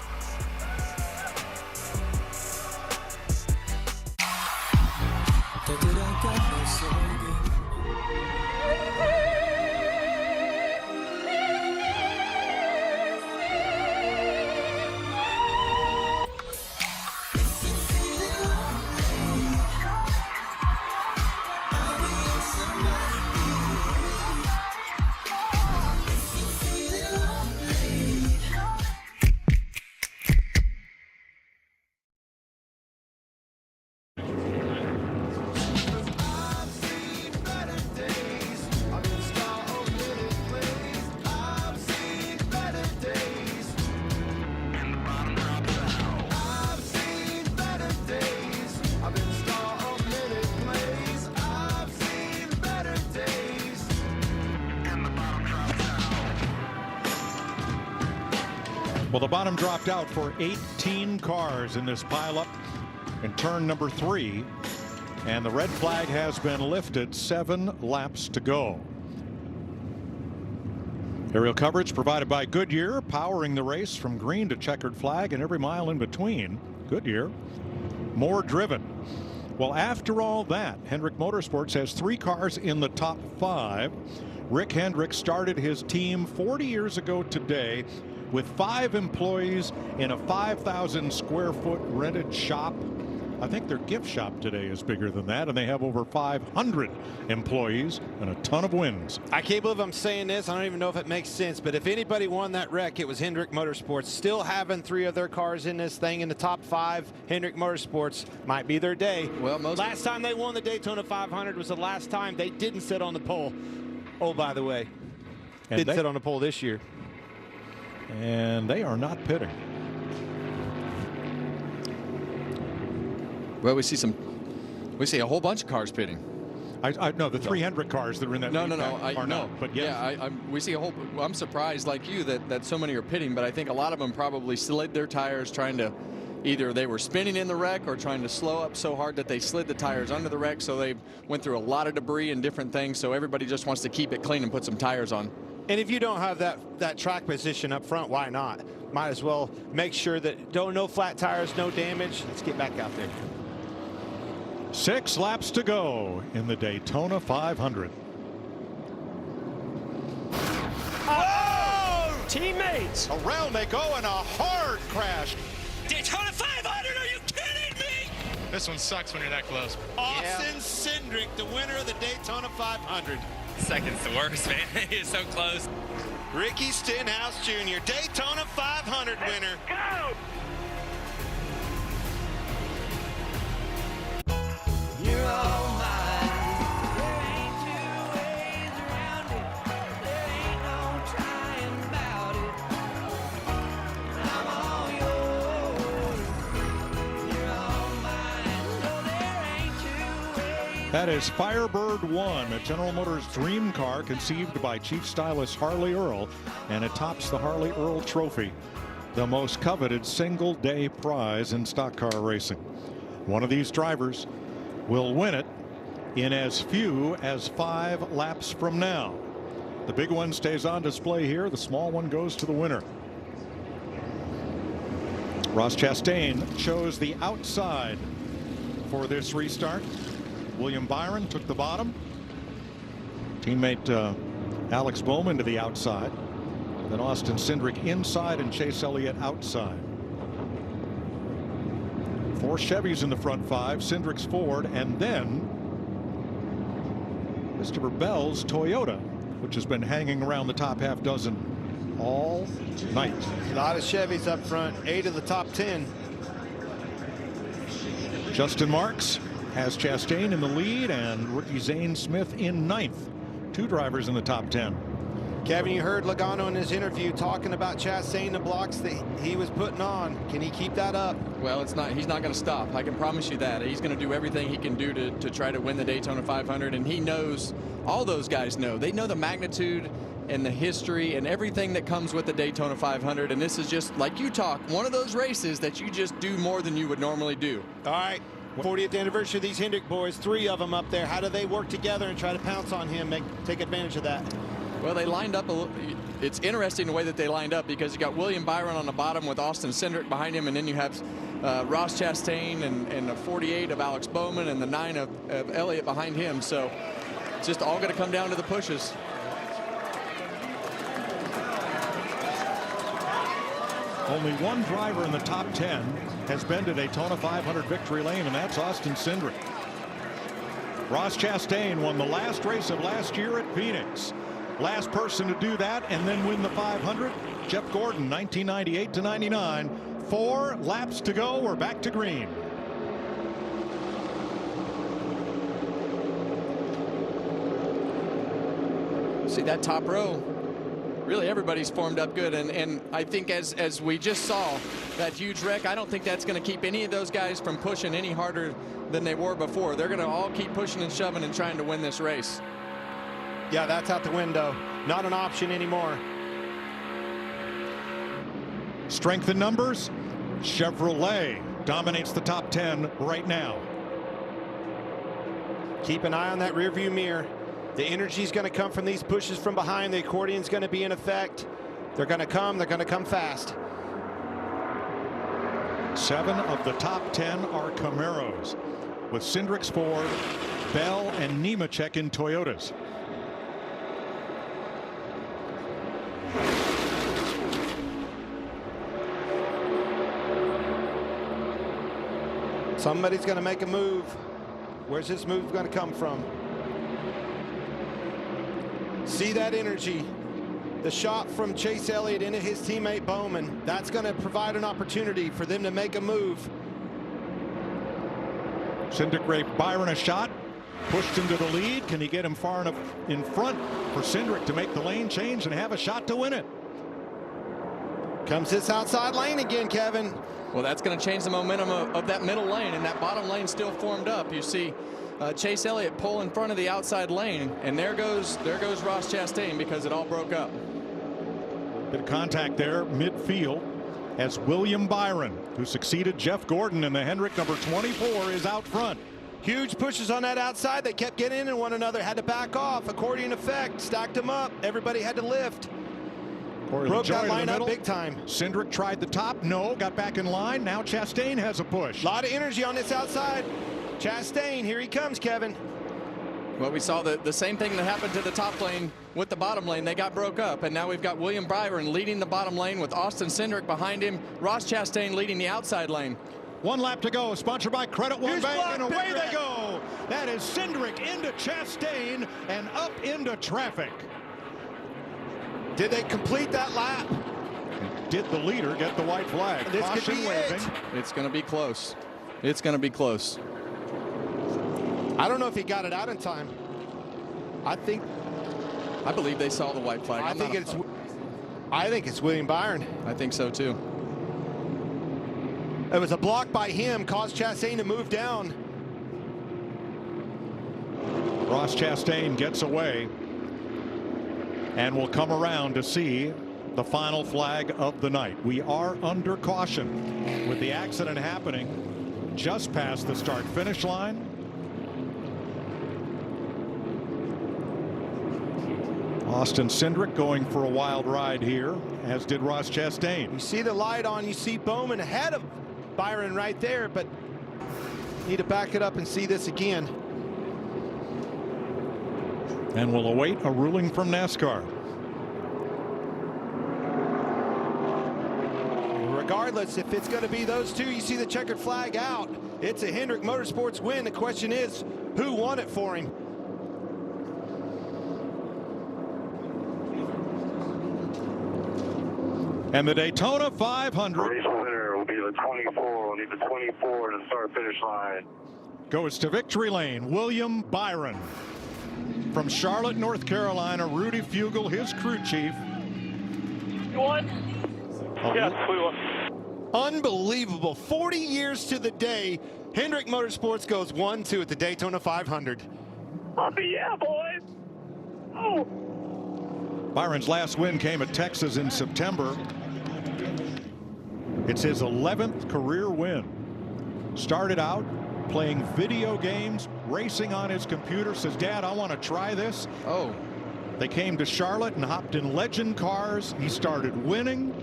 Well, the bottom dropped out for 18 cars in this pileup in turn number 3, and the red flag has been lifted. 7 laps to go. Aerial coverage provided by Goodyear, powering the race from green to checkered flag and every mile in between. Goodyear, more driven. Well, after all that, Hendrick Motorsports has 3 cars in the top 5. Rick Hendrick started his team 40 years ago today with 5 employees in a 5,000 square foot rented shop. I think their gift shop today is bigger than that, and they have over 500 employees and a ton of wins. I can't believe I'm saying this. I don't even know if it makes sense, but if anybody won that wreck, it was Hendrick Motorsports. Still having 3 of their cars in this thing in the top 5, Hendrick Motorsports might be their day. Well, last time they won the Daytona 500 was the last time they didn't sit on the pole. Oh, by the way, didn't sit on the pole this year. And they are not pitting. Well, we see a whole bunch of cars pitting. No, the 300 cars that are in that No. are not. But yes. Yeah, we see a whole. I'm surprised, like you, that so many are pitting. But I think a lot of them probably slid their tires trying to. Either they were spinning in the wreck or trying to slow up so hard that they slid the tires under the wreck. So they went through a lot of debris and different things. So everybody just wants to keep it clean and put some tires on. And if you don't have that track position up front, why not? Might as well make sure that no flat tires, no damage. Let's get back out there. 6 laps to go in the Daytona 500. Oh! Teammates! Around they go and a hard crash. Daytona 500, are you kidding me? This one sucks when you're that close. Austin Cindric, the winner of the Daytona 500. Second's the worst, man. He is so close. Ricky Stenhouse Jr., Daytona 500 winner. Go! You're all mine. There ain't two ways around it. There ain't no trying about it. I'm all yours. You're all mine. No, there ain't two ways. That is Firebird 1, a General Motors dream car conceived by Chief Stylist Harley Earl, and it tops the Harley Earl Trophy, the most coveted single-day prize in stock car racing. One of these drivers will win it in as few as 5 laps from now. The big one stays on display here. The small one goes to the winner. Ross Chastain chose the outside for this restart. William Byron took the bottom. Teammate Alex Bowman to the outside. Then Austin Cindric inside and Chase Elliott outside. 4 Chevys in the front 5, Cindric's Ford, and then Christopher Bell's Toyota, which has been hanging around the top half dozen all night. A lot of Chevys up front, 8 of the top 10. Justin Marks has Chastain in the lead and rookie Zane Smith in 9th. 2 drivers in the top 10. Kevin, you heard Logano in his interview talking about Chastain, the blocks that he was putting on. Can he keep that up? Well, he's not going to stop. I can promise you that. He's going to do everything he can do to try to win the Daytona 500. And he knows, all those guys know. They know the magnitude and the history and everything that comes with the Daytona 500. And this is just, like you talk, one of those races that you just do more than you would normally do. All right. 40th anniversary of these Hendrick boys, 3 of them up there. How do they work together and try to pounce on him, take advantage of that? Well, they lined up a little. It's interesting the way that they lined up, because you got William Byron on the bottom with Austin Cindric behind him, and then you have Ross Chastain and the 48 of Alex Bowman and the 9 of Elliott behind him. So it's just all going to come down to the pushes. Only one driver in the top 10 has been to Daytona 500 victory lane, and that's Austin Cindric. Ross Chastain won the last race of last year at Phoenix. Last person to do that and then win the 500, Jeff Gordon, 1998 to 99. 4 laps to go. We're back to green. See that top row, really everybody's formed up good, and I think as we just saw that huge wreck, I don't think that's going to keep any of those guys from pushing any harder than they were before. They're going to all keep pushing and shoving and trying to win this race. Yeah, that's out the window. Not an option anymore. Strength in numbers, Chevrolet dominates the top 10 right now. Keep an eye on that rearview mirror. The energy is going to come from these pushes from behind. The accordion's going to be in effect. They're going to come fast. 7 of the top 10 are Camaros, with Cindric's Ford, Bell and Nemechek in Toyotas. Somebody's going to make a move. Where's this move going to come from? See that energy. The shot from Chase Elliott into his teammate Bowman. That's going to provide an opportunity for them to make a move. Cindric gave Byron a shot, pushed him to the lead. Can he get him far enough in front for Cindric to make the lane change and have a shot to win it? Comes this outside lane again, Kevin. Well, that's going to change the momentum of that middle lane, and that bottom lane still formed up. You see Chase Elliott pull in front of the outside lane, and there goes Ross Chastain because it all broke up. Bit of contact there midfield as William Byron, who succeeded Jeff Gordon in the Hendrick number 24, is out front. Huge pushes on that outside. They kept getting in one another, had to back off. Accordion effect, stacked them up. Everybody had to lift. Broke that line up big time. Cindric tried the top, no, got back in line. Now Chastain has a push. A lot of energy on this outside. Chastain, here he comes, Kevin. Well, we saw the same thing that happened to the top lane with the bottom lane. They got broke up, and now we've got William Byron leading the bottom lane with Austin Cindric behind him. Ross Chastain leading the outside lane. 1 lap to go, sponsored by Credit One Bank, and away they go. That is Cindric into Chastain and up into traffic. Did they complete that lap? Did the leader get the white flag? This Caution could be waving. It's going to be close. It's going to be close. I don't know if he got it out in time. I believe they saw the white flag. I think it's William Byron. I think so too. It was a block by him, caused Chastain to move down. Ross Chastain gets away and will come around to see the final flag of the night. We are under caution with the accident happening just past the start-finish line. Austin Cindric going for a wild ride here, as did Ross Chastain. You see the light on, you see Bowman ahead of Byron right there, but need to back it up and see this again. And we'll await a ruling from NASCAR. Regardless, if it's going to be those two, you see the checkered flag out. It's a Hendrick Motorsports win. The question is, who won it for him? And the Daytona 500 race winner will be the 24. We'll need the 24 to the start-finish line. Goes to victory lane. William Byron from Charlotte, North Carolina. Rudy Fugle, his crew chief. You won? Yes, we won. Unbelievable. 40 years to the day, Hendrick Motorsports goes 1-2 at the Daytona 500. Oh, yeah, boys. Oh. Byron's last win came at Texas in September. It's his 11th career win. Started out playing video games, racing on his computer. Says, Dad, I want to try this. Oh. They came to Charlotte and hopped in legend cars. He started winning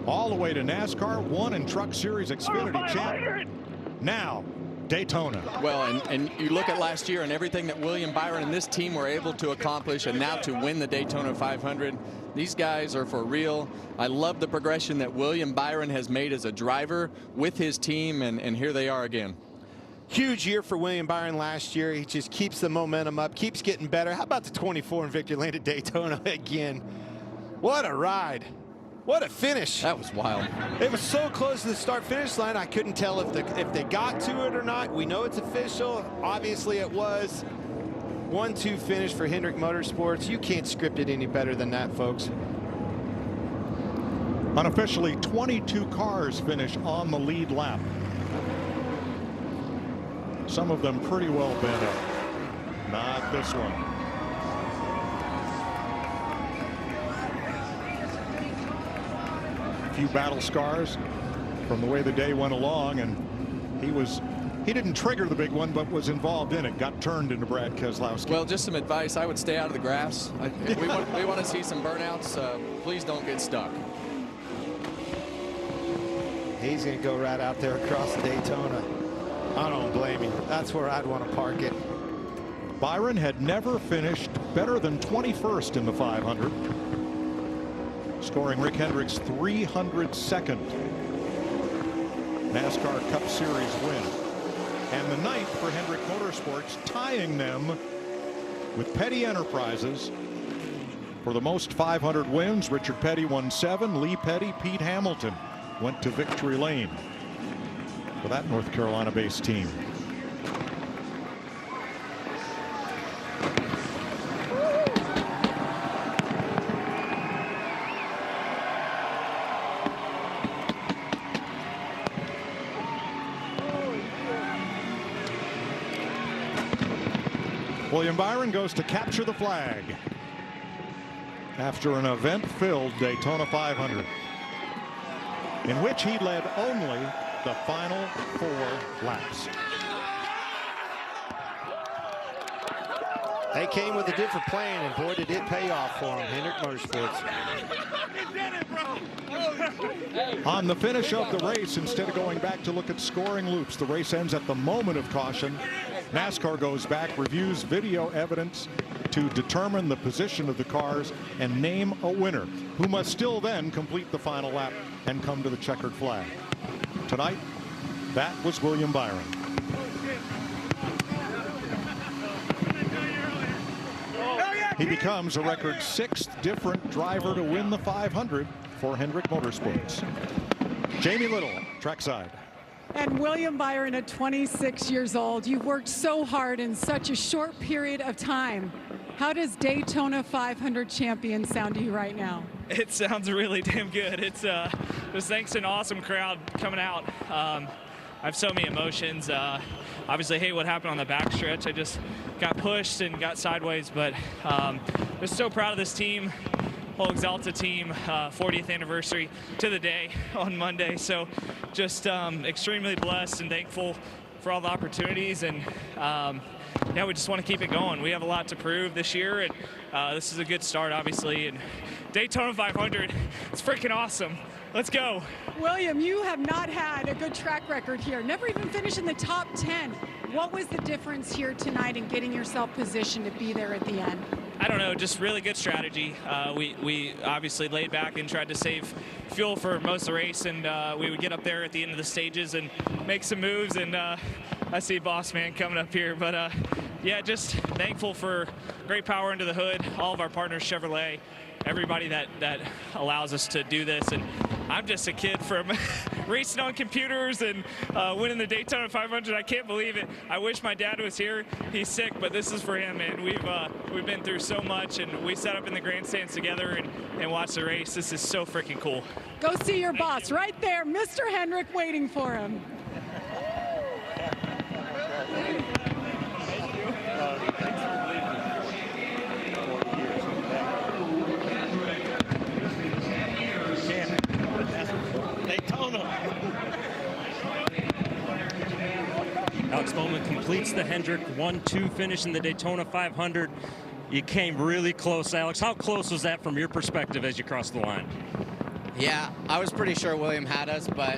all the way to NASCAR, won in Truck Series Xfinity Champ. Now, Daytona. Well, and you look at last year and everything that William Byron and this team were able to accomplish, and now to win the Daytona 500. These guys are for real. I love the progression that William Byron has made as a driver with his team, and here they are again. Huge year for William Byron last year. He just keeps the momentum up, keeps getting better. How about the 24 in victory lane at Daytona again? What a ride. What a finish. That was wild. It was so close to the start-finish line, I couldn't tell if they got to it or not. We know it's official. Obviously, it was. 1-2 finish for Hendrick Motorsports. You can't script it any better than that, folks. Unofficially, 22 cars finish on the lead lap. Some of them pretty well bent up. Not this one. A few battle scars from the way the day went along, and he didn't trigger the big one, but was involved in it. Got turned into Brad Keselowski. Well, just some advice. I would stay out of the grass. We want to see some burnouts. Please don't get stuck. He's going to go right out there across the Daytona. I don't blame him. That's where I'd want to park it. Byron had never finished better than 21st in the 500, scoring Rick Hendrick's 302nd NASCAR Cup Series win, and the 9th for Hendrick Motorsports, tying them with Petty Enterprises for the most 500 wins. Richard Petty won 7. Lee Petty, Pete Hamilton went to victory lane for that North Carolina-based team. William Byron goes to capture the flag after an event-filled Daytona 500, in which he led only the final 4 laps. They came with a different plan, and boy, did it pay off for them. Hendrick Motorsports. On the finish of the race, instead of going back to look at scoring loops, the race ends at the moment of caution. NASCAR goes back, reviews video evidence to determine the position of the cars and name a winner, who must still then complete the final lap and come to the checkered flag. Tonight, that was William Byron. He becomes a record 6th different driver to win the 500 for Hendrick Motorsports. Jamie Little, trackside. And William Byron at 26 years old, you've worked so hard in such a short period of time. How does Daytona 500 champion sound to you right now? It sounds really damn good. It's just thanks to an awesome crowd coming out. I have so many emotions. Obviously, hate what happened on the backstretch. I just got pushed and got sideways, but just so proud of this team, whole Exalta team, 40th anniversary to the day on Monday. So just extremely blessed and thankful for all the opportunities, and yeah, we just want to keep it going. We have a lot to prove this year, and this is a good start, obviously. And Daytona 500, it's freaking awesome. Let's go. William, you have not had a good track record here. Never even finished in the top 10. What was the difference here tonight in getting yourself positioned to be there at the end? I don't know, just really good strategy. We obviously laid back and tried to save fuel for most of the race, and we would get up there at the end of the stages and make some moves, and I see Boss Man coming up here, but yeah, just thankful for great power under the hood, all of our partners, Chevrolet, everybody that allows us to do this. And I'm just a kid from racing on computers and winning the Daytona 500. I can't believe it. I wish my dad was here. He's sick, but this is for him, man. We've been through so much, and we sat up in the grandstands together and watched the race. This is so freaking cool. Go see your boss right there, Mr. Hendrick, waiting for him. Alex Bowman completes the Hendrick 1-2 finish in the Daytona 500. You came really close, Alex. How close was that from your perspective as you crossed the line? Yeah, I was pretty sure William had us, but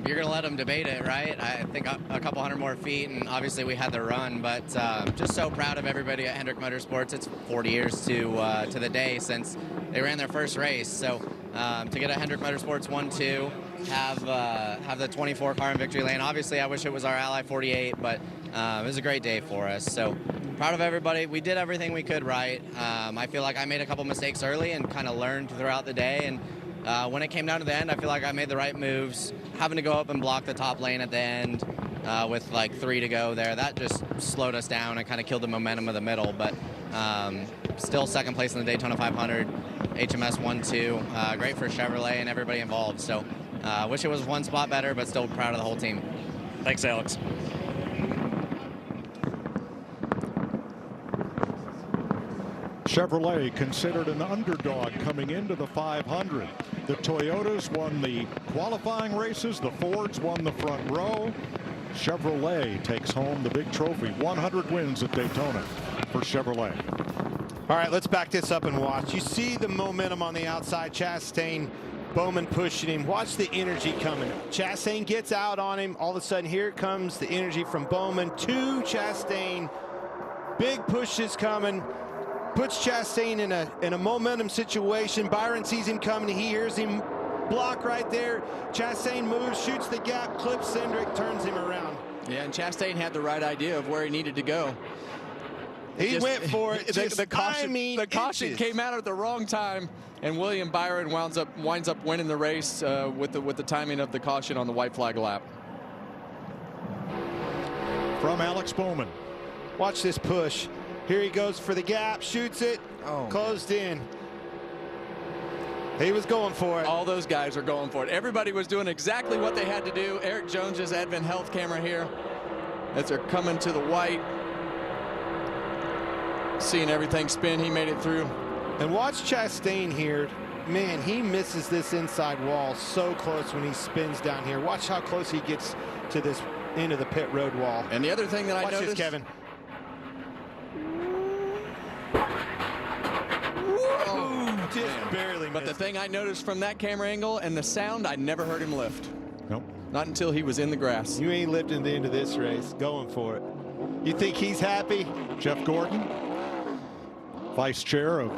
you're going to let him debate it, right? I think a couple hundred more feet, and obviously we had the run, but just so proud of everybody at Hendrick Motorsports. It's 40 years to the day since they ran their first race, so to get a Hendrick Motorsports 1-2, have the 24 car in victory lane. Obviously, I wish it was our Ally 48, but it was a great day for us. So proud of everybody. We did everything we could right. I feel like I made a couple mistakes early and kind of learned throughout the day. And when it came down to the end, I feel like I made the right moves. Having to go up and block the top lane at the end with like 3 to go there, that just slowed us down and kind of killed the momentum of the middle. But still second place in the Daytona 500, HMS 1-2. Great for Chevrolet and everybody involved. So wish it was one spot better, but still proud of the whole team. Thanks, Alex. Chevrolet considered an underdog coming into the 500. The Toyotas won the qualifying races. The Fords won the front row. Chevrolet takes home the big trophy. 100 wins at Daytona for Chevrolet. All right, let's back this up and watch. You see the momentum on the outside. Chastain, Bowman pushing him. Watch the energy coming. Chastain gets out on him. All of a sudden, here comes the energy from Bowman to Chastain. Big pushes coming. Puts Chastain in a momentum situation. Byron sees him coming. He hears him block right there. Chastain moves, shoots the gap, clips Hendrick, turns him around. Yeah, and Chastain had the right idea of where he needed to go. He went for it. The caution came out at the wrong time, and William Byron winds up winning the race with the timing of the caution on the white flag lap. From Alex Bowman. Watch this push. Here he goes for the gap, shoots it, closed in. He was going for it. All those guys are going for it. Everybody was doing exactly what they had to do. Eric Jones's Advent Health camera here as they're coming to the white. Seeing everything spin, he made it through. And watch Chastain here. Man, he misses this inside wall so close when he spins down here. Watch how close he gets to this end of the pit road wall. And the other thing that I noticed, this, Kevin. Oh, just barely But the thing I noticed from that camera angle and the sound, I never heard him lift. Nope. Not until he was in the grass. You ain't lifting the end of this race. Going for it. You think he's happy? Jeff Gordon, vice chair of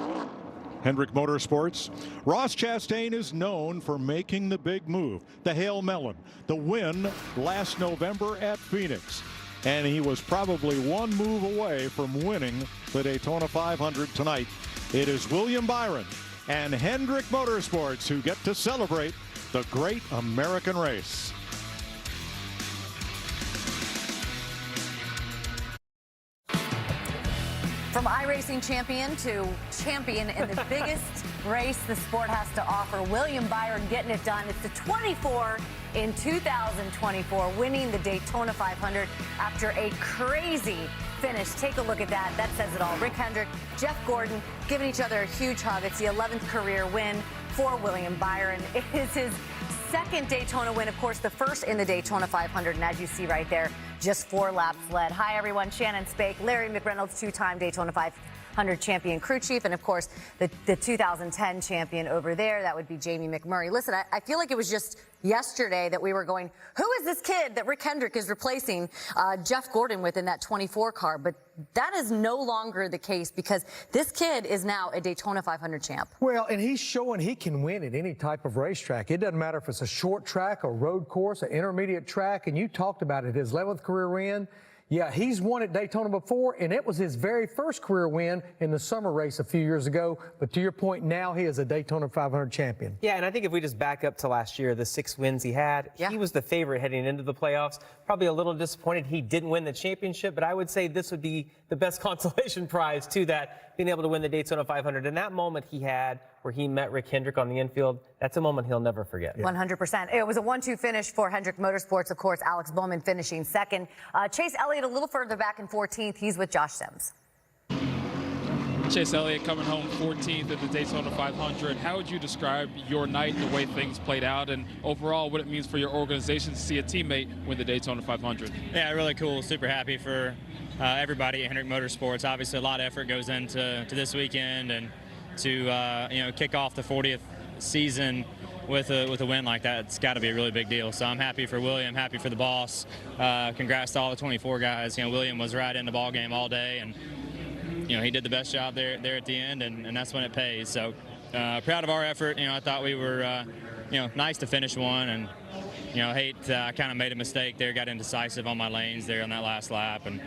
Hendrick Motorsports. Ross Chastain is known for making the big move, the Hail Melon, the win last November at Phoenix. And he was probably one move away from winning the Daytona 500 tonight. It is William Byron and Hendrick Motorsports who get to celebrate the great American race. From iRacing champion to champion in the biggest race the sport has to offer, William Byron getting it done. It's the 24 in 2024, winning the Daytona 500 after a crazy finish. Take a look at that. That says it all. Rick Hendrick, Jeff Gordon giving each other a huge hug. It's the 11th career win for William Byron. It is his second Daytona win, of course, the first in the Daytona 500. And as you see right there, just 4 laps led. Hi, everyone. Shannon Spake, Larry McReynolds, 2-time Daytona 500 champion crew chief, and, of course, the 2010 champion over there. That would be Jamie McMurray. Listen, I feel like it was just yesterday that we were going, who is this kid that Rick Hendrick is replacing Jeff Gordon with in that 24 car? But that is no longer the case because this kid is now a Daytona 500 champ. Well, and he's showing he can win at any type of racetrack. It doesn't matter if it's a short track, a road course, an intermediate track, and you talked about it, his 11th career win. Yeah, he's won at Daytona before, and it was his very first career win in the summer race a few years ago. But to your point, now he is a Daytona 500 champion. Yeah, and I think if we just back up to last year, the 6 wins he had, he was the favorite heading into the playoffs. Probably a little disappointed he didn't win the championship, but I would say this would be the best consolation prize to that, being able to win the Daytona 500. And that moment he had where he met Rick Hendrick on the infield, that's a moment he'll never forget. 100%. It was a 1-2 finish for Hendrick Motorsports, of course, Alex Bowman finishing second. Chase Elliott a little further back in 14th. He's with Josh Sims. Chase Elliott coming home 14th at the Daytona 500. How would you describe your night, the way things played out, and overall what it means for your organization to see a teammate win the Daytona 500? Yeah, really cool. Super happy for everybody at Hendrick Motorsports. Obviously, a lot of effort goes into this weekend, and to kick off the 40th season with a win like that, it's got to be a really big deal. So I'm happy for William, happy for the boss. Congrats to all the 24 guys. William was right in the ball game all day, and he did the best job there at the end, and that's when it pays. So proud of our effort. I thought we were nice to finish one, and I kind of made a mistake there, got indecisive on my lanes there on that last lap, and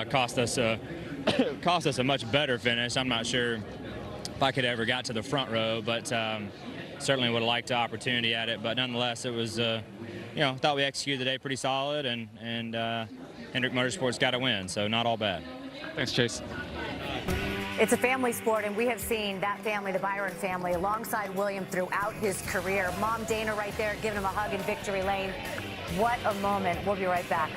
cost us a much better finish. I'm not sure if I could ever got to the front row, but certainly would have liked the opportunity at it. But nonetheless, it was thought we executed the day pretty solid, and Hendrick Motorsports got a win, so not all bad. Thanks, Chase. It's a family sport, and we have seen that family, the Byron family, alongside William throughout his career. Mom Dana right there giving him a hug in victory lane. What a moment. We'll be right back.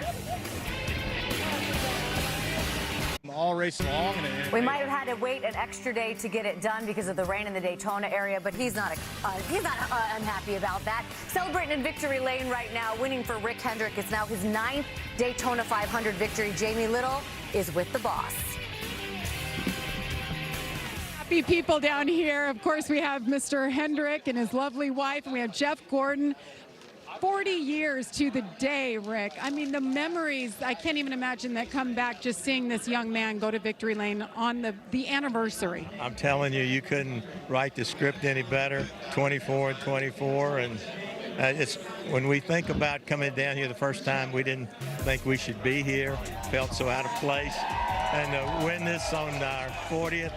All race long. We might have had to wait an extra day to get it done because of the rain in the Daytona area, but he's not unhappy about that. Celebrating in victory lane right now, winning for Rick Hendrick. It's now his 9th Daytona 500 victory. Jamie Little is with the boss. Happy people down here. Of course, we have Mr. Hendrick and his lovely wife, and we have Jeff Gordon. 40 years to the day, Rick. I mean, the memories, I can't even imagine that come back just seeing this young man go to victory lane on the anniversary. I'm telling you, you couldn't write the script any better. 24 and 24, and it's when we think about coming down here the first time, we didn't think we should be here. Felt so out of place, and to win this on our 40th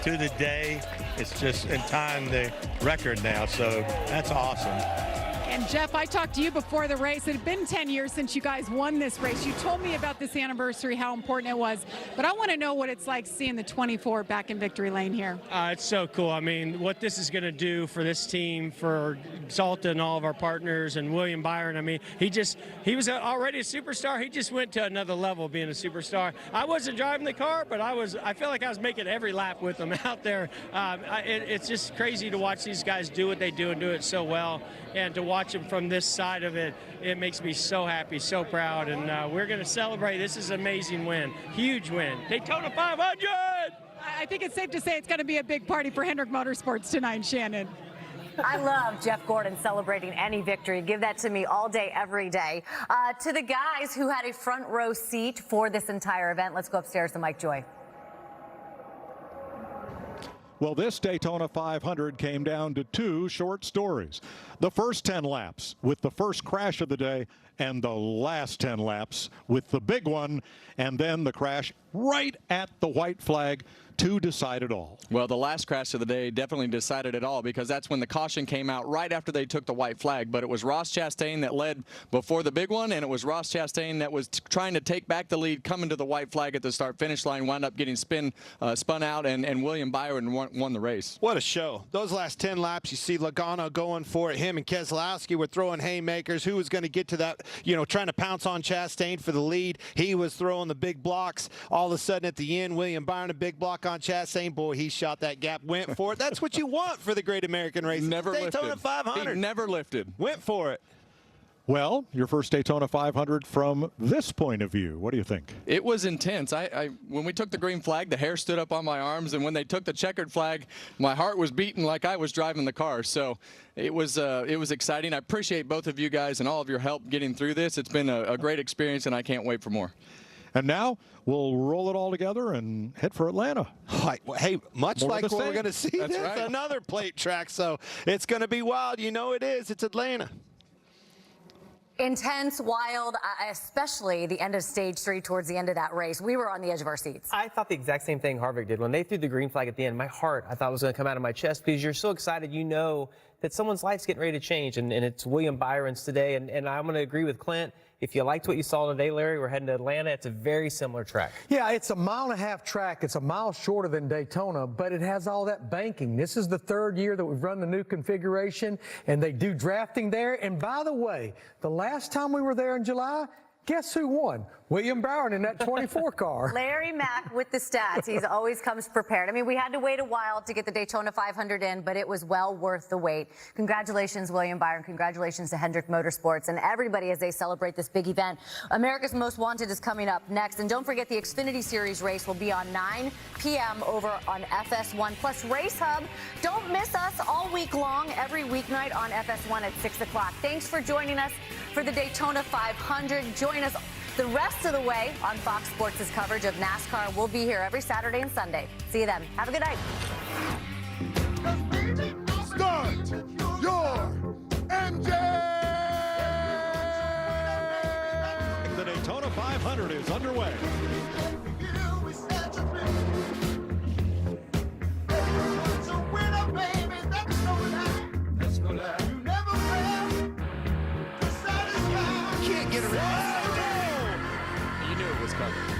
to the day, it's just in time the record now. So that's awesome. And Jeff, I talked to you before the race. It had been 10 years since you guys won this race. You told me about this anniversary, how important it was. But I want to know what it's like seeing the 24 back in victory lane here. It's so cool. I mean, what this is going to do for this team, for Salta and all of our partners, and William Byron. I mean, he was already a superstar. He just went to another level being a superstar. I wasn't driving the car, but I feel like I was making every lap with him out there. It's just crazy to watch these guys do what they do and do it so well. And to watch them from this side of it, it makes me so happy, so proud. And we're going to celebrate. This is an amazing win, huge win. Daytona 500! I think it's safe to say it's going to be a big party for Hendrick Motorsports tonight, Shannon. I love Jeff Gordon celebrating any victory. Give that to me all day, every day. To the guys who had a front row seat for this entire event, let's go upstairs to Mike Joy. Well, this Daytona 500 came down to two short stories. The first 10 laps with the first crash of the day, and the last 10 laps with the big one, and then the crash right at the white flag to decide it all. Well, the last crash of the day definitely decided it all, because that's when the caution came out right after they took the white flag. But it was Ross Chastain that led before the big one, and it was Ross Chastain that was trying to take back the lead, coming to the white flag at the start-finish line, wound up getting spun out, and William Byron won the race. What a show. Those last 10 laps, you see Logano going for it. Him and Keselowski were throwing haymakers. Who was going to get to that, trying to pounce on Chastain for the lead. He was throwing the big blocks. All of a sudden at the end, William Byron, a big block on Chastain. Boy, he shot that gap, went for it. That's what you want for the Great American Race. Never Daytona lifted. 500. He never lifted. Went for it. Well, your first Daytona 500 from this point of view. What do you think? It was intense. When we took the green flag, the hair stood up on my arms, and when they took the checkered flag, my heart was beating like I was driving the car. So it was exciting. I appreciate both of you guys and all of your help getting through this. It's been a great experience, and I can't wait for more. And now we'll roll it all together and head for Atlanta. Hey, much More like what we're going to see, That's there's right. another plate track, so it's going to be wild. You know it is. It's Atlanta. Intense, wild, especially the end of stage 3 towards the end of that race. We were on the edge of our seats. I thought the exact same thing Harvick did. When they threw the green flag at the end, my heart, I thought, was going to come out of my chest, because you're so excited, you know that someone's life's getting ready to change, and it's William Byron's today. And I'm going to agree with Clint. If you liked what you saw today, Larry, we're heading to Atlanta. It's a very similar track. Yeah, it's a 1.5 mile track. It's a mile shorter than Daytona, but it has all that banking. This is the third year that we've run the new configuration, and they do drafting there. And by the way, the last time we were there in July, guess who won? William Byron in that 24 car. Larry Mack with the stats. He always comes prepared. I mean, we had to wait a while to get the Daytona 500 in, but it was well worth the wait. Congratulations, William Byron. Congratulations to Hendrick Motorsports and everybody as they celebrate this big event. America's Most Wanted is coming up next. And don't forget, the Xfinity Series race will be on 9 p.m. over on FS1. Plus, Race Hub. Don't miss us all week long, every weeknight on FS1 at 6 o'clock. Thanks for joining us for the Daytona 500. Join us the rest of the way on Fox Sports' coverage of NASCAR. We'll be here every Saturday and Sunday. See you then. Have a good night. Start your engine! The Daytona 500 is underway. Can't get around. You knew it was coming.